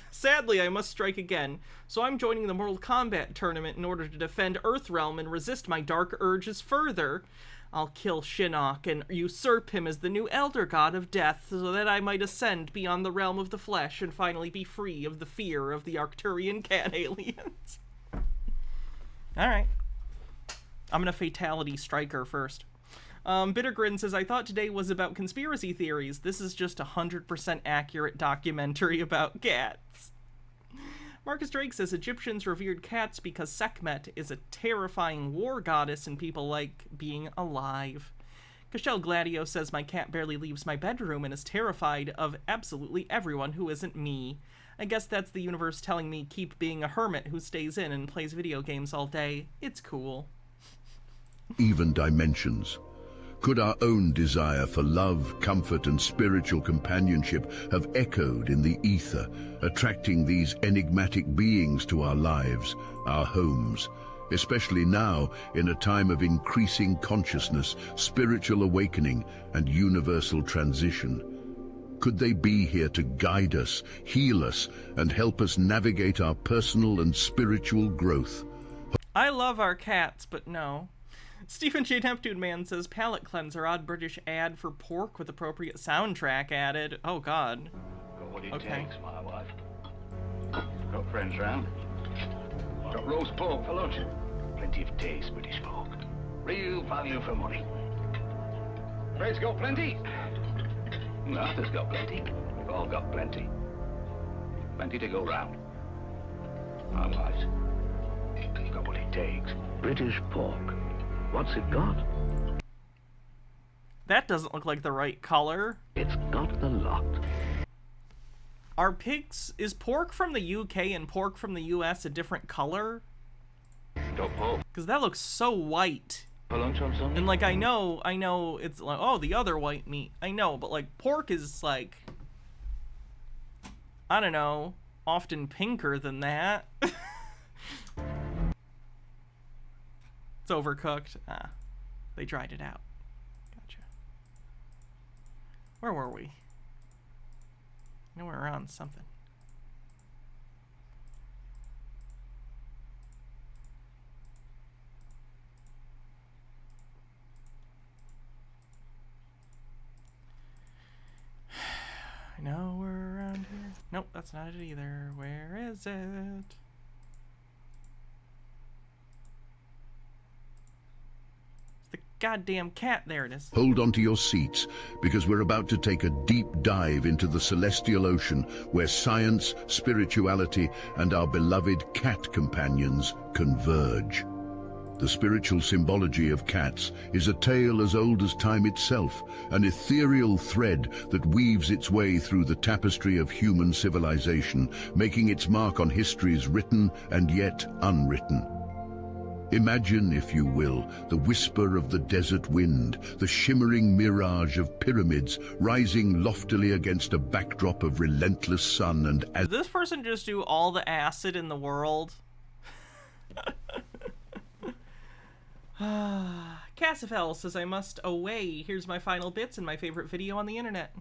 Sadly, I must strike again, so I'm joining the Mortal Kombat tournament in order to defend Earthrealm and resist my dark urges further. I'll kill Shinnok and usurp him as the new Elder God of Death so that I might ascend beyond the realm of the flesh and finally be free of the fear of the Arcturian cat aliens." Alright. I'm gonna fatality strike her first. Bittergrin says, "I thought today was about conspiracy theories. This is just 100% accurate documentary about cats." Marcus Drake says, "Egyptians revered cats because Sekhmet is a terrifying war goddess and people like being alive." Cashel Gladio says, "My cat barely leaves my bedroom and is terrified of absolutely everyone who isn't me. I guess that's the universe telling me keep being a hermit who stays in and plays video games all day. It's cool." Even dimensions. Could our own desire for love, comfort, and spiritual companionship have echoed in the ether, attracting these enigmatic beings to our lives, our homes, especially now in a time of increasing consciousness, spiritual awakening, and universal transition? Could they be here to guide us, heal us, and help us navigate our personal and spiritual growth? I love our cats, but no. Stephen J. Neptune Man says, "Palate cleanser, odd British ad for pork with appropriate soundtrack added." Oh, God. Got what it Okay. takes, my wife. Got friends round. Got roast pork for lunch. Plenty of taste, British pork. Real value for money. Fred's got plenty. Arthur's got plenty. We've all got plenty. Plenty to go round. My wife's got what it takes. British pork. What's it got? That doesn't look like the right color. It's got the lot. Are pigs... Is pork from the UK and pork from the US a different color? Got pork. Because that looks so white. For lunch on Sunday? And, like, I know it's like, oh, the other white meat. I know, but, like, pork is, like... I don't know. Often pinker than that. It's overcooked. Ah, they dried it out. Gotcha. Where were we? I know we were on something. I know we're around here. Nope, that's not it either. Where is it? Goddamn cat, there it is. Hold on to your seats, because we're about to take a deep dive into the celestial ocean where science, spirituality, and our beloved cat companions converge. The spiritual symbology of cats is a tale as old as time itself, an ethereal thread that weaves its way through the tapestry of human civilization, making its mark on histories written and yet unwritten. Imagine, if you will, the whisper of the desert wind, the shimmering mirage of pyramids rising loftily against a backdrop of relentless sun and... Did this person just do all the acid in the world? Cassifel says, "I must away. Here's my final bits and my favorite video on the internet."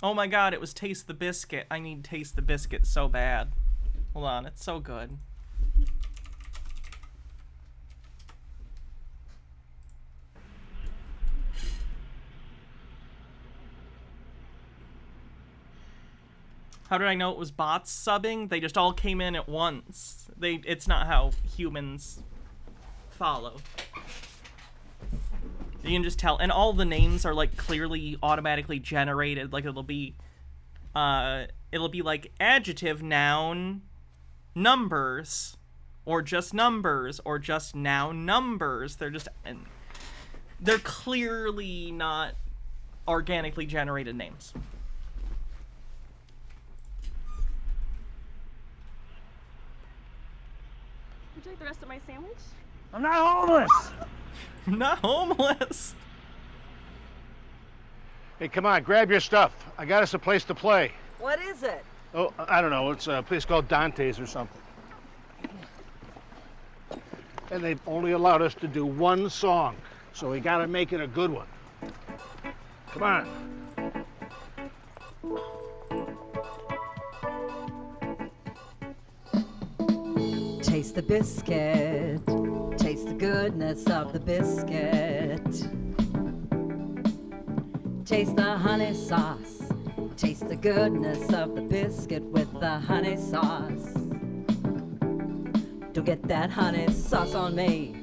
Oh my god, it was Taste the Biscuit. I need Taste the Biscuit so bad. Hold on, it's so good. How did I know it was bots subbing? They just all came in at once. It's not how humans follow. You can just tell, and all the names are like clearly automatically generated. Like it'll be like adjective, noun, numbers, or just numbers, or just now numbers. They're clearly not organically generated names. Would you like the rest of my sandwich? I'm not homeless. I'm not homeless. Hey, come on, grab your stuff. I got us a place to play. What is it? Oh, I don't know. It's a place called Dante's or something. And they've only allowed us to do one song, so we gotta make it a good one. Come on. Taste the biscuit. Taste the goodness of the biscuit. Taste the honey sauce. Taste the goodness of the biscuit with the honey sauce. Don't get that honey sauce on me.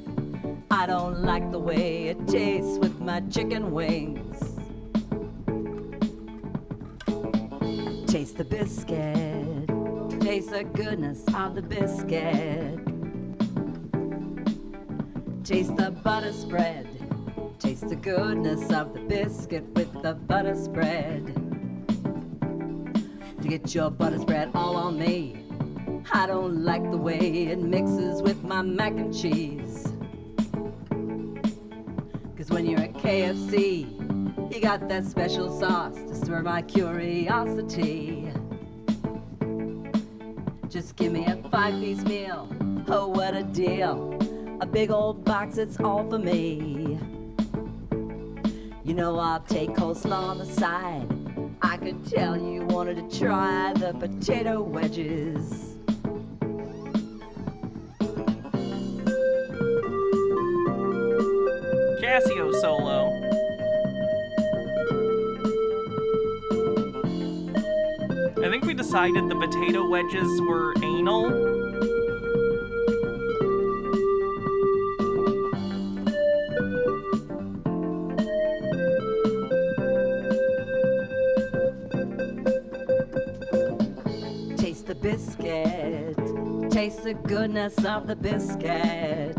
I don't like the way it tastes with my chicken wings. Taste the biscuit. Taste the goodness of the biscuit. Taste the butter spread. Taste the goodness of the biscuit with the butter spread. To get your butter spread all on me. I don't like the way it mixes with my mac and cheese. Cause when you're at KFC, you got that special sauce to stir my curiosity. Just give me a 5-piece meal, oh what a deal. A big old box, it's all for me. You know I'll take coleslaw on the side. I could tell you wanted to try the potato wedges. Casio solo. I think we decided the potato wedges were anal. Taste the biscuit. Taste the goodness of the biscuit.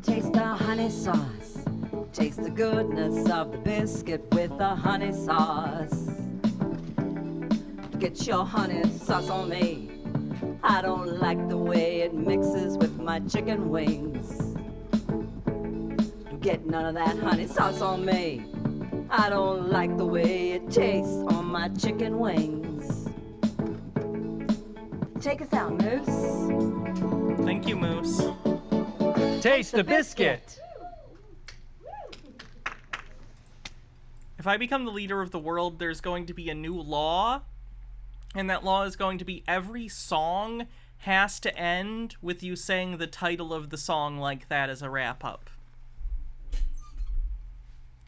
Taste the honey sauce. Taste the goodness of the biscuit with the honey sauce. Get your honey sauce on me. I don't like the way it mixes with my chicken wings. Get none of that honey sauce on me. I don't like the way it tastes on my chicken wings. Take us out, Moose. Thank you, Moose. Taste the biscuit. If I become the leader of the world, there's going to be a new law, and that law is going to be every song has to end with you saying the title of the song like that as a wrap-up.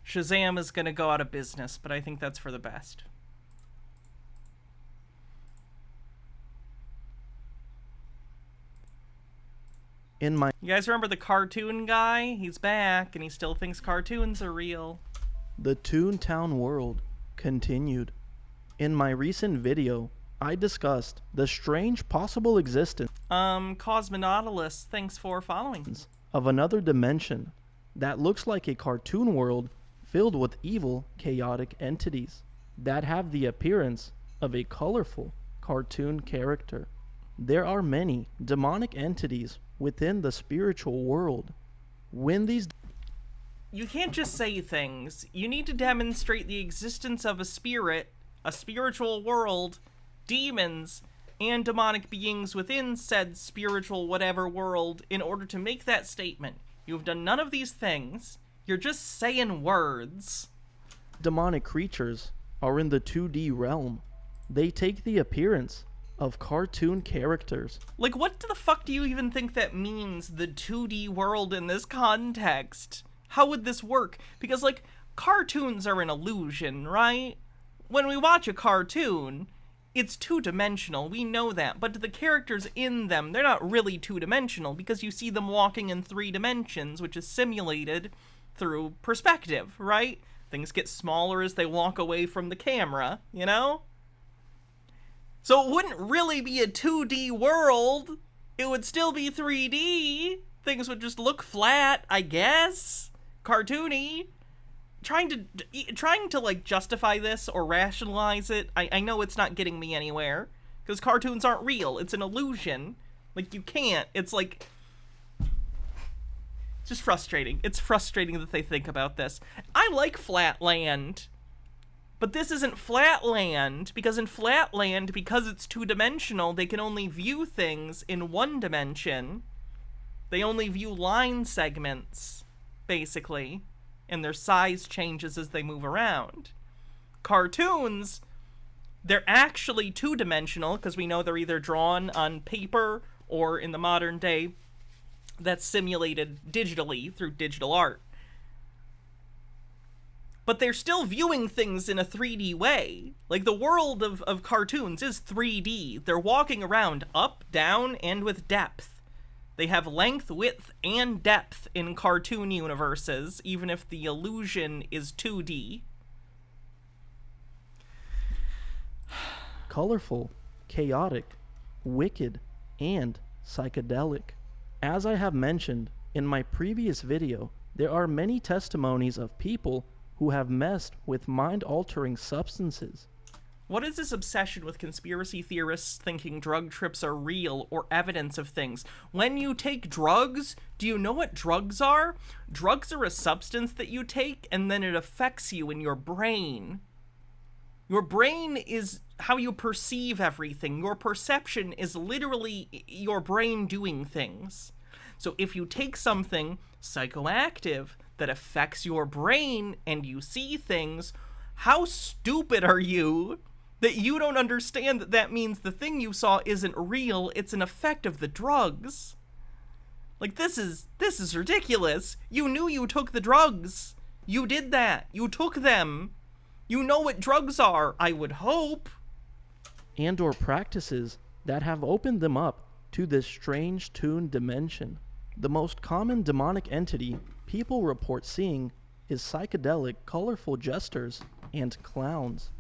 Shazam is going to go out of business, but I think that's for the best. You guys remember the cartoon guy? He's back, and he still thinks cartoons are real. The Toontown world continued. In my recent video, I discussed the strange possible existence Cosmonautilus, thanks for following. Of another dimension that looks like a cartoon world filled with evil, chaotic entities that have the appearance of a colorful cartoon character. There are many demonic entities within the spiritual world. When these... You can't just say things. You need to demonstrate the existence of a spirit, a spiritual world, demons, and demonic beings within said spiritual whatever world in order to make that statement. You've done none of these things. You're just saying words. Demonic creatures are in the 2D realm. They take the appearance of cartoon characters. Like, what the fuck do you even think that means, the 2D world in this context? How would this work? Because, like, cartoons are an illusion, right? When we watch a cartoon, it's two-dimensional, we know that, but the characters in them, they're not really two-dimensional because you see them walking in 3 dimensions, which is simulated through perspective, right? Things get smaller as they walk away from the camera, you know? So it wouldn't really be a 2D world. It would still be 3D. Things would just look flat, I guess. Cartoony. Trying to like justify this or rationalize it, I know it's not getting me anywhere. Because cartoons aren't real. It's an illusion. Like, you can't. It's like... It's just frustrating. It's frustrating that they think about this. I like Flatland. But this isn't Flatland. Because in Flatland, because it's two-dimensional, they can only view things in one dimension. They only view line segments, basically. And their size changes as they move around. Cartoons... They're actually two-dimensional, because we know they're either drawn on paper or, in the modern day, that's simulated digitally through digital art. But they're still viewing things in a 3D way. Like, the world of cartoons is 3D. They're walking around up, down, and with depth. They have length, width, and depth in cartoon universes, even if the illusion is 2D. Colorful, chaotic, wicked, and psychedelic. As I have mentioned in my previous video, there are many testimonies of people who have messed with mind-altering substances. What is this obsession with conspiracy theorists thinking drug trips are real or evidence of things? When you take drugs, do you know what drugs are? Drugs are a substance that you take and then it affects you in your brain. Your brain is how you perceive everything. Your perception is literally your brain doing things. So if you take something psychoactive that affects your brain and you see things, how stupid are you that you don't understand that that means the thing you saw isn't real, it's an effect of the drugs? Like, this is ridiculous. You knew you took the drugs. You did that. You took them. You know what drugs are, I would hope. And or practices that have opened them up to this strange toon dimension. The most common demonic entity people report seeing is psychedelic, colorful jesters and clowns.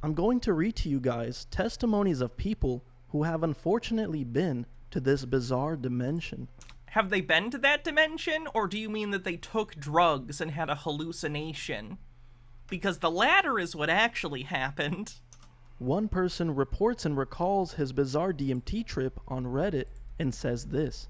I'm going to read to you guys testimonies of people who have unfortunately been to this bizarre dimension. Have they been to that dimension, or do you mean that they took drugs and had a hallucination? Because the latter is what actually happened. One person reports and recalls his bizarre DMT trip on Reddit and says this: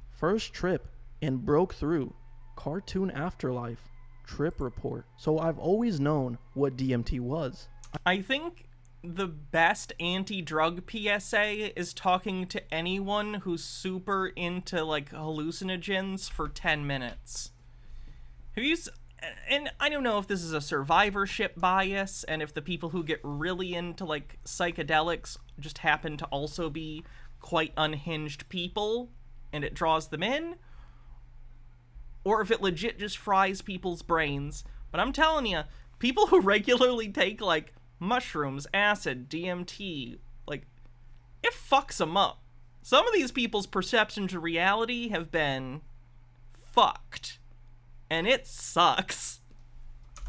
first trip and broke through, cartoon afterlife, trip report. So I've always known what DMT was. I think the best anti-drug PSA is talking to anyone who's super into, like, hallucinogens for 10 minutes. Have you... And I don't know if this is a survivorship bias, and if the people who get really into, like, psychedelics just happen to also be quite unhinged people, and it draws them in, or if it legit just fries people's brains. But I'm telling you, people who regularly take, like, mushrooms, acid, DMT, like, it fucks them up. Some of these people's perceptions of reality have been fucked. And it sucks.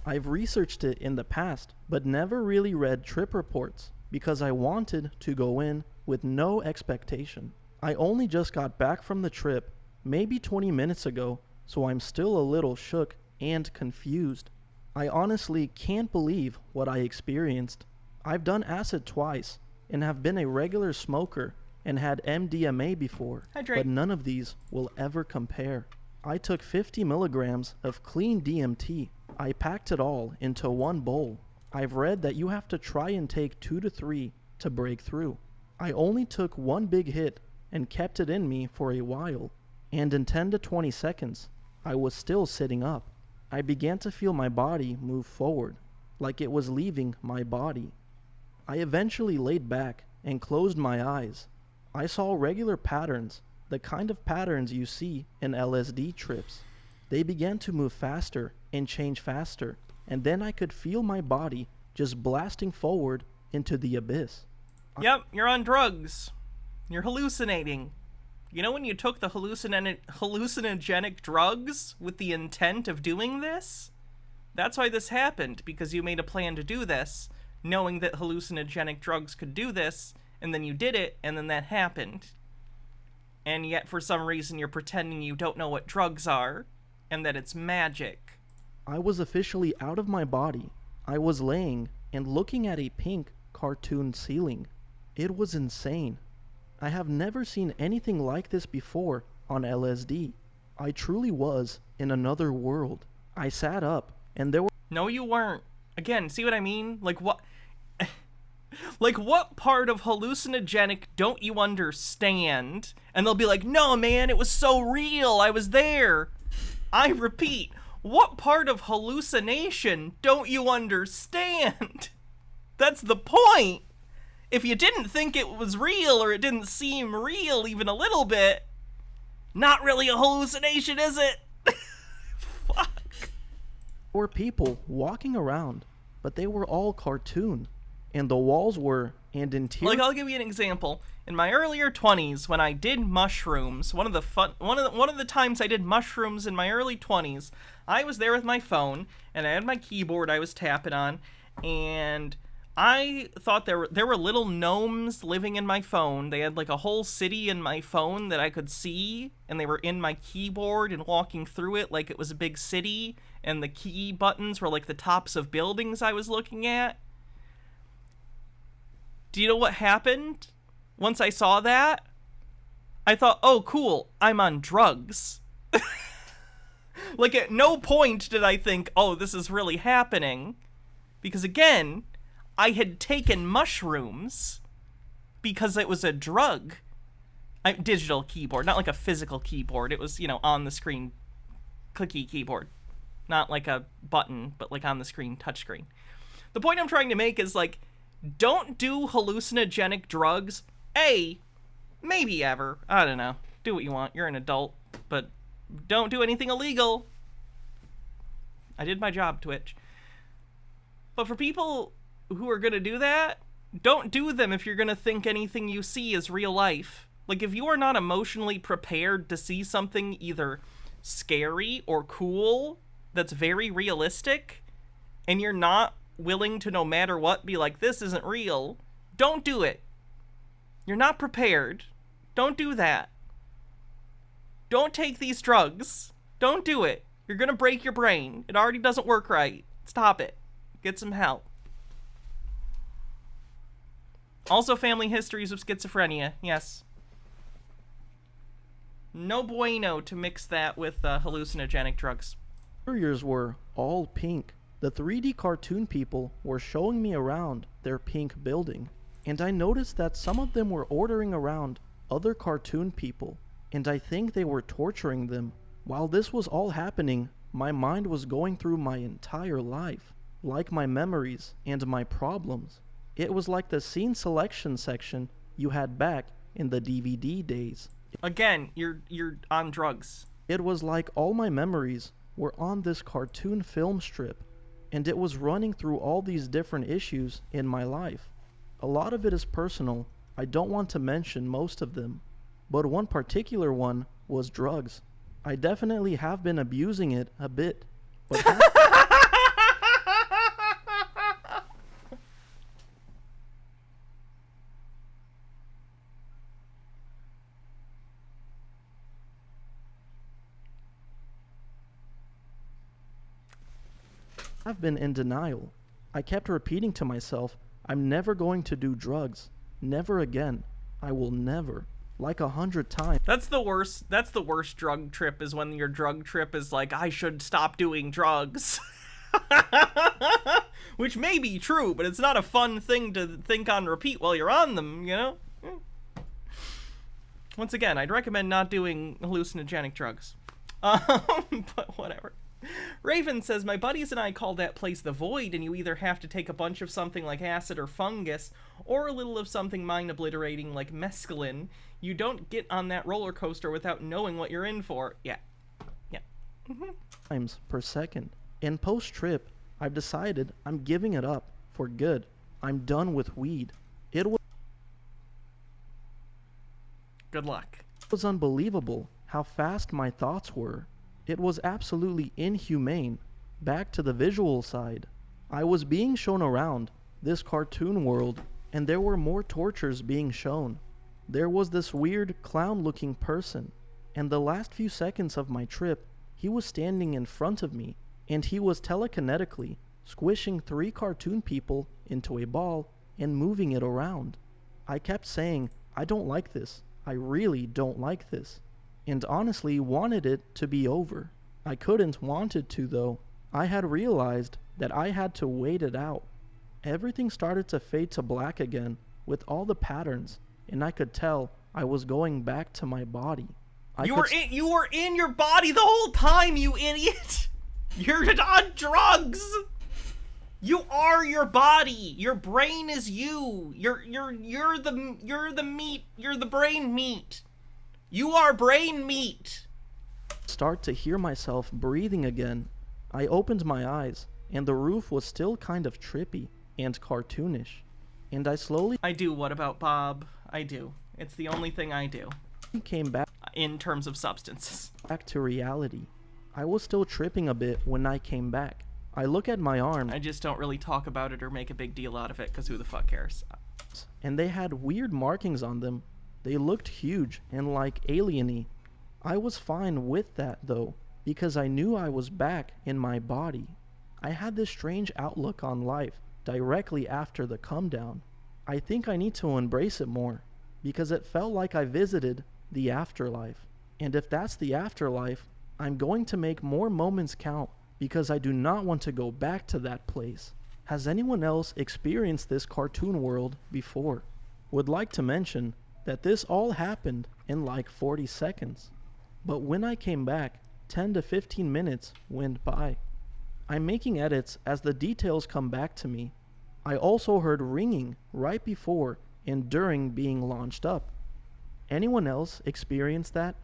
I've researched it in the past, but never really read trip reports because I wanted to go in with no expectation. I only just got back from the trip maybe 20 minutes ago, so I'm still a little shook and confused. I honestly can't believe what I experienced. I've done acid twice and have been a regular smoker and had MDMA before, but none of these will ever compare. I took 50 milligrams of clean DMT. I packed it all into one bowl. I've read that you have to try and take 2 to 3 to break through. I only took one big hit and kept it in me for a while, and in 10 to 20 seconds, I was still sitting up. I began to feel my body move forward, like it was leaving my body. I eventually laid back and closed my eyes. I saw regular patterns, the kind of patterns you see in LSD trips. They began to move faster and change faster, and then I could feel my body just blasting forward into the abyss. Yep, you're on drugs. You're hallucinating. You know when you took the hallucinogenic drugs with the intent of doing this? That's why this happened, because you made a plan to do this, knowing that hallucinogenic drugs could do this, and then you did it, and then that happened. And yet, for some reason, you're pretending you don't know what drugs are, and that it's magic. I was officially out of my body. I was laying and looking at a pink cartoon ceiling. It was insane. I have never seen anything like this before on LSD. I truly was in another world. I sat up, and there were... No, you weren't. Again, see what I mean? Like, what... like, what part of hallucinogenic don't you understand? And they'll be like, no, man, it was so real. I was there. I repeat, what part of hallucination don't you understand? That's the point. If you didn't think it was real or it didn't seem real even a little bit, not really a hallucination, is it? Fuck. There were people walking around, but they were all cartoon. And the walls were, and interior... Like, I'll give you an example. In my earlier 20s, when I did mushrooms, one of the times I did mushrooms in my early 20s, I was there with my phone, and I had my keyboard I was tapping on, and I thought there were little gnomes living in my phone. They had like a whole city in my phone that I could see, and they were in my keyboard and walking through it like it was a big city, and the key buttons were like the tops of buildings I was looking at. Do you know what happened? Once I saw that, I thought, oh, cool, I'm on drugs. Like, at no point did I think, oh, this is really happening. Because, again, I had taken mushrooms because it was a drug. Digital keyboard, not like a physical keyboard. It was, on the screen, clicky keyboard. Not like a button, but like on the screen, touchscreen. The point I'm trying to make is, like, don't do hallucinogenic drugs. Maybe ever. I don't know. Do what you want. You're an adult. But don't do anything illegal. I did my job, Twitch. But for people who are going to do that, don't do them if you're going to think anything you see is real life. Like, if you are not emotionally prepared to see something either scary or cool that's very realistic, and you're not willing to, no matter what, be like, this isn't real, don't do it. You're not prepared. Don't do that. Don't take these drugs. Don't do it. You're gonna break your brain. It already doesn't work right. Stop it. Get some help. Also, family histories of schizophrenia. Yes. No bueno to mix that with hallucinogenic drugs. Interiors were all pink. The 3D cartoon people were showing me around their pink building, and I noticed that some of them were ordering around other cartoon people, and I think they were torturing them. While this was all happening, my mind was going through my entire life, like my memories and my problems. It was like the scene selection section you had back in the DVD days. Again, you're on drugs. It was like all my memories were on this cartoon film strip, and it was running through all these different issues in my life. A lot of it is personal. I don't want to mention most of them, but one particular one was drugs. I definitely have been abusing it a bit, but I've been in denial. I kept repeating to myself, I'm never going to do drugs. Never again. I will never. Like 100 times. That's the worst drug trip, is when your drug trip is like, I should stop doing drugs. Which may be true, but it's not a fun thing to think on repeat while you're on them, you know? Once again, I'd recommend not doing hallucinogenic drugs. But whatever. Raven says, my buddies and I call that place the Void, and you either have to take a bunch of something like acid or fungus, or a little of something mind-obliterating like mescaline. You don't get on that roller coaster without knowing what you're in for. Yeah. Times per second. In post-trip, I've decided I'm giving it up for good. I'm done with weed. It was... Good luck. It was unbelievable how fast my thoughts were. It was absolutely inhumane. Back to the visual side. I was being shown around this cartoon world, And there were more tortures being shown. There was this weird clown-looking person, and the last few seconds of my trip, he was standing in front of me, and he was telekinetically squishing 3 cartoon people into a ball and moving it around. I kept saying, I don't like this. I really don't like this. And honestly wanted it to be over. I couldn't wanted to though. I had realized that I had to wait it out. Everything started to fade to black again with all the patterns, and I could tell I was going back to my body. You were in your body the whole time, you idiot! You're on drugs! You are your body. Your brain is you. You're the meat. You're the brain meat. You are brain meat. Start to hear myself breathing again. I opened my eyes, and the roof was still kind of trippy and cartoonish. And I slowly... I do. What about Bob? I do. It's the only thing I do. Came back... In terms of substances. Back to reality. I was still tripping a bit when I came back. I look at my arm. I just don't really talk about it or make a big deal out of it, because who the fuck cares? And they had weird markings on them. They looked huge and like alien-y. I was fine with that though, because I knew I was back in my body. I had this strange outlook on life directly after the come down. I think I need to embrace it more, because it felt like I visited the afterlife. And if that's the afterlife, I'm going to make more moments count, because I do not want to go back to that place. Has anyone else experienced this cartoon world before? Would like to mention that this all happened in like 40 seconds. But when I came back, 10 to 15 minutes went by. I'm making edits as the details come back to me. I also heard ringing right before and during being launched up. Anyone else experience that?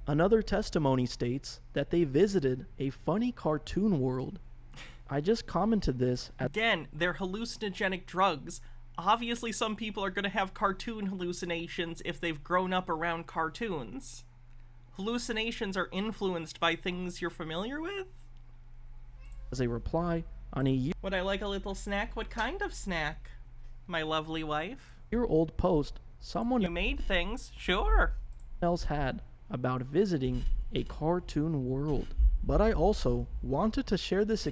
Another testimony states that they visited a funny cartoon world. I just commented this at... Again, they're hallucinogenic drugs. Obviously some people are going to have cartoon hallucinations if they've grown up around cartoons. Hallucinations are influenced by things you're familiar with? As a reply on a Would I like a little snack? What kind of snack, my lovely wife? year-old post someone You made things, sure. else had about visiting a cartoon world. But I also wanted to share this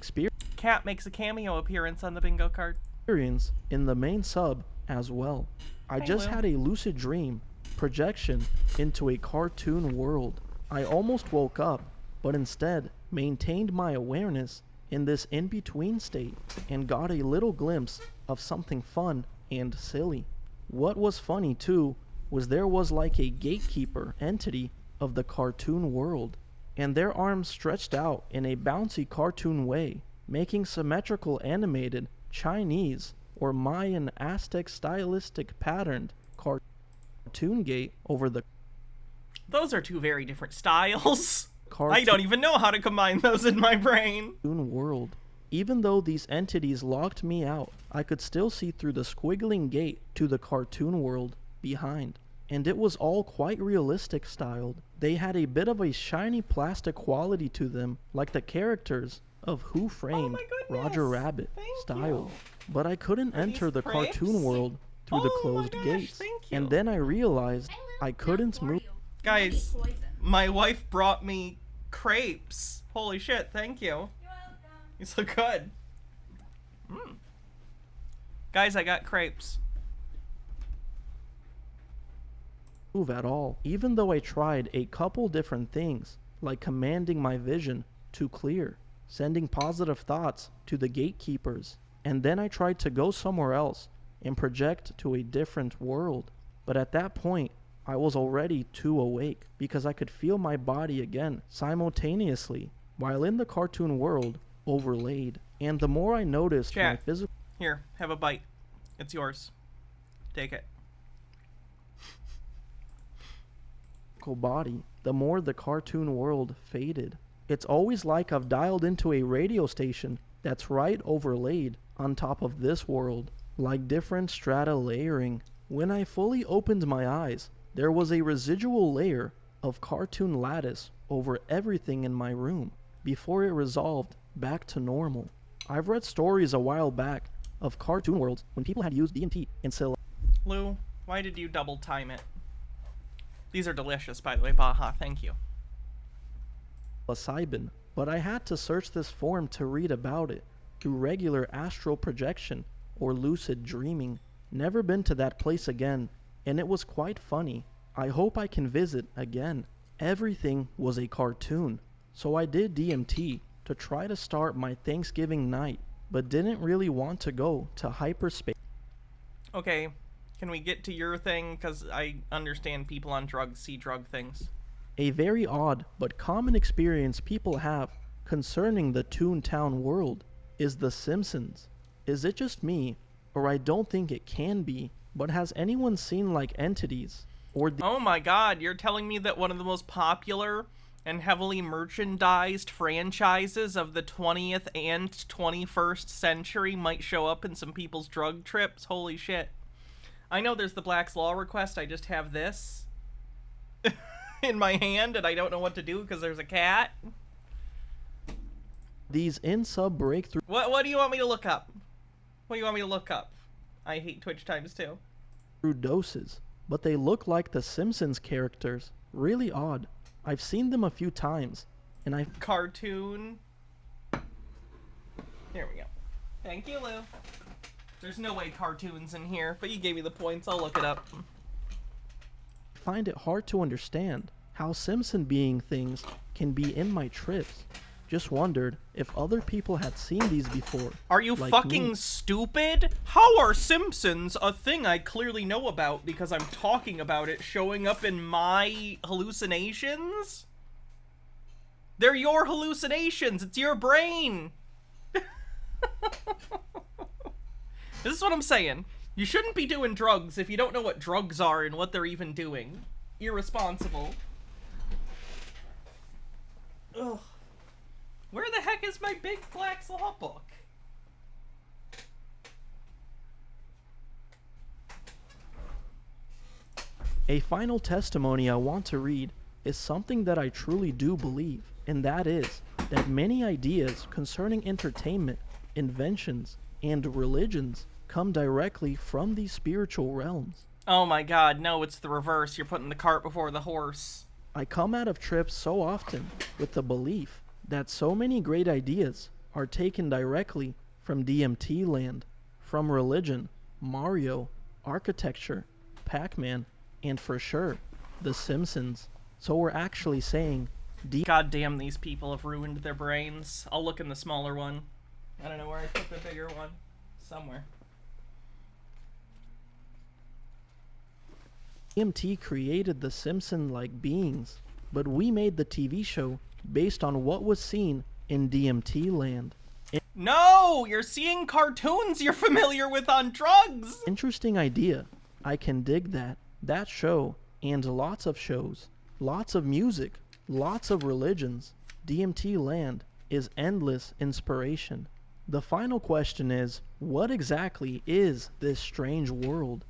Cat makes a cameo appearance on the bingo card. experience in the main sub as well. I just had a lucid dream projection into a cartoon world. I almost woke up, but instead maintained my awareness in this in-between state and got a little glimpse of something fun and silly. What was funny too was there was like a gatekeeper entity of the cartoon world, and their arms stretched out in a bouncy cartoon way, making symmetrical animated Chinese or Mayan Aztec stylistic patterned cartoon gate over the Those are two very different styles. cartoon I don't even know how to combine those in my brain. world. Even though these entities locked me out, I could still see through the squiggling gate to the cartoon world behind. And it was all quite realistic styled. They had a bit of a shiny plastic quality to them, like the characters of Who Framed Roger Rabbit style. But I couldn't enter the cartoon world through the closed gates. And then I realized I couldn't move. Guys, my wife brought me crepes. Holy shit, thank you. You look good. Guys, I got crepes. Move at all, even though I tried a couple different things, like commanding my vision to clear, sending positive thoughts to the gatekeepers, and then I tried to go somewhere else and project to a different world. But at that point, I was already too awake, because I could feel my body again simultaneously, while in the cartoon world, overlaid. And the more I noticed my physical... Here, have a bite. It's yours. Take it. body, the more the cartoon world faded. It's always like I've dialed into a radio station that's right overlaid on top of this world, like different strata layering. When I fully opened my eyes, there was a residual layer of cartoon lattice over everything in my room before it resolved back to normal. I've read stories a while back of cartoon worlds when people had used DMT and Lou, why did you double time it? These are delicious, by the way, Baja. Thank you. psilocybin, but I had to search this form to read about it through regular astral projection or lucid dreaming. Never been to that place again, and it was quite funny. I hope I can visit again. Everything was a cartoon, so I did DMT to try to start my Thanksgiving night, but didn't really want to go to hyperspace. Okay, can we get to your thing? Because I understand people on drugs see drug things. A very odd but common experience people have concerning the Toontown world is The Simpsons. Is it just me, or I don't think it can be, but has anyone seen like entities or Oh my god, you're telling me that one of the most popular and heavily merchandised franchises of the 20th and 21st century might show up in some people's drug trips? Holy shit. I know there's the Black's Law request, I just have this in my hand and I don't know what to do because there's a cat. these in-sub breakthrough What do you want me to look up? What do you want me to look up? I hate Twitch times too. doses, but they look like the Simpsons characters. Really odd. I've seen them a few times, and I Cartoon. There we go. Thank you, Lou. There's no way cartoon's in here, but you gave me the points. I'll look it up. find it hard to understand how Simpson being things can be in my trips. Just wondered if other people had seen these before. Are you like fucking me. stupid? How are Simpsons, a thing I clearly know about because I'm talking about it, showing up in my hallucinations? They're your hallucinations. It's your brain. This is what I'm saying. You shouldn't be doing drugs if you don't know what drugs are and what they're even doing. Irresponsible. Ugh. Where the heck is my big Black's Law book? A final testimony I want to read is something that I truly do believe, and that is that many ideas concerning entertainment, inventions, and religions come directly from these spiritual realms. Oh my god, no, it's the reverse. You're putting the cart before the horse. I come out of trips so often with the belief that so many great ideas are taken directly from DMT land, from religion, Mario, architecture, Pac-Man, and for sure, The Simpsons. So we're actually saying God damn, these people have ruined their brains. I'll look in the smaller one. I don't know where I put the bigger one. Somewhere. DMT created the Simpson-like beings, but we made the TV show based on what was seen in DMT land. No! You're seeing cartoons you're familiar with on drugs! Interesting idea. I can dig that. That show, and lots of shows, lots of music, lots of religions. DMT land is endless inspiration. The final question is, what exactly is this strange world?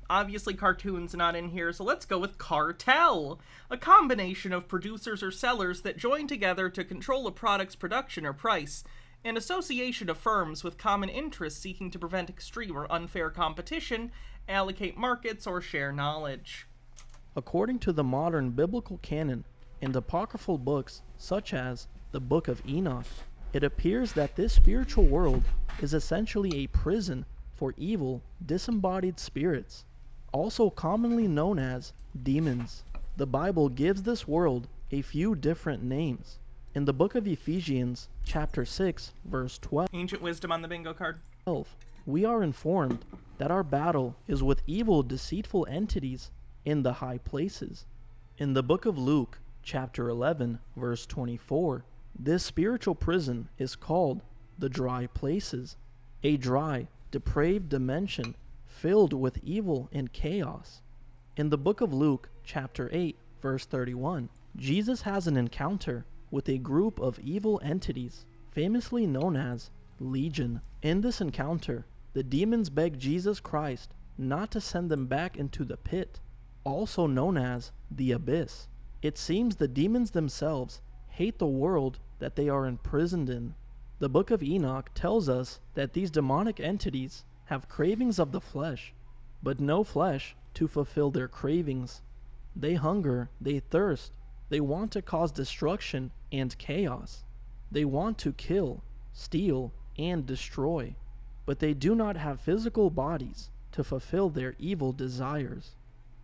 Obviously cartoon's not in here, so let's go with cartel. A combination of producers or sellers that join together to control a product's production or price. An association of firms with common interests seeking to prevent extreme or unfair competition, allocate markets, or share knowledge. According to the modern biblical canon and apocryphal books such as the Book of Enoch, it appears that this spiritual world is essentially a prison for evil, disembodied spirits, also commonly known as demons. The Bible gives this world a few different names. In the book of Ephesians, chapter 6, verse 12, Ancient wisdom on the bingo card. We are informed that our battle is with evil, deceitful entities in the high places. In the book of Luke, chapter 11, verse 24, this spiritual prison is called the dry places, a dry, depraved dimension filled with evil and chaos. In the book of Luke, chapter 8, verse 31, Jesus has an encounter with a group of evil entities, famously known as Legion. In this encounter, the demons beg Jesus Christ not to send them back into the pit, also known as the abyss. It seems the demons themselves hate the world that they are imprisoned in. The Book of Enoch tells us that these demonic entities have cravings of the flesh, but no flesh to fulfill their cravings. They hunger, they thirst, they want to cause destruction and chaos. They want to kill, steal, and destroy, but they do not have physical bodies to fulfill their evil desires.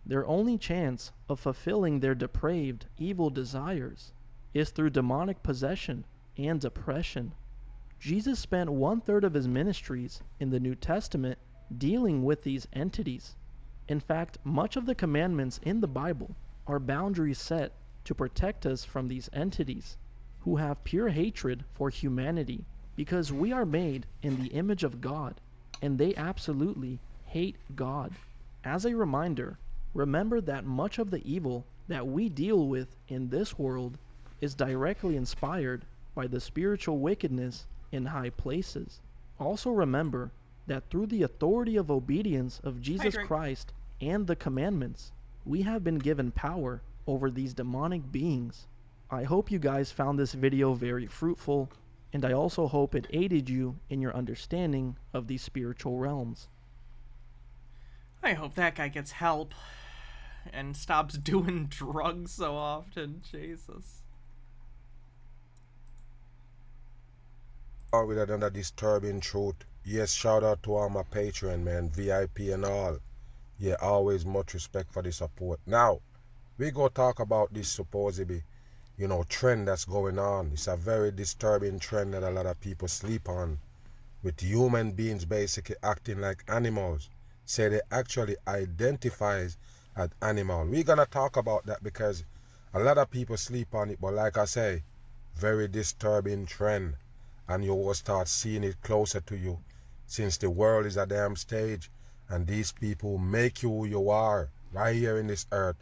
Their only chance of fulfilling their depraved, evil desires is through demonic possession and oppression. Jesus spent 1/3 of his ministries in the New Testament dealing with these entities. In fact, much of the commandments in the Bible are boundaries set to protect us from these entities who have pure hatred for humanity, because we are made in the image of God, and they absolutely hate God. As a reminder, remember that much of the evil that we deal with in this world is directly inspired by the spiritual wickedness in high places. Also remember that through the authority of obedience of Jesus Christ and the commandments, we have been given power over these demonic beings. I hope you guys found this video very fruitful, and I also hope it aided you in your understanding of these spiritual realms. I hope that guy gets help and stops doing drugs so often. Jesus. With another disturbing truth. Yes, shout out to all my Patreon, man, VIP and all. Yeah, always much respect for the support. Now, we go talk about this supposedly, trend that's going on. It's a very disturbing trend that a lot of people sleep on, with human beings basically acting like animals. Say they actually identifies as animal. We're gonna talk about that because a lot of people sleep on it, but like I say, very disturbing trend, and you will start seeing it closer to you, since the world is a damn stage, and these people make you who you are right here in this earth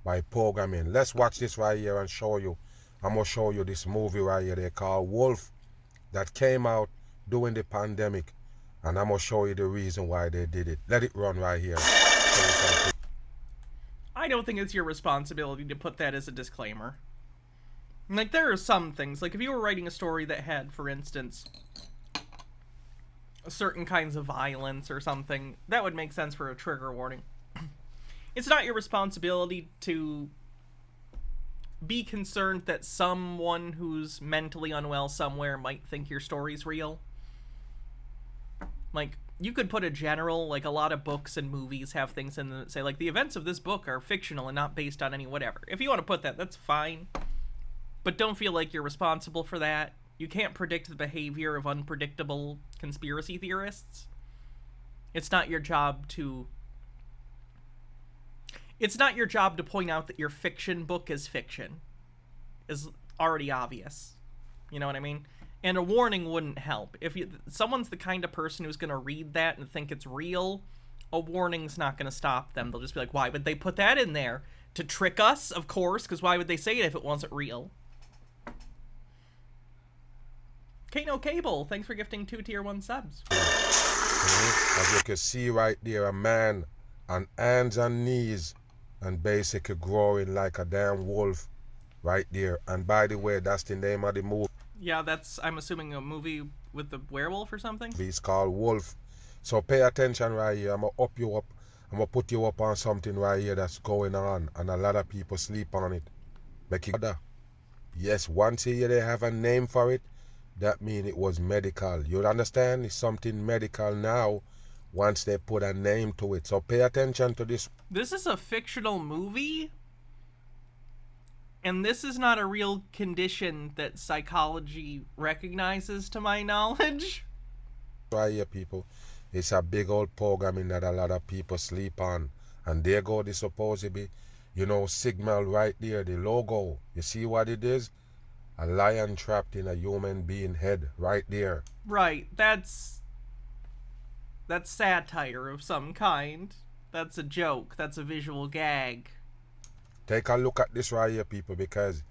by programming. Let's watch this right here and show you. I'm gonna show you this movie right here they call Wolf, that came out during the pandemic, and I'm gonna show you the reason why they did it. Let it run right here. I don't think it's your responsibility to put that as a disclaimer. Like, there are some things, like if you were writing a story that had, for instance, certain kinds of violence or something, that would make sense for a trigger warning. It's not your responsibility to be concerned that someone who's mentally unwell somewhere might think your story's real. Like, you could put a general, like a lot of books and movies have things in them that say, like, the events of this book are fictional and not based on any whatever. If you want to put that, that's fine. But don't feel like you're responsible for that. You can't predict the behavior of unpredictable conspiracy theorists. It's not your job to... It's not your job to point out that your fiction book is fiction. Is already obvious. You know what I mean? And a warning wouldn't help. If someone's the kind of person who's going to read that and think it's real, a warning's not going to stop them. They'll just be like, why would they put that in there? To trick us? Of course, because why would they say it if it wasn't real? Kano Cable, thanks for gifting 2 tier 1 subs. As you can see right there, a man on hands and knees and basically growing like a damn wolf right there. And by the way, that's the name of the movie. Yeah, that's, I'm assuming, a movie with the werewolf or something? It's called Wolf. So pay attention right here. I'm going to up you up. I'm going to put you up on something right here that's going on. And a lot of people sleep on it. Yes, once a year they have a name for it, that means it was medical. You understand? It's something medical now once they put a name to it. So pay attention to this. This is a fictional movie? And this is not a real condition that psychology recognizes, to my knowledge. Right here, people. It's a big old programming that a lot of people sleep on. And there go the supposedly, signal right there, the logo. You see what it is? A lion trapped in a human being head right there. Right, that's satire of some kind. That's a joke. That's a visual gag. Take a look at this right here, people, because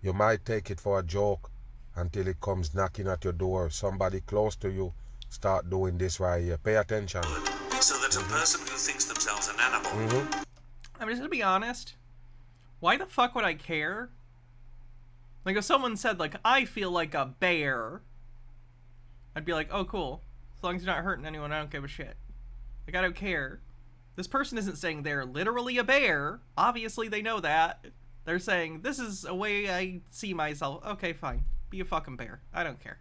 you might take it for a joke until it comes knocking at your door. Somebody close to you start doing this right here. Pay attention. So that a person who thinks themselves an animal... I'm just gonna be honest. Why the fuck would I care? Like, if someone said, like, I feel like a bear, I'd be like, oh, cool. As long as you're not hurting anyone, I don't give a shit. Like, I don't care. This person isn't saying they're literally a bear. Obviously, they know that. They're saying, this is a way I see myself. Okay, fine. Be a fucking bear. I don't care.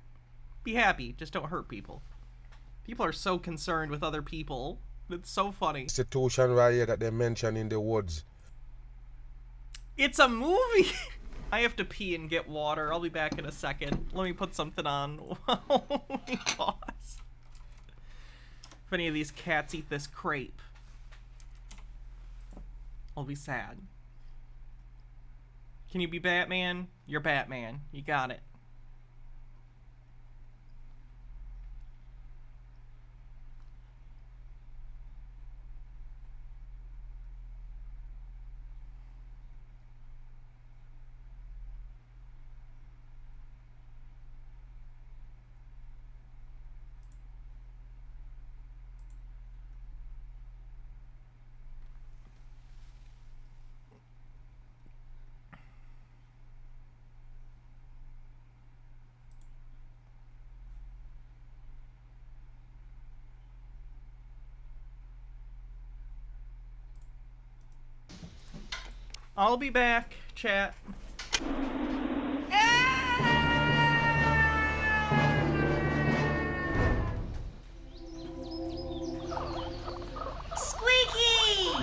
Be happy. Just don't hurt people. People are so concerned with other people. It's so funny. Institution right here that they mention in the woods. It's a movie! I have to pee and get water. I'll be back in a second. Let me put something on. Let me pause. If any of these cats eat this crepe, I'll be sad. Can you be Batman? You're Batman. You got it. I'll be back, chat. Squeaky!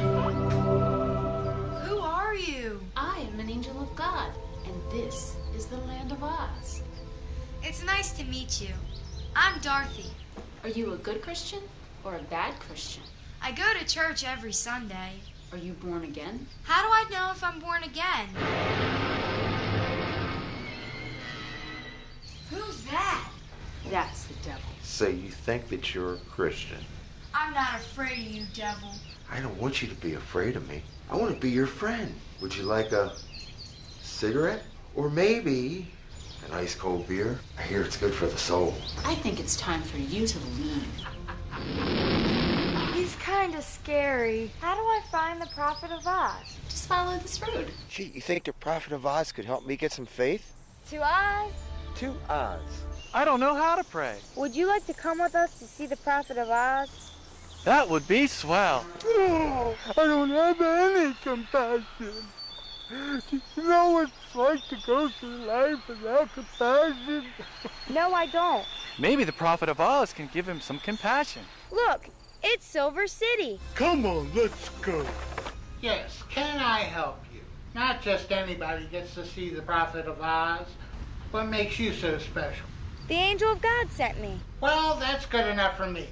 Who are you? I am an angel of God, and this is the land of Oz. It's nice to meet you. I'm Dorothy. Are you a good Christian or a bad Christian? I go to church every Sunday. Are you born again? How do I know if I'm born again? Who's that? That's the devil. So you think that you're a Christian? I'm not afraid of you, devil. I don't want you to be afraid of me. I want to be your friend. Would you like a cigarette? Or maybe an ice cold beer? I hear it's good for the soul. I think it's time for you to leave. He's kind of scary. How do I find the Prophet of Oz? Just follow this road. Gee, you think the Prophet of Oz could help me get some faith? To Oz? To Oz. I don't know how to pray. Would you like to come with us to see the Prophet of Oz? That would be swell. Oh, I don't have any compassion. Do you know what it's like to go through life without compassion? No, I don't. Maybe the Prophet of Oz can give him some compassion. Look, it's Silver City. Come on, let's go. Yes, can I help you? Not just anybody gets to see the Prophet of Oz. What makes you so special? The angel of God sent me. Well, that's good enough for me.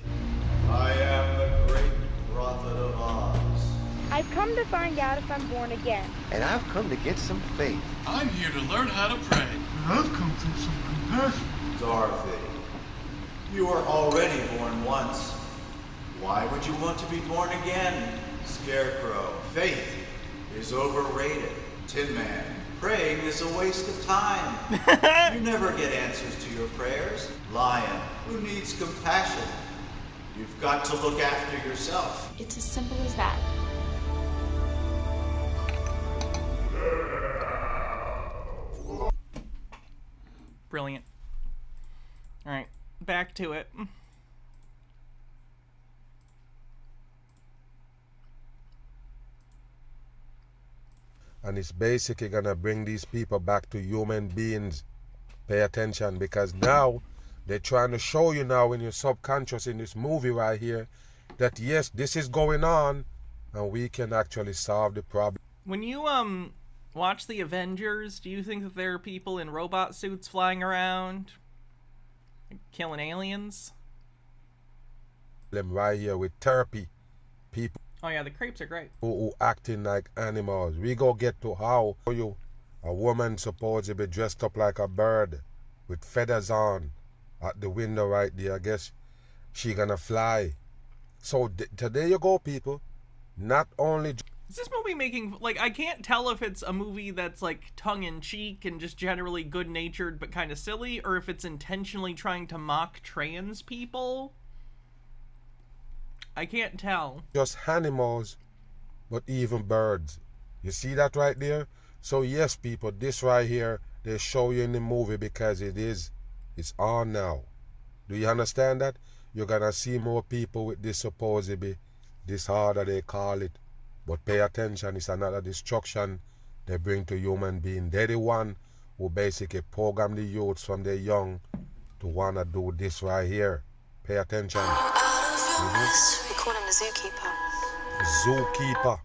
I am the great Prophet of Oz. I've come to find out if I'm born again. And I've come to get some faith. I'm here to learn how to pray. And I've come for some compassion. Dorothy, you were already born once. Why would you want to be born again? Scarecrow, faith is overrated. Tin Man, praying is a waste of time. You never get answers to your prayers. Lion, who needs compassion? You've got to look after yourself. It's as simple as that. Brilliant. Alright, back to it. And it's basically gonna bring these people back to human beings. Pay attention, because now they're trying to show you now in your subconscious in this movie right here that yes, this is going on and we can actually solve the problem. When you watch the Avengers, do you think that there are people in robot suits flying around killing aliens? Them right here with therapy people. Oh yeah, the crepes are great. Who acting like animals. We go get to how you a woman supposed to be dressed up like a bird with feathers on at the window right there. I guess she gonna fly. So today you go, people. Not only is this movie making, like, I can't tell if it's a movie that's like tongue-in-cheek and just generally good-natured but kind of silly, or if it's intentionally trying to mock trans people. I can't tell. Just animals, but even birds. You see that right there? So yes, people, this right here, they show you in the movie because it's on now. Do you understand that? You're gonna see more people with this supposedly disorder they call it. But pay attention, it's another destruction they bring to human being. They're the one who basically program the youths from their young to wanna do this right here. Pay attention. We call him the zookeeper. Zookeeper.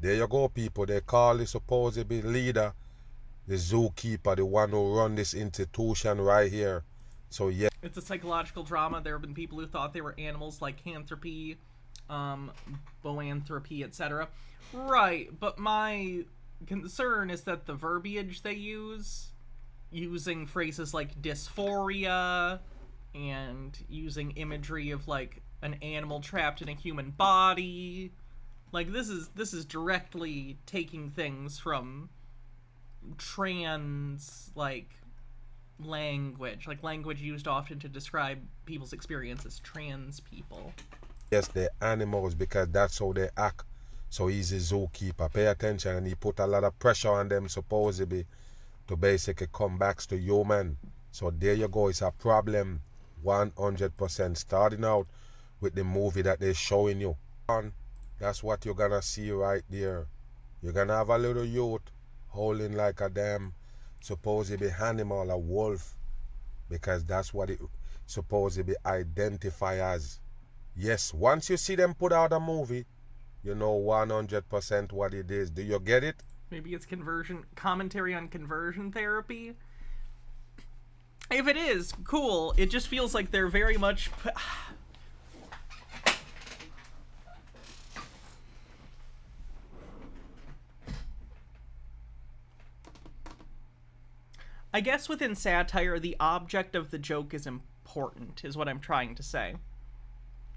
There you go, people. They call the supposedly leader the zookeeper, the one who run this institution right here. So yeah. It's a psychological drama. There have been people who thought they were animals, like Canthropy, Boanthropy, etc. Right, but my concern is that the verbiage they use, using phrases like dysphoria, and using imagery of, like, an animal trapped in a human body, like, this is directly taking things from trans, like, language used often to describe people's experience as trans people. Yes, they're animals because that's how they act. So he's a zookeeper. Pay attention, and he put a lot of pressure on them supposedly to basically come back to human. So there you go, it's a problem 100%, starting out with the movie that they're showing you. That's what you're gonna see right there. You're gonna have a little youth holding like a damn supposedly animal, a wolf, because that's what it supposedly identify as. Yes, once you see them put out a movie, you know 100% what it is. Do you get it? Maybe it's commentary on conversion therapy. If it is, cool. It just feels like they're very much... I guess within satire, the object of the joke is important, is what I'm trying to say.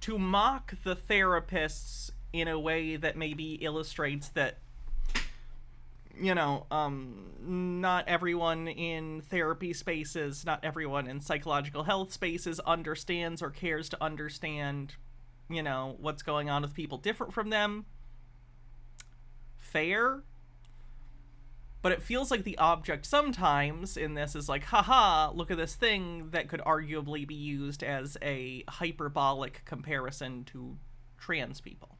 To mock the therapists in a way that maybe illustrates that, you know, not everyone in therapy spaces, not everyone in psychological health spaces understands or cares to understand, you know, what's going on with people different from them. Fair. But it feels like the object sometimes in this is like, haha, look at this thing that could arguably be used as a hyperbolic comparison to trans people.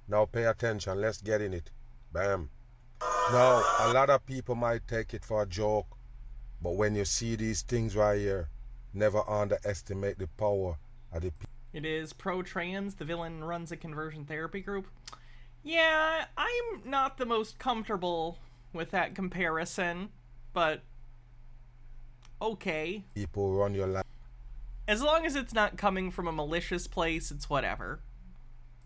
Now pay attention, let's get in it. Bam. Now, a lot of people might take it for a joke, but when you see these things right here, never underestimate the power of the people. It is pro-trans, the villain runs a conversion therapy group. Yeah, I'm not the most comfortable with that comparison, but okay. People run your life. As long as it's not coming from a malicious place, it's whatever.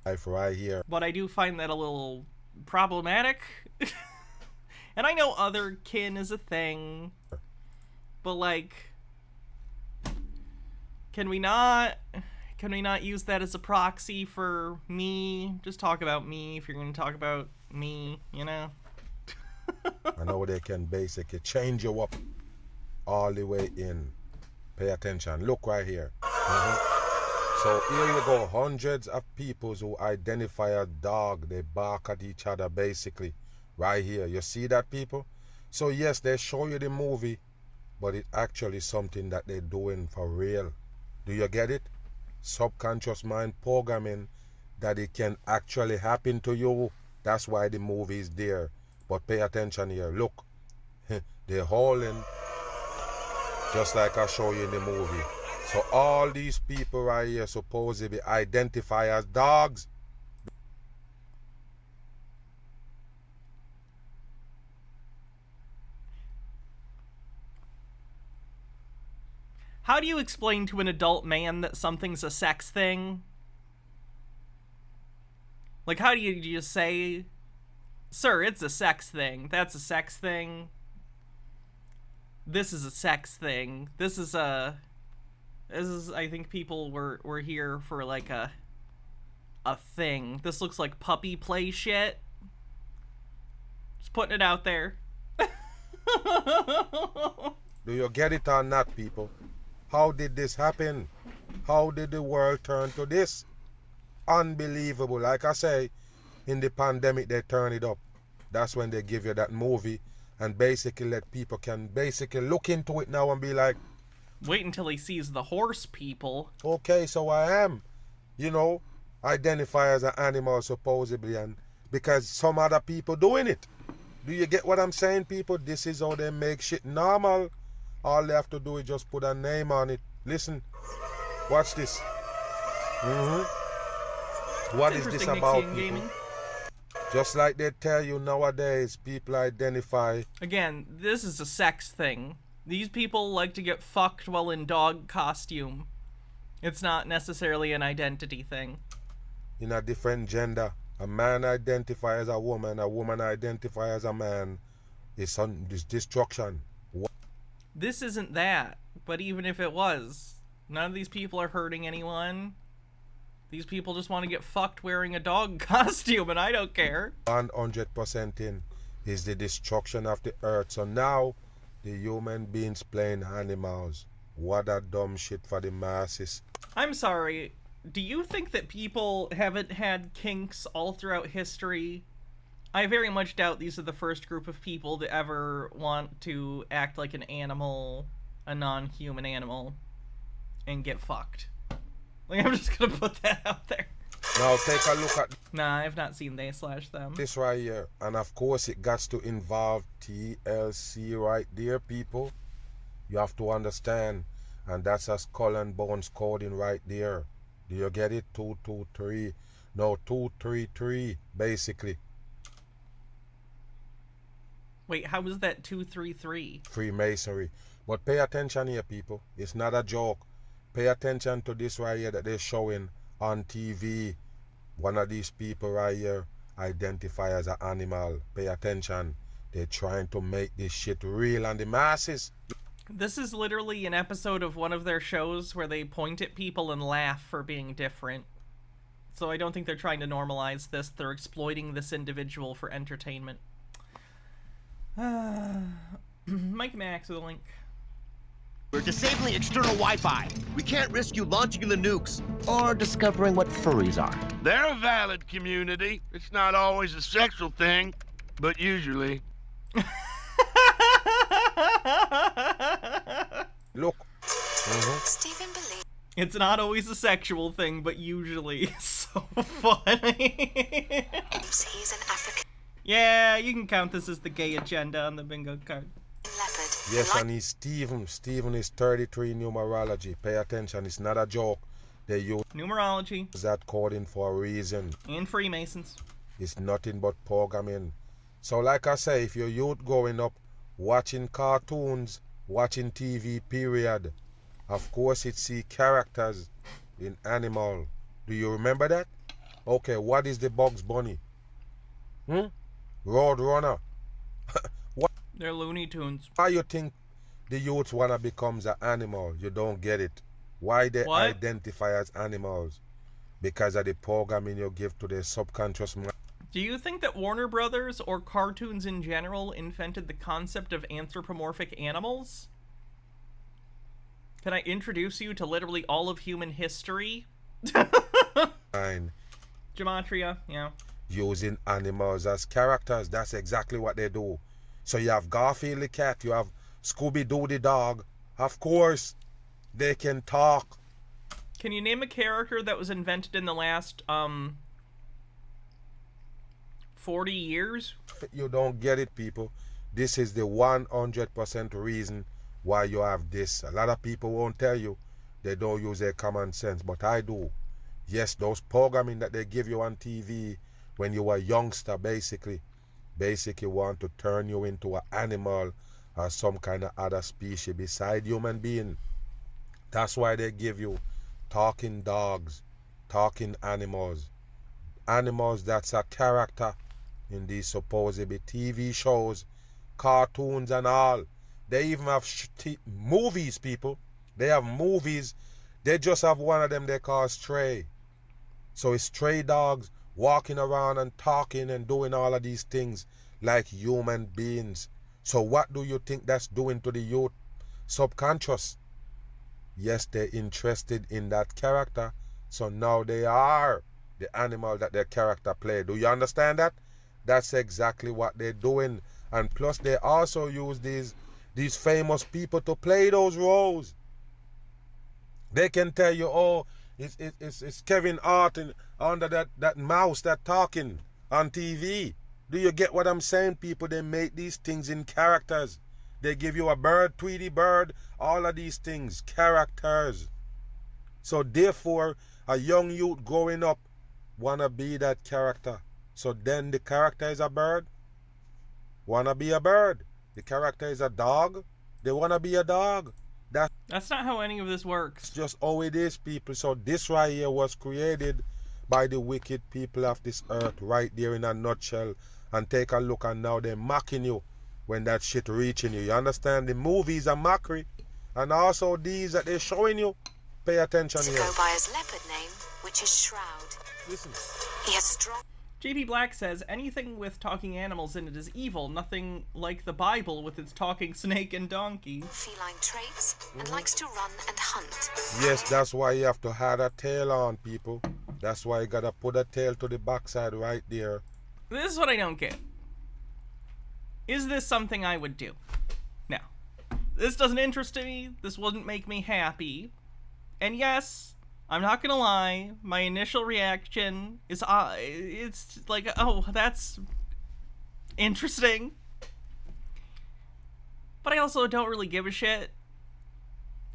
Life right here. But I do find that a little problematic. And I know other kin is a thing, but like, can we not use that as a proxy for me? Just talk about me if you're going to talk about me, you know? I know they can basically change you up all the way in. Pay attention. Look right here. So here you go. Hundreds of people who identify as dog. They bark at each other basically. Right here. You see that, people? So yes, they show you the movie, but it's actually something that they're doing for real. Do you get it? Subconscious mind programming that it can actually happen to you. That's why the movie is there. But pay attention here. Look, they're hauling just like I show you in the movie. So all these people right here supposedly identify as dogs. How do you explain to an adult man that something's a sex thing? Like, how do you just say, sir, it's a sex thing. That's a sex thing. This is a sex thing. I think people were here for like a thing. This looks like puppy play shit. Just putting it out there. Do you get it or not, people? How did this happen? How did the world turn to this? Unbelievable. Like I say, in the pandemic they turn it up. That's when they give you that movie and basically let people can basically look into it now and be like, Wait until he sees the horse people. Okay, so I am, you know, identify as an animal supposedly, and because some other people doing it. Do you get what I'm saying, people? This is how they make shit normal. All they have to do is just put a name on it. Listen, watch this. What is this about, people? Gaming. Just like they tell you nowadays, people identify. Again, this is a sex thing. These people like to get fucked while in dog costume. It's not necessarily an identity thing. In a different gender. A man identify as a woman identify as a man. It's destruction. This isn't that, but even if it was, none of these people are hurting anyone. These people just want to get fucked wearing a dog costume, and I don't care. 100% in is the destruction of the earth. So now, the human beings playing animals. What a dumb shit for the masses. I'm sorry. Do you think that people haven't had kinks all throughout history? I very much doubt these are the first group of people to ever want to act like an animal, a non-human animal, and get fucked. Like, I'm just gonna put that out there. Now take a look at... Nah, I've not seen they/them. This right here. And of course it got to involve TLC right there, people. You have to understand. And that's a skull and bones coding right there. Do you get it? 223. No, 233, basically. Wait, how was that 233? Freemasonry. But pay attention here, people. It's not a joke. Pay attention to this right here that they're showing on TV. One of these people right here identify as an animal. Pay attention. They're trying to make this shit real on the masses. This is literally an episode of one of their shows where they point at people and laugh for being different. So I don't think they're trying to normalize this. They're exploiting this individual for entertainment. Mike Max with a link. We're disabling external Wi-Fi. We can't risk you launching the nukes or discovering what furries are. They're a valid community. It's not always a sexual thing, but usually. Look. Stephen believes it's not always a sexual thing, but usually. So funny. he's an African Yeah, you can count this as the gay agenda on the bingo card. leopard. Yes, and he's Stephen. Stephen is 33 in numerology. Pay attention, it's not a joke. They use numerology. That coding for a reason. And Freemasons. It's nothing but programming. So like I say, if you're youth growing up, watching cartoons, watching TV, period, of course it see characters in animal. Do you remember that? Okay, what is the Bugs Bunny? Roadrunner. What? They're Looney Tunes. Why you think the youth wanna become an animal? You don't get it. Why they identify as animals? Because of the programming you give to their subconscious mind. Do you think that Warner Brothers or cartoons in general invented the concept of anthropomorphic animals? Can I introduce you to literally all of human history? Fine. Gematria, yeah. Using animals as characters, that's exactly what they do. So you have Garfield the cat, you have Scooby-Doo the dog. Of course, they can talk. Can you name a character that was invented in the last, 40 years? You don't get it, people. This is the 100% reason why you have this. A lot of people won't tell you. They don't use their common sense, but I do. Yes, those programming that they give you on TV when you were a youngster, basically want to turn you into an animal or some kind of other species beside human being. That's why they give you talking dogs, talking animals. Animals that's a character in these supposedly TV shows, cartoons and all. They even have movies, people. They have movies. They just have one of them they call Stray. So it's stray dogs walking around and talking and doing all of these things like human beings. So what do you think that's doing to the youth subconscious? Yes, they're interested in that character. So now they are the animal that their character play. Do you understand that? That's exactly what they're doing. And plus they also use these famous people to play those roles. They can tell you, oh, it's Kevin Hart under that mouse that talking on TV. Do you get what I'm saying, people? They make these things in characters. They give you a bird, Tweety bird, all of these things, characters. So therefore, a young youth growing up wanna be that character. So then the character is a bird, wanna be a bird. The character is a dog, they wanna be a dog. That's not how any of this works. Just how it is, people. So this right here was created by the wicked people of this earth, right there in a nutshell. And take a look, and now they're mocking you when that shit reaching you. You understand? The movies are mockery, and also these that they're showing you. Pay attention To here. go by his leopard name, which is Shroud. Listen. He has strong... JP Black says, anything with talking animals in it is evil, nothing like the Bible with its talking snake and donkey. Feline traits, and likes to run and hunt. Yes, that's why you have to have a tail on, people. That's why you gotta put a tail to the backside right there. This is what I don't get. Is this something I would do? No. This doesn't interest me. This wouldn't make me happy. And yes, I'm not gonna lie, my initial reaction is, it's like, oh, that's interesting. But I also don't really give a shit.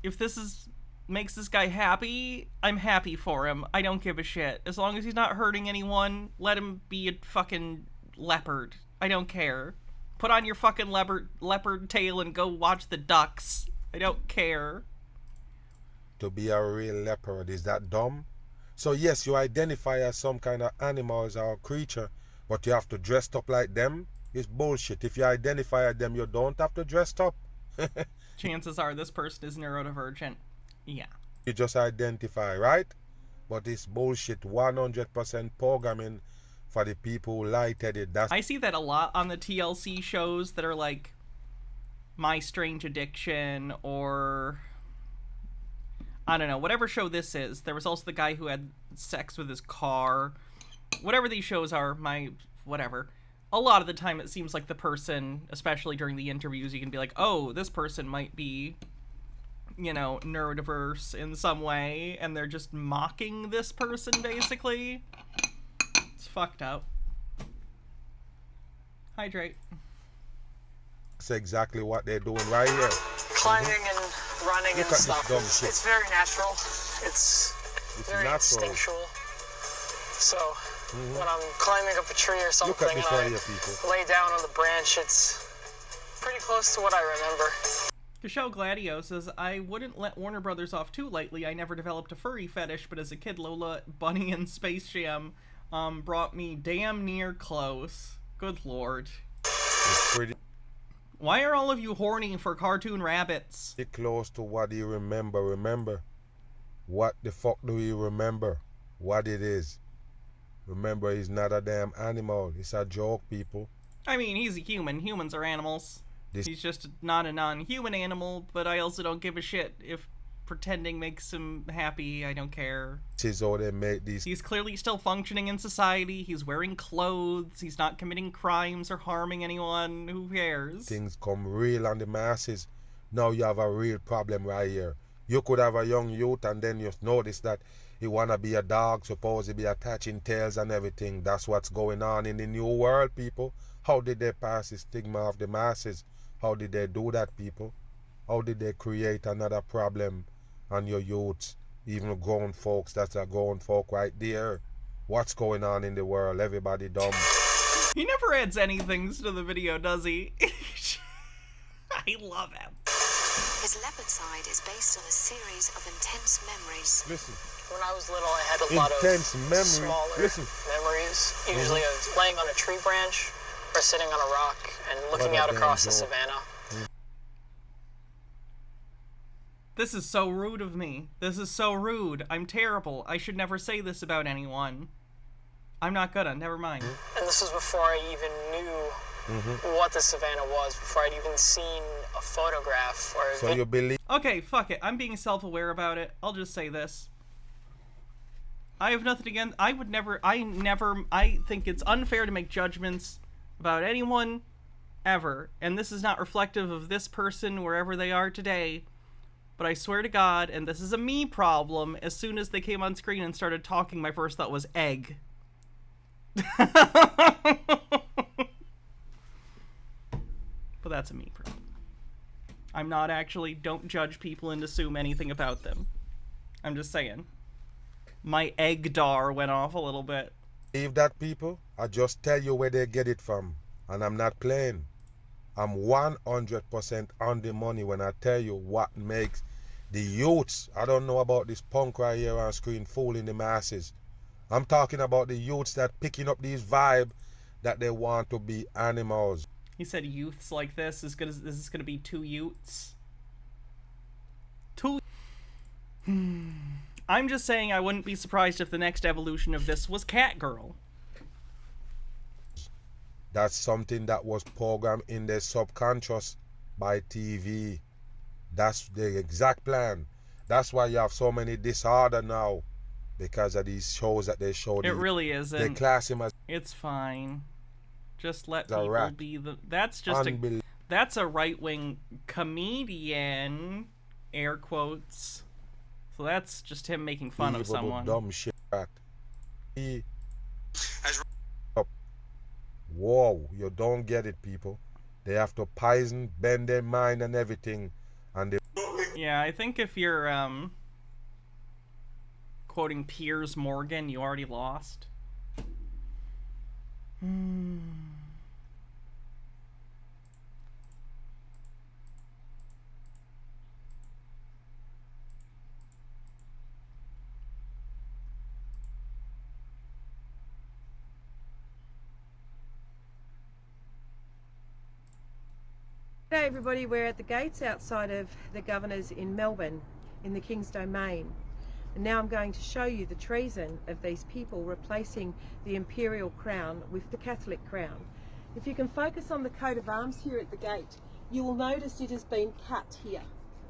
If this makes this guy happy, I'm happy for him. I don't give a shit. As long as he's not hurting anyone, let him be a fucking leopard. I don't care. Put on your fucking leopard tail and go watch the ducks. I don't care. To be a real leopard, is that dumb? So yes, you identify as some kind of animals or creature, but you have to dress up like them? It's bullshit. If you identify as them, you don't have to dress up. Chances are this person is neurodivergent. Yeah. You just identify, right? But it's bullshit. 100% programming for the people who lightheaded. I see that a lot on the TLC shows that are like My Strange Addiction or... I don't know, whatever show this is. There was also the guy who had sex with his car. Whatever these shows are, whatever. A lot of the time it seems like the person, especially during the interviews, you can be like, oh, this person might be, you know, neurodiverse in some way, and they're just mocking this person, basically. It's fucked up. Hydrate. That's exactly what they're doing right here. Climbing and running and stuff. It's very natural. It's very natural. instinctual. So when I'm climbing up a tree or something and I lay down on the branch, it's pretty close to what I remember. Michelle Gladio says, I wouldn't let Warner Brothers off too lightly. I never developed a furry fetish, but as a kid, Lola Bunny and Space Jam brought me damn near close. Good lord. It's pretty... Why are all of you horny for cartoon rabbits? Get close to what you remember. Remember. What the fuck do you remember? What it is. Remember, he's not a damn animal. It's a joke, people. I mean, he's a human. Humans are animals. He's just not a non-human animal, but I also don't give a shit if pretending makes him happy. I don't care. This is how they make these. He's clearly still functioning in society. He's wearing clothes. He's not committing crimes or harming anyone. Who cares? Things come real on the masses. Now you have a real problem right here. You could have a young youth and then you notice that he wanna be a dog, supposed to be attaching tails and everything. That's what's going on in the new world, people. How did they pass the stigma of the masses? How did they do that, people? How did they create another problem on your youths? Even grown folks, that's a grown folk right there. What's going on in the world? Everybody dumb. He never adds anything to the video, does he? I love him. His leopard side is based on a series of intense memories. Listen. When I was little, I had a lot of smaller memories. Usually I was laying on a tree branch or sitting on a rock and looking out across the savannah. This is so rude of me. This is so rude. I'm terrible. I should never say this about anyone. I'm not gonna. Never mind. And this was before I even knew what the savannah was, before I'd even seen a photograph or a So you believe? Okay, fuck it. I'm being self-aware about it. I'll just say this. I have nothing against... I think it's unfair to make judgments about anyone, ever. And this is not reflective of this person, wherever they are today. But I swear to God, and this is a me problem, as soon as they came on screen and started talking, my first thought was egg. But that's a me problem. I'm not actually, don't judge people and assume anything about them. I'm just saying. My egg dar went off a little bit. Leave that, people. I just tell you where they get it from. And I'm not playing. I'm 100% on the money when I tell you what makes the youths. I don't know about this punk right here on screen fooling the masses. I'm talking about the youths that picking up these vibe that they want to be animals. He said youths like this is gonna be two youths. Two. I'm just saying I wouldn't be surprised if the next evolution of this was Catgirl. That's something that was programmed in their subconscious by TV. That's the exact plan. That's why you have so many disorder now, because of these shows that they show. It really isn't. They class him as. It's fine. Just let a people rat. be the. That's just a. That's a right-wing comedian, air quotes. So that's just him making fun of someone. Dumb shit. Whoa, you don't get it, people. They have to poison, bend their mind and everything, and they. Yeah, I think if you're quoting Piers Morgan, you already lost. G'day everybody, we're at the gates outside of the Governor's in Melbourne, in the King's Domain. And now I'm going to show you the treason of these people replacing the imperial crown with the Catholic crown. If you can focus on the coat of arms here at the gate, you will notice it has been cut here,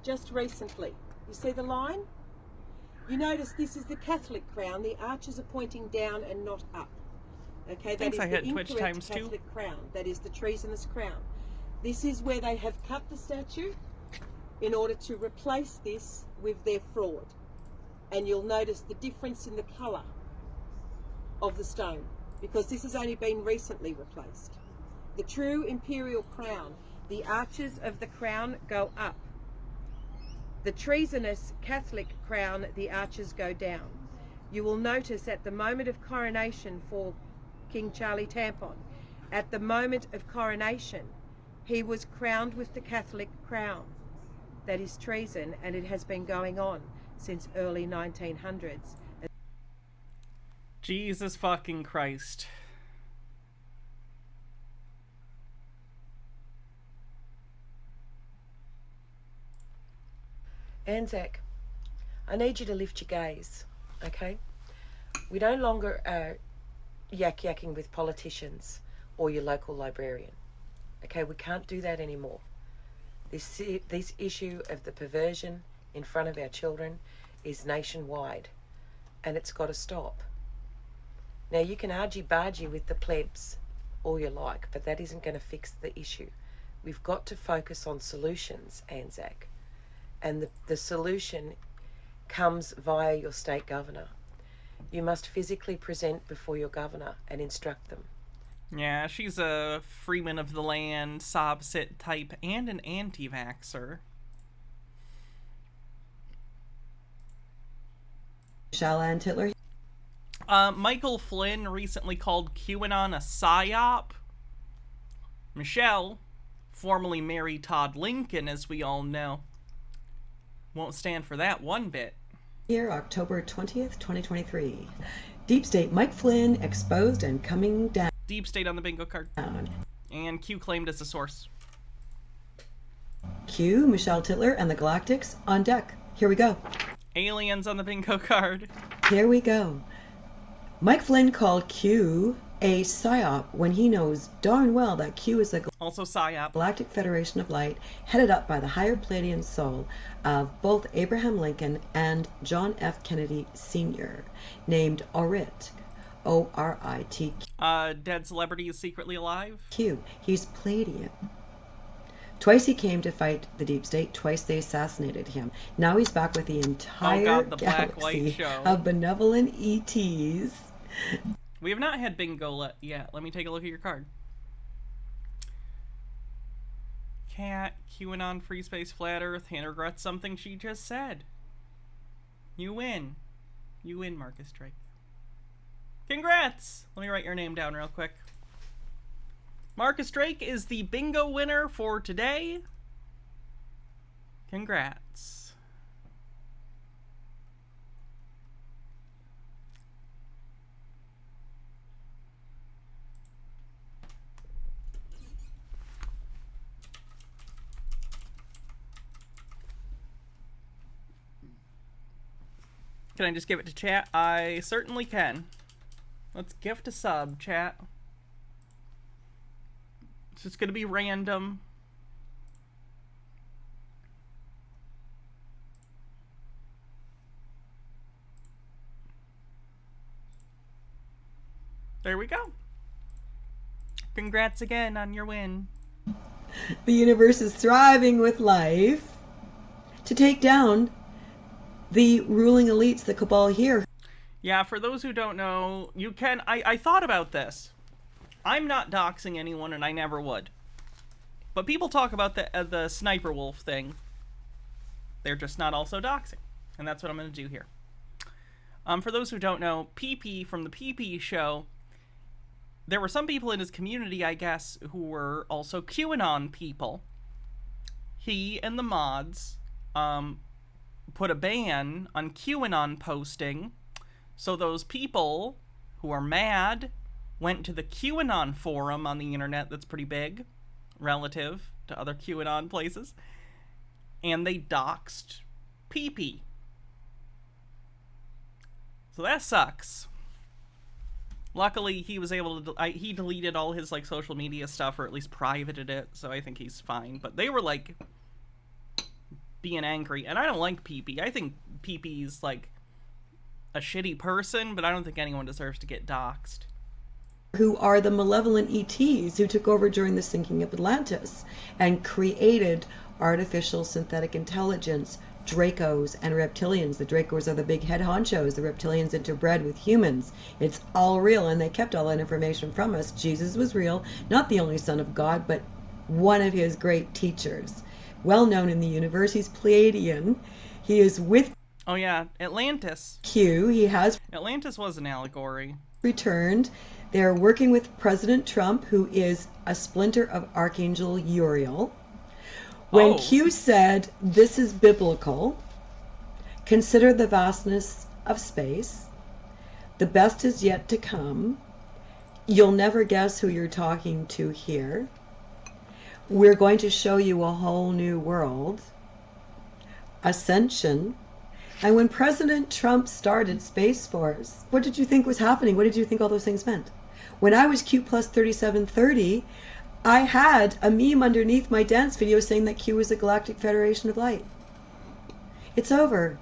just recently. You see the line? You notice this is the Catholic crown, the arches are pointing down and not up. Okay, that is the incorrect Catholic crown, that is the treasonous crown. This is where they have cut the statue in order to replace this with their fraud. And you'll notice the difference in the colour of the stone, because this has only been recently replaced. The true imperial crown, the arches of the crown go up. The treasonous Catholic crown, the arches go down. You will notice at the moment of coronation for King Charlie Tampon, at the moment of coronation, he was crowned with the Catholic crown. That is treason, and it has been going on since early 1900s. Jesus fucking Christ. Anzac, I need you to lift your gaze, okay? We no longer are yak-yakking with politicians or your local librarian. Okay, we can't do that anymore. This issue of the perversion in front of our children is nationwide, and it's got to stop. Now, you can argy-bargy with the plebs all you like, but that isn't going to fix the issue. We've got to focus on solutions, Anzac. And the solution comes via your state governor. You must physically present before your governor and instruct them. Yeah, she's a freeman of the land, sob-sit type, and an anti-vaxxer. Michelle and Titler. Michael Flynn recently called QAnon a psyop. Michelle, formerly Mary Todd Lincoln, as we all know, won't stand for that one bit. Here, October 20th, 2023. Deep State Mike Flynn exposed and coming down. Deep State on the bingo card. And Q claimed as a source. Q, Michelle Titler, and the Galactics on deck. Here we go. Aliens on the bingo card. Here we go. Mike Flynn called Q a psyop when he knows darn well that Q is a also psyop. Galactic Federation of Light headed up by the higher Pleiadian soul of both Abraham Lincoln and John F. Kennedy Sr., named Orit. O-R-I-T-Q. Dead celebrity is secretly alive? Q. He's Pleiadian. Twice he came to fight the deep state. Twice they assassinated him. Now he's back with the entire the black-white galaxy show of benevolent ETs. We have not had bingo yet. Let me take a look at your card. Cat, QAnon, free space, flat earth. Hannah regrets something she just said. You win. You win, Marcus Drake. Congrats! Let me write your name down real quick. Marcus Drake is the bingo winner for today. Congrats. Can I just give it to chat? I certainly can. Let's gift a sub, chat. It's just gonna be random. There we go. Congrats again on your win. The universe is thriving with life to take down the ruling elites, the cabal here. Yeah, for those who don't know, you can... I thought about this. I'm not doxing anyone, and I never would. But people talk about the sniper wolf thing. They're just not also doxing. And that's what I'm going to do here. For those who don't know, PP from the PP show, there were some people in his community, I guess, who were also QAnon people. He and the mods put a ban on QAnon posting, so those people who are mad went to the QAnon forum on the internet that's pretty big, relative to other QAnon places, and they doxed PP. So that sucks. Luckily, he was able to... he deleted all his, like, social media stuff, or at least privated it, so I think he's fine. But they were, like, being angry. And I don't like PP. I think PP's, like, a shitty person, but I don't think anyone deserves to get doxed. Who are the malevolent ETs who took over during the sinking of Atlantis and created artificial synthetic intelligence, Dracos and reptilians. The Dracos are the big head honchos. The reptilians interbred with humans. It's all real, and they kept all that information from us. Jesus was real, not the only son of God, but one of his great teachers. Well known in the universe, he's Pleiadian. He is with... Oh yeah, Atlantis. Q. He has... Atlantis was an allegory. Returned. They're working with President Trump, who is a splinter of Archangel Uriel. When Q said, this is biblical, consider the vastness of space, the best is yet to come, you'll never guess who you're talking to here, we're going to show you a whole new world, ascension. And when President Trump started Space Force, what did you think was happening? What did you think all those things meant? When I was Q plus 3730, I had a meme underneath my dance video saying that Q was a Galactic Federation of Light. It's over.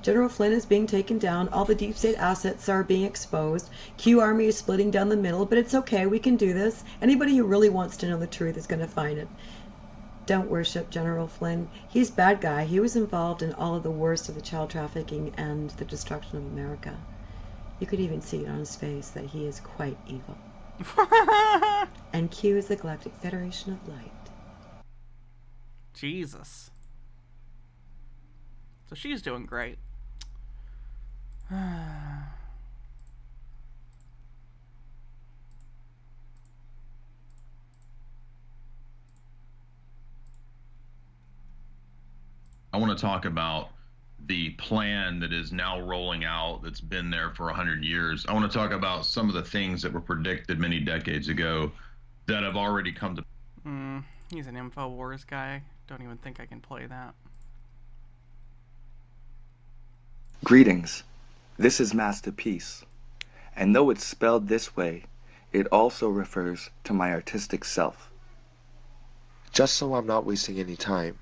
General Flynn is being taken down. All the deep state assets are being exposed. Q Army is splitting down the middle, but it's okay. We can do this. Anybody who really wants to know the truth is going to find it. Don't worship General Flynn. He's a bad guy. He was involved in all of the worst of the child trafficking and the destruction of America. You could even see it on his face that he is quite evil. And Q is the Galactic Federation of Light. Jesus. So she's doing great. I want to talk about the plan that is now rolling out that's been there for 100 years. I want to talk about some of the things that were predicted many decades ago that have already come to... He's an InfoWars guy. Don't even think I can play that. Greetings. This is Masterpiece. And though it's spelled this way, it also refers to my artistic self. Just so I'm not wasting any time,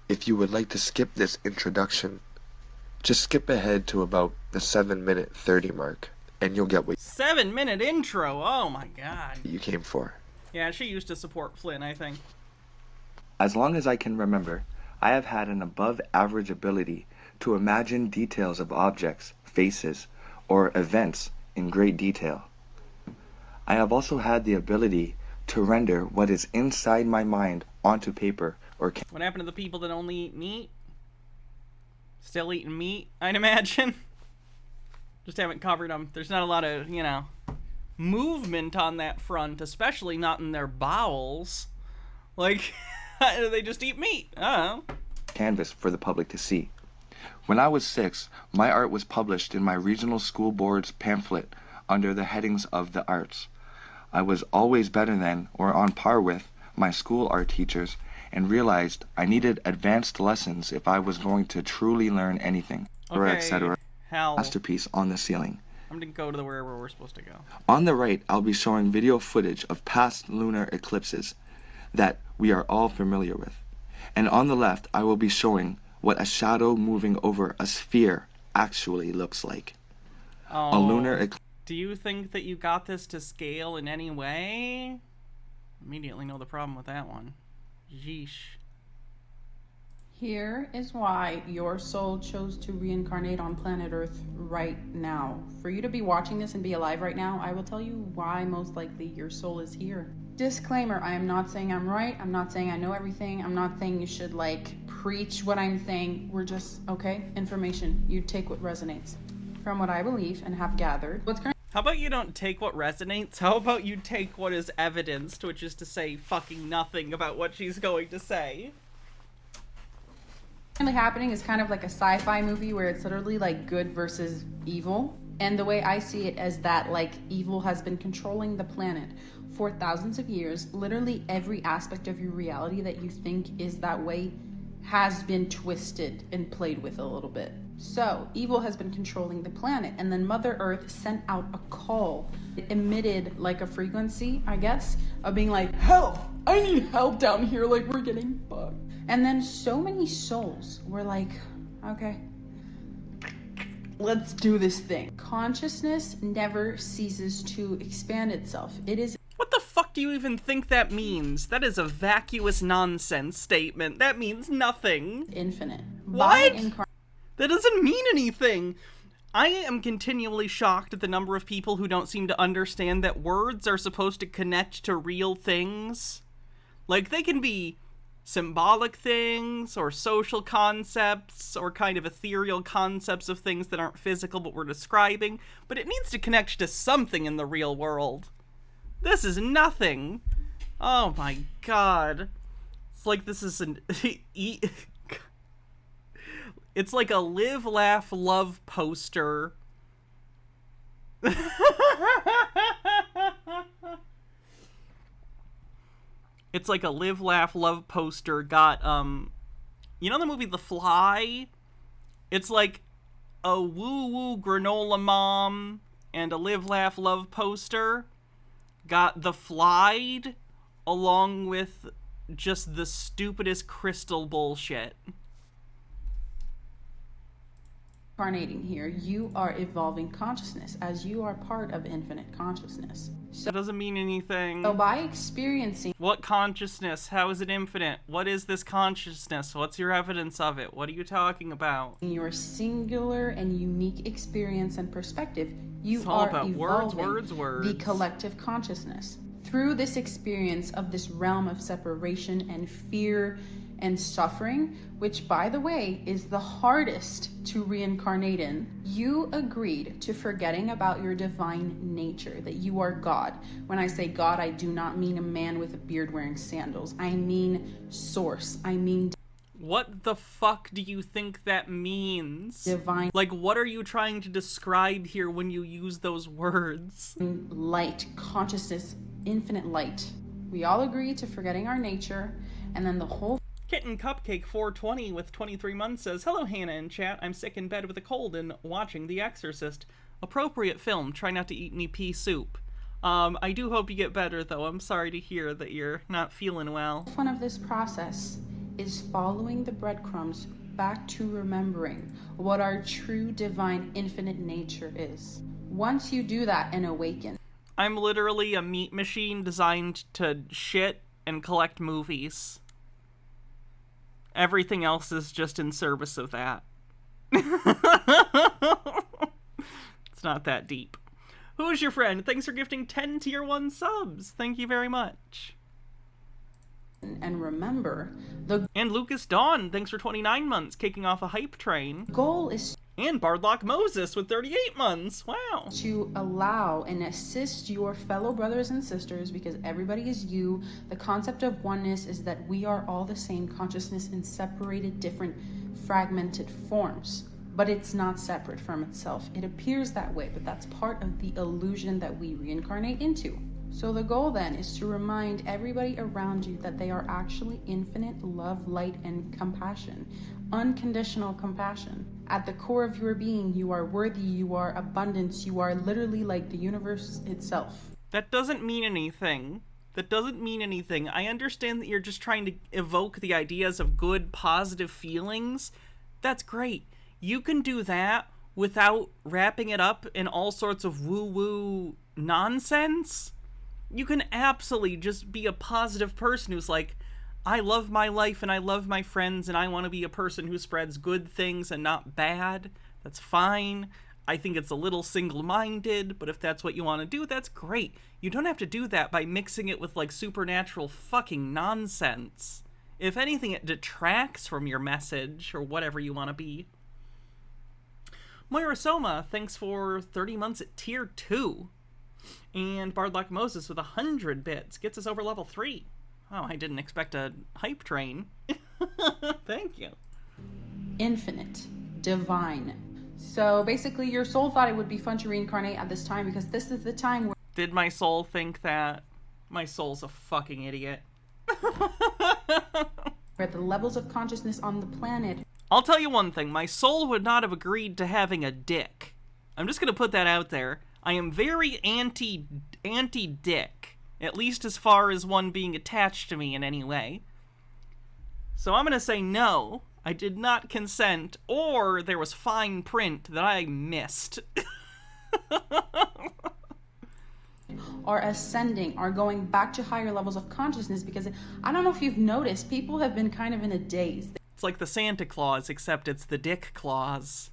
if you would like to skip this introduction, just skip ahead to about the 7-minute 30 mark, and you'll get what 7-minute intro. Oh my god. you came for. Yeah, she used to support Flynn, I think. As long as I can remember, I have had an above-average ability to imagine details of objects, faces, or events in great detail. I have also had the ability to render what is inside my mind onto paper or What happened to the people that only eat meat? Still eating meat, I'd imagine. Just haven't covered them. There's not a lot of, you know, movement on that front, especially not in their bowels. Like, they just eat meat. I don't know. Canvas for the public to see. When I was 6, my art was published in my regional school board's pamphlet under the headings of the arts. I was always better than, or on par with, my school art teachers, and realized I needed advanced lessons if I was going to truly learn anything, etc. Hell. Masterpiece on the ceiling. I'm gonna go to wherever we're supposed to go. On the right, I'll be showing video footage of past lunar eclipses that we are all familiar with. And on the left, I will be showing what a shadow moving over a sphere actually looks like. Oh, a lunar eclipse. Do you think that you got this to scale in any way? Immediately know the problem with that one. Yeesh. Here is why your soul chose to reincarnate on planet Earth right now. For you to be watching this and be alive right now, I will tell you why most likely your soul is here. Disclaimer, I am not saying I'm right. I'm not saying I know everything. I'm not saying you should, like, preach what I'm saying. We're just, okay, information. You take what resonates. From what I believe and have gathered, How about you don't take what resonates? How about you take what is evidenced, which is to say fucking nothing about what she's going to say? What's happening is kind of like a sci-fi movie where it's literally like good versus evil. And the way I see it is that, like, evil has been controlling the planet for thousands of years. Literally every aspect of your reality that you think is that way has been twisted and played with a little bit. So evil has been controlling the planet, and then Mother Earth sent out a call. It emitted like a frequency, I guess, of being like, help, I need help down here, like we're getting fucked. And then so many souls were like, okay, let's do this thing. Consciousness never ceases to expand itself. It is. What the fuck do you even think that means? That is a vacuous nonsense statement. That means nothing. Infinite. What? That doesn't mean anything. I am continually shocked at the number of people who don't seem to understand that words are supposed to connect to real things. Like, they can be symbolic things, or social concepts, or kind of ethereal concepts of things that aren't physical but we're describing, but it needs to connect to something in the real world. This is nothing. Oh my god. It's like this is an... It's like a live, laugh, love poster. It's like a live, laugh, love poster got, you know the movie The Fly? It's like a woo-woo granola mom and a live, laugh, love poster got The Fly'd along with just the stupidest crystal bullshit. Incarnating here, you are evolving consciousness as you are part of infinite consciousness. That doesn't mean anything. So by experiencing... What consciousness? How is it infinite? What is this consciousness? What's your evidence of it? What are you talking about? In your singular and unique experience and perspective, you it's all are about evolving words. the collective consciousness. Through this experience of this realm of separation and fear and suffering, which, by the way, is the hardest to reincarnate in, you agreed to forgetting about your divine nature, that you are God. When I say God, I do not mean a man with a beard wearing sandals. I mean source. I mean... What the fuck do you think that means? Divine. Like, what are you trying to describe here when you use those words? Light, consciousness, infinite light. We all agree to forgetting our nature, and then the whole... Kitten Cupcake 420 with 23 months says, hello Hannah in chat, I'm sick in bed with a cold and watching The Exorcist. Appropriate film, try not to eat any pea soup. I do hope you get better though, I'm sorry to hear that you're not feeling well. The fun of this process is following the breadcrumbs back to remembering what our true divine infinite nature is. Once you do that and awaken. I'm literally a meat machine designed to shit and collect movies. Everything else is just in service of that. It's not that deep. Who is your friend? Thanks for gifting 10 tier 1 subs. Thank you very much. And remember, and Lucas Dawn, thanks for 29 months, kicking off a hype train. Goal is... And Bardlock Moses with 38 months. Wow. To allow and assist your fellow brothers and sisters, because everybody is you. The concept of oneness is that we are all the same consciousness in separated, different, fragmented forms. But it's not separate from itself. It appears that way, but that's part of the illusion that we reincarnate into. So the goal then is to remind everybody around you that they are actually infinite love, light, and compassion. Unconditional compassion. At the core of your being, you are worthy, you are abundance, you are literally like the universe itself. That doesn't mean anything. That doesn't mean anything. I understand that you're just trying to evoke the ideas of good, positive feelings. That's great. You can do that without wrapping it up in all sorts of woo-woo nonsense. You can absolutely just be a positive person who's like, I love my life and I love my friends and I want to be a person who spreads good things and not bad. That's fine. I think it's a little single-minded, but if that's what you want to do, that's great. You don't have to do that by mixing it with, like, supernatural fucking nonsense. If anything, it detracts from your message or whatever you want to be. Moira Soma, thanks for 30 months at tier 2. And Bardlock Moses with 100 bits gets us over level 3. Oh, I didn't expect a hype train. Thank you. Infinite. Divine. So basically your soul thought it would be fun to reincarnate at this time because this is the time where... Did my soul think that? My soul's a fucking idiot. Where the levels of consciousness on the planet... I'll tell you one thing. My soul would not have agreed to having a dick. I'm just going to put that out there. I am very anti-dick, at least as far as one being attached to me in any way. So I'm going to say no, I did not consent, or there was fine print that I missed. Are ascending, are going back to higher levels of consciousness, because I don't know if you've noticed, people have been kind of in a daze. It's like the Santa Claus, except it's the Dick Claus.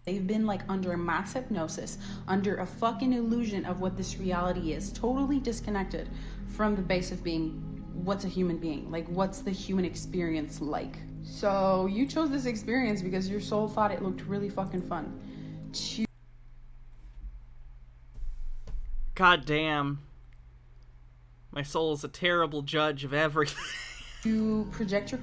They've been like under a mass hypnosis, under a fucking illusion of what this reality is, totally disconnected from the base of being what's a human being, like what's the human experience like. So you chose this experience because your soul thought it looked really fucking fun. God damn. My soul is a terrible judge of everything. You project your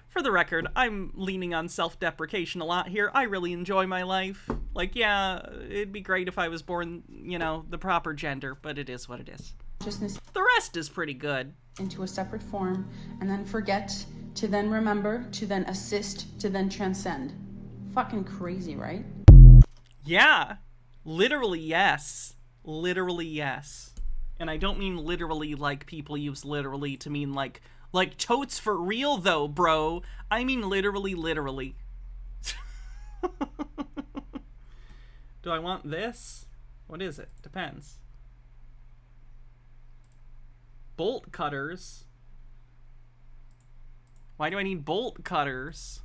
for the record, I'm leaning on self-deprecation a lot here. I really enjoy my life. Like, yeah, it'd be great if I was born, you know, the proper gender, but it is what it is. The rest is pretty good. Into a separate form, and then forget, to then remember, to then assist, to then transcend. Fucking crazy, right? Yeah. Literally, yes. Literally, yes. And I don't mean literally like people use literally to mean like totes for real though, bro. I mean literally. Do I want this? What is it? Depends. Bolt cutters. Why do I need bolt cutters?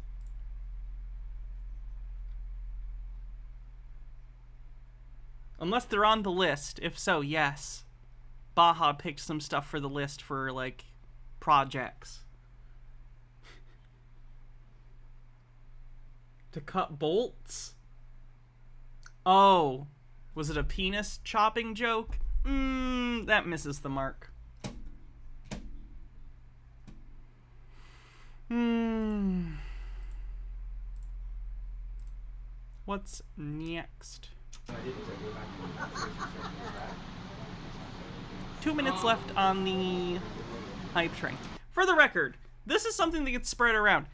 Unless they're on the list. If so, yes. Baja picked some stuff for the list for, like, projects. To cut bolts? Oh. Was it a penis chopping joke? That misses the mark. What's next? 2 minutes left on the hype train. For the record, this is something that gets spread around.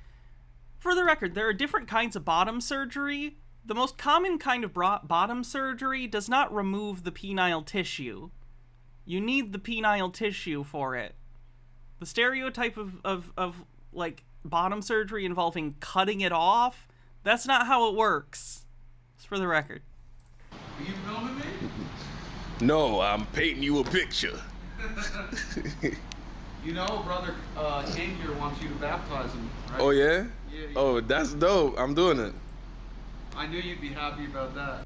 For the record, there are different kinds of bottom surgery. The most common kind of bottom surgery does not remove the penile tissue. You need the penile tissue for it. The stereotype of like, bottom surgery involving cutting it off, that's not how it works. Just for the record. Are you filming me? No, I'm painting you a picture. You know, brother King here wants you to baptize him, right? Oh yeah? Yeah. Oh, that's dope. I'm doing it. I knew you'd be happy about that.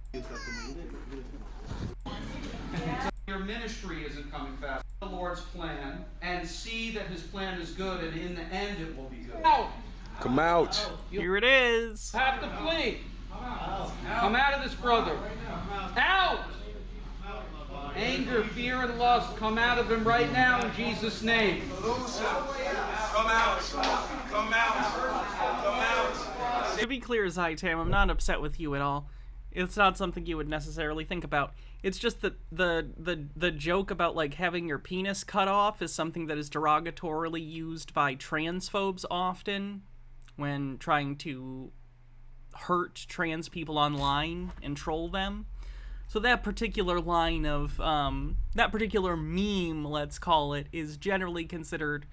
Your ministry isn't coming fast. The Lord's plan, and see that His plan is good, and in the end it will be good. Out! Come out. Here it is. Have to flee. Come out of this, brother. Out! Anger, fear, and lust, come out of him right now in Jesus' name. Come out. Come out. Come out. To be clear, Zytam, I'm not upset with you at all. It's not something you would necessarily think about. It's just that the joke about like having your penis cut off is something that is derogatorily used by transphobes often when trying to hurt trans people online and troll them. So that particular line of, that particular meme, let's call it, is generally considered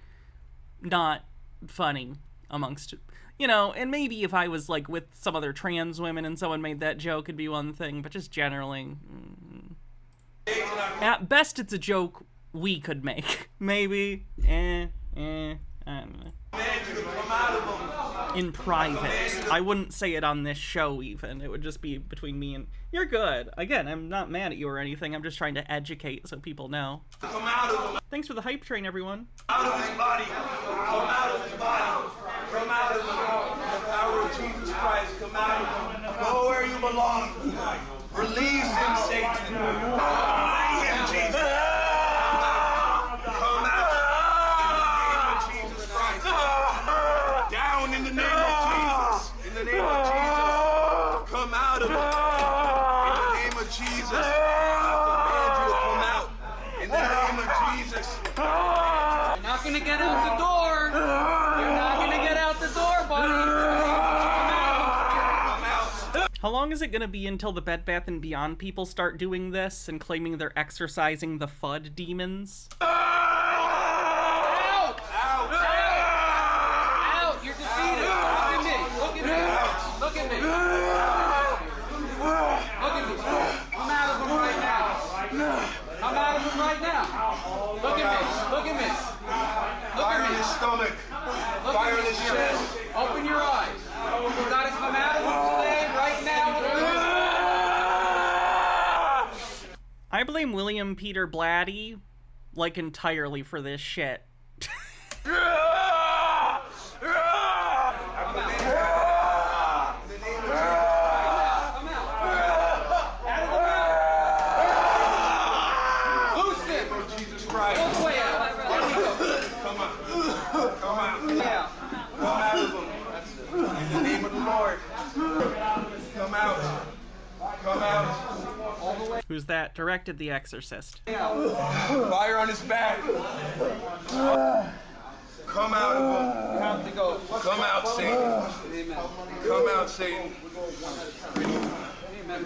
not funny amongst, you know, and maybe if I was, like, with some other trans women and someone made that joke, it'd be one thing, but just generally, at best it's a joke we could make. Maybe, I don't know. In private. I wouldn't say it on this show, even. It would just be between me and... You're good. Again, I'm not mad at you or anything. I'm just trying to educate so people know. Thanks for the hype train, everyone. Out of his body. Come out of his body. Come out of the power of Jesus Christ. Come out. Go where you belong. Release him, Satan. Release him, Jesus. Come out. In the name of Jesus Christ. Down in the name of Jesus. In the name of Jesus. Come out of it. In the name of Jesus. I command you to come out. In the name of Jesus. You're not going to get out the door. You're not going to get out the door, buddy. How long is it going to be until the Bed Bath & Beyond people start doing this and claiming they're exorcising the FUD demons? Out! Out! Out! You're defeated. Look at me. Look at me. Look at me. Come out of him right now. Come out of him right now. Look at me. Look at me. Look Fire at in me. his stomach. Look Fire at in me. his chest. Open your eyes. You gotta come out of him today, right now. I blame William Peter Blatty, like, entirely for this shit. In the name of the Lord. Come out. Come out. Who's that? Directed The Exorcist. Fire on his back. Come out of him. You have to go. Come out, Satan. Amen. Come out, Satan. Amen.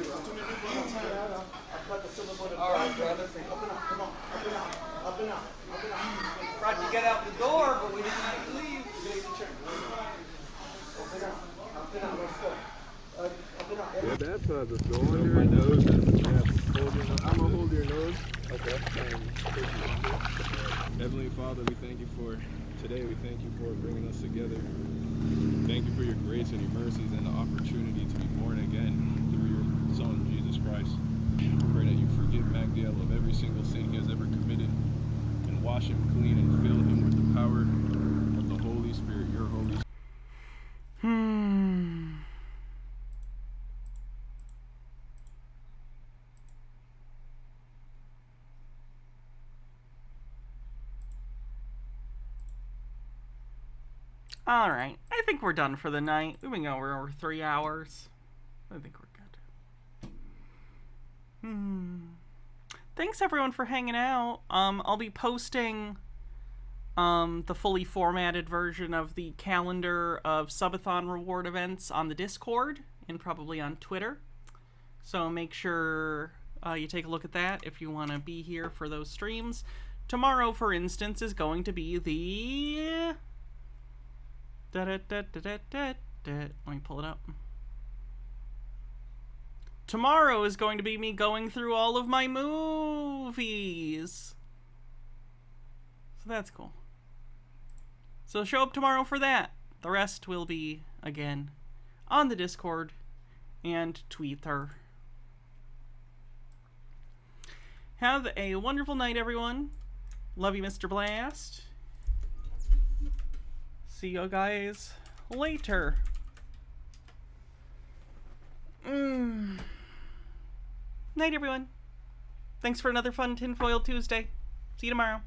All right, brother. Tried to get out the door, but we didn't let you leave. Yeah, that's the door on your nose. I'm gonna hold your nose. Okay. Heavenly Father, we thank you for today. We thank you for bringing us together. Thank you for your grace and your mercies and the opportunity to be born again through your Son, Jesus Christ. I pray that you forgive Magdiel of every single sin he has ever committed and wash him clean and fill him with the power of the Holy Spirit, your Holy Spirit. Alright, I think we're done for the night. We've been going over 3 hours. I think we're good. Thanks everyone for hanging out. I'll be posting the fully formatted version of the calendar of subathon reward events on the Discord and probably on Twitter. So make sure you take a look at that if you want to be here for those streams. Tomorrow, for instance, is going to be the... Let me pull it up. Tomorrow is going to be me going through all of my movies. So that's cool. So show up tomorrow for that. The rest will be, again, on the Discord and Twitter. Have a wonderful night, everyone. Love you, Mr. Blast. See you guys later. Night, everyone. Thanks for another fun Tinfoil Tuesday. See you tomorrow.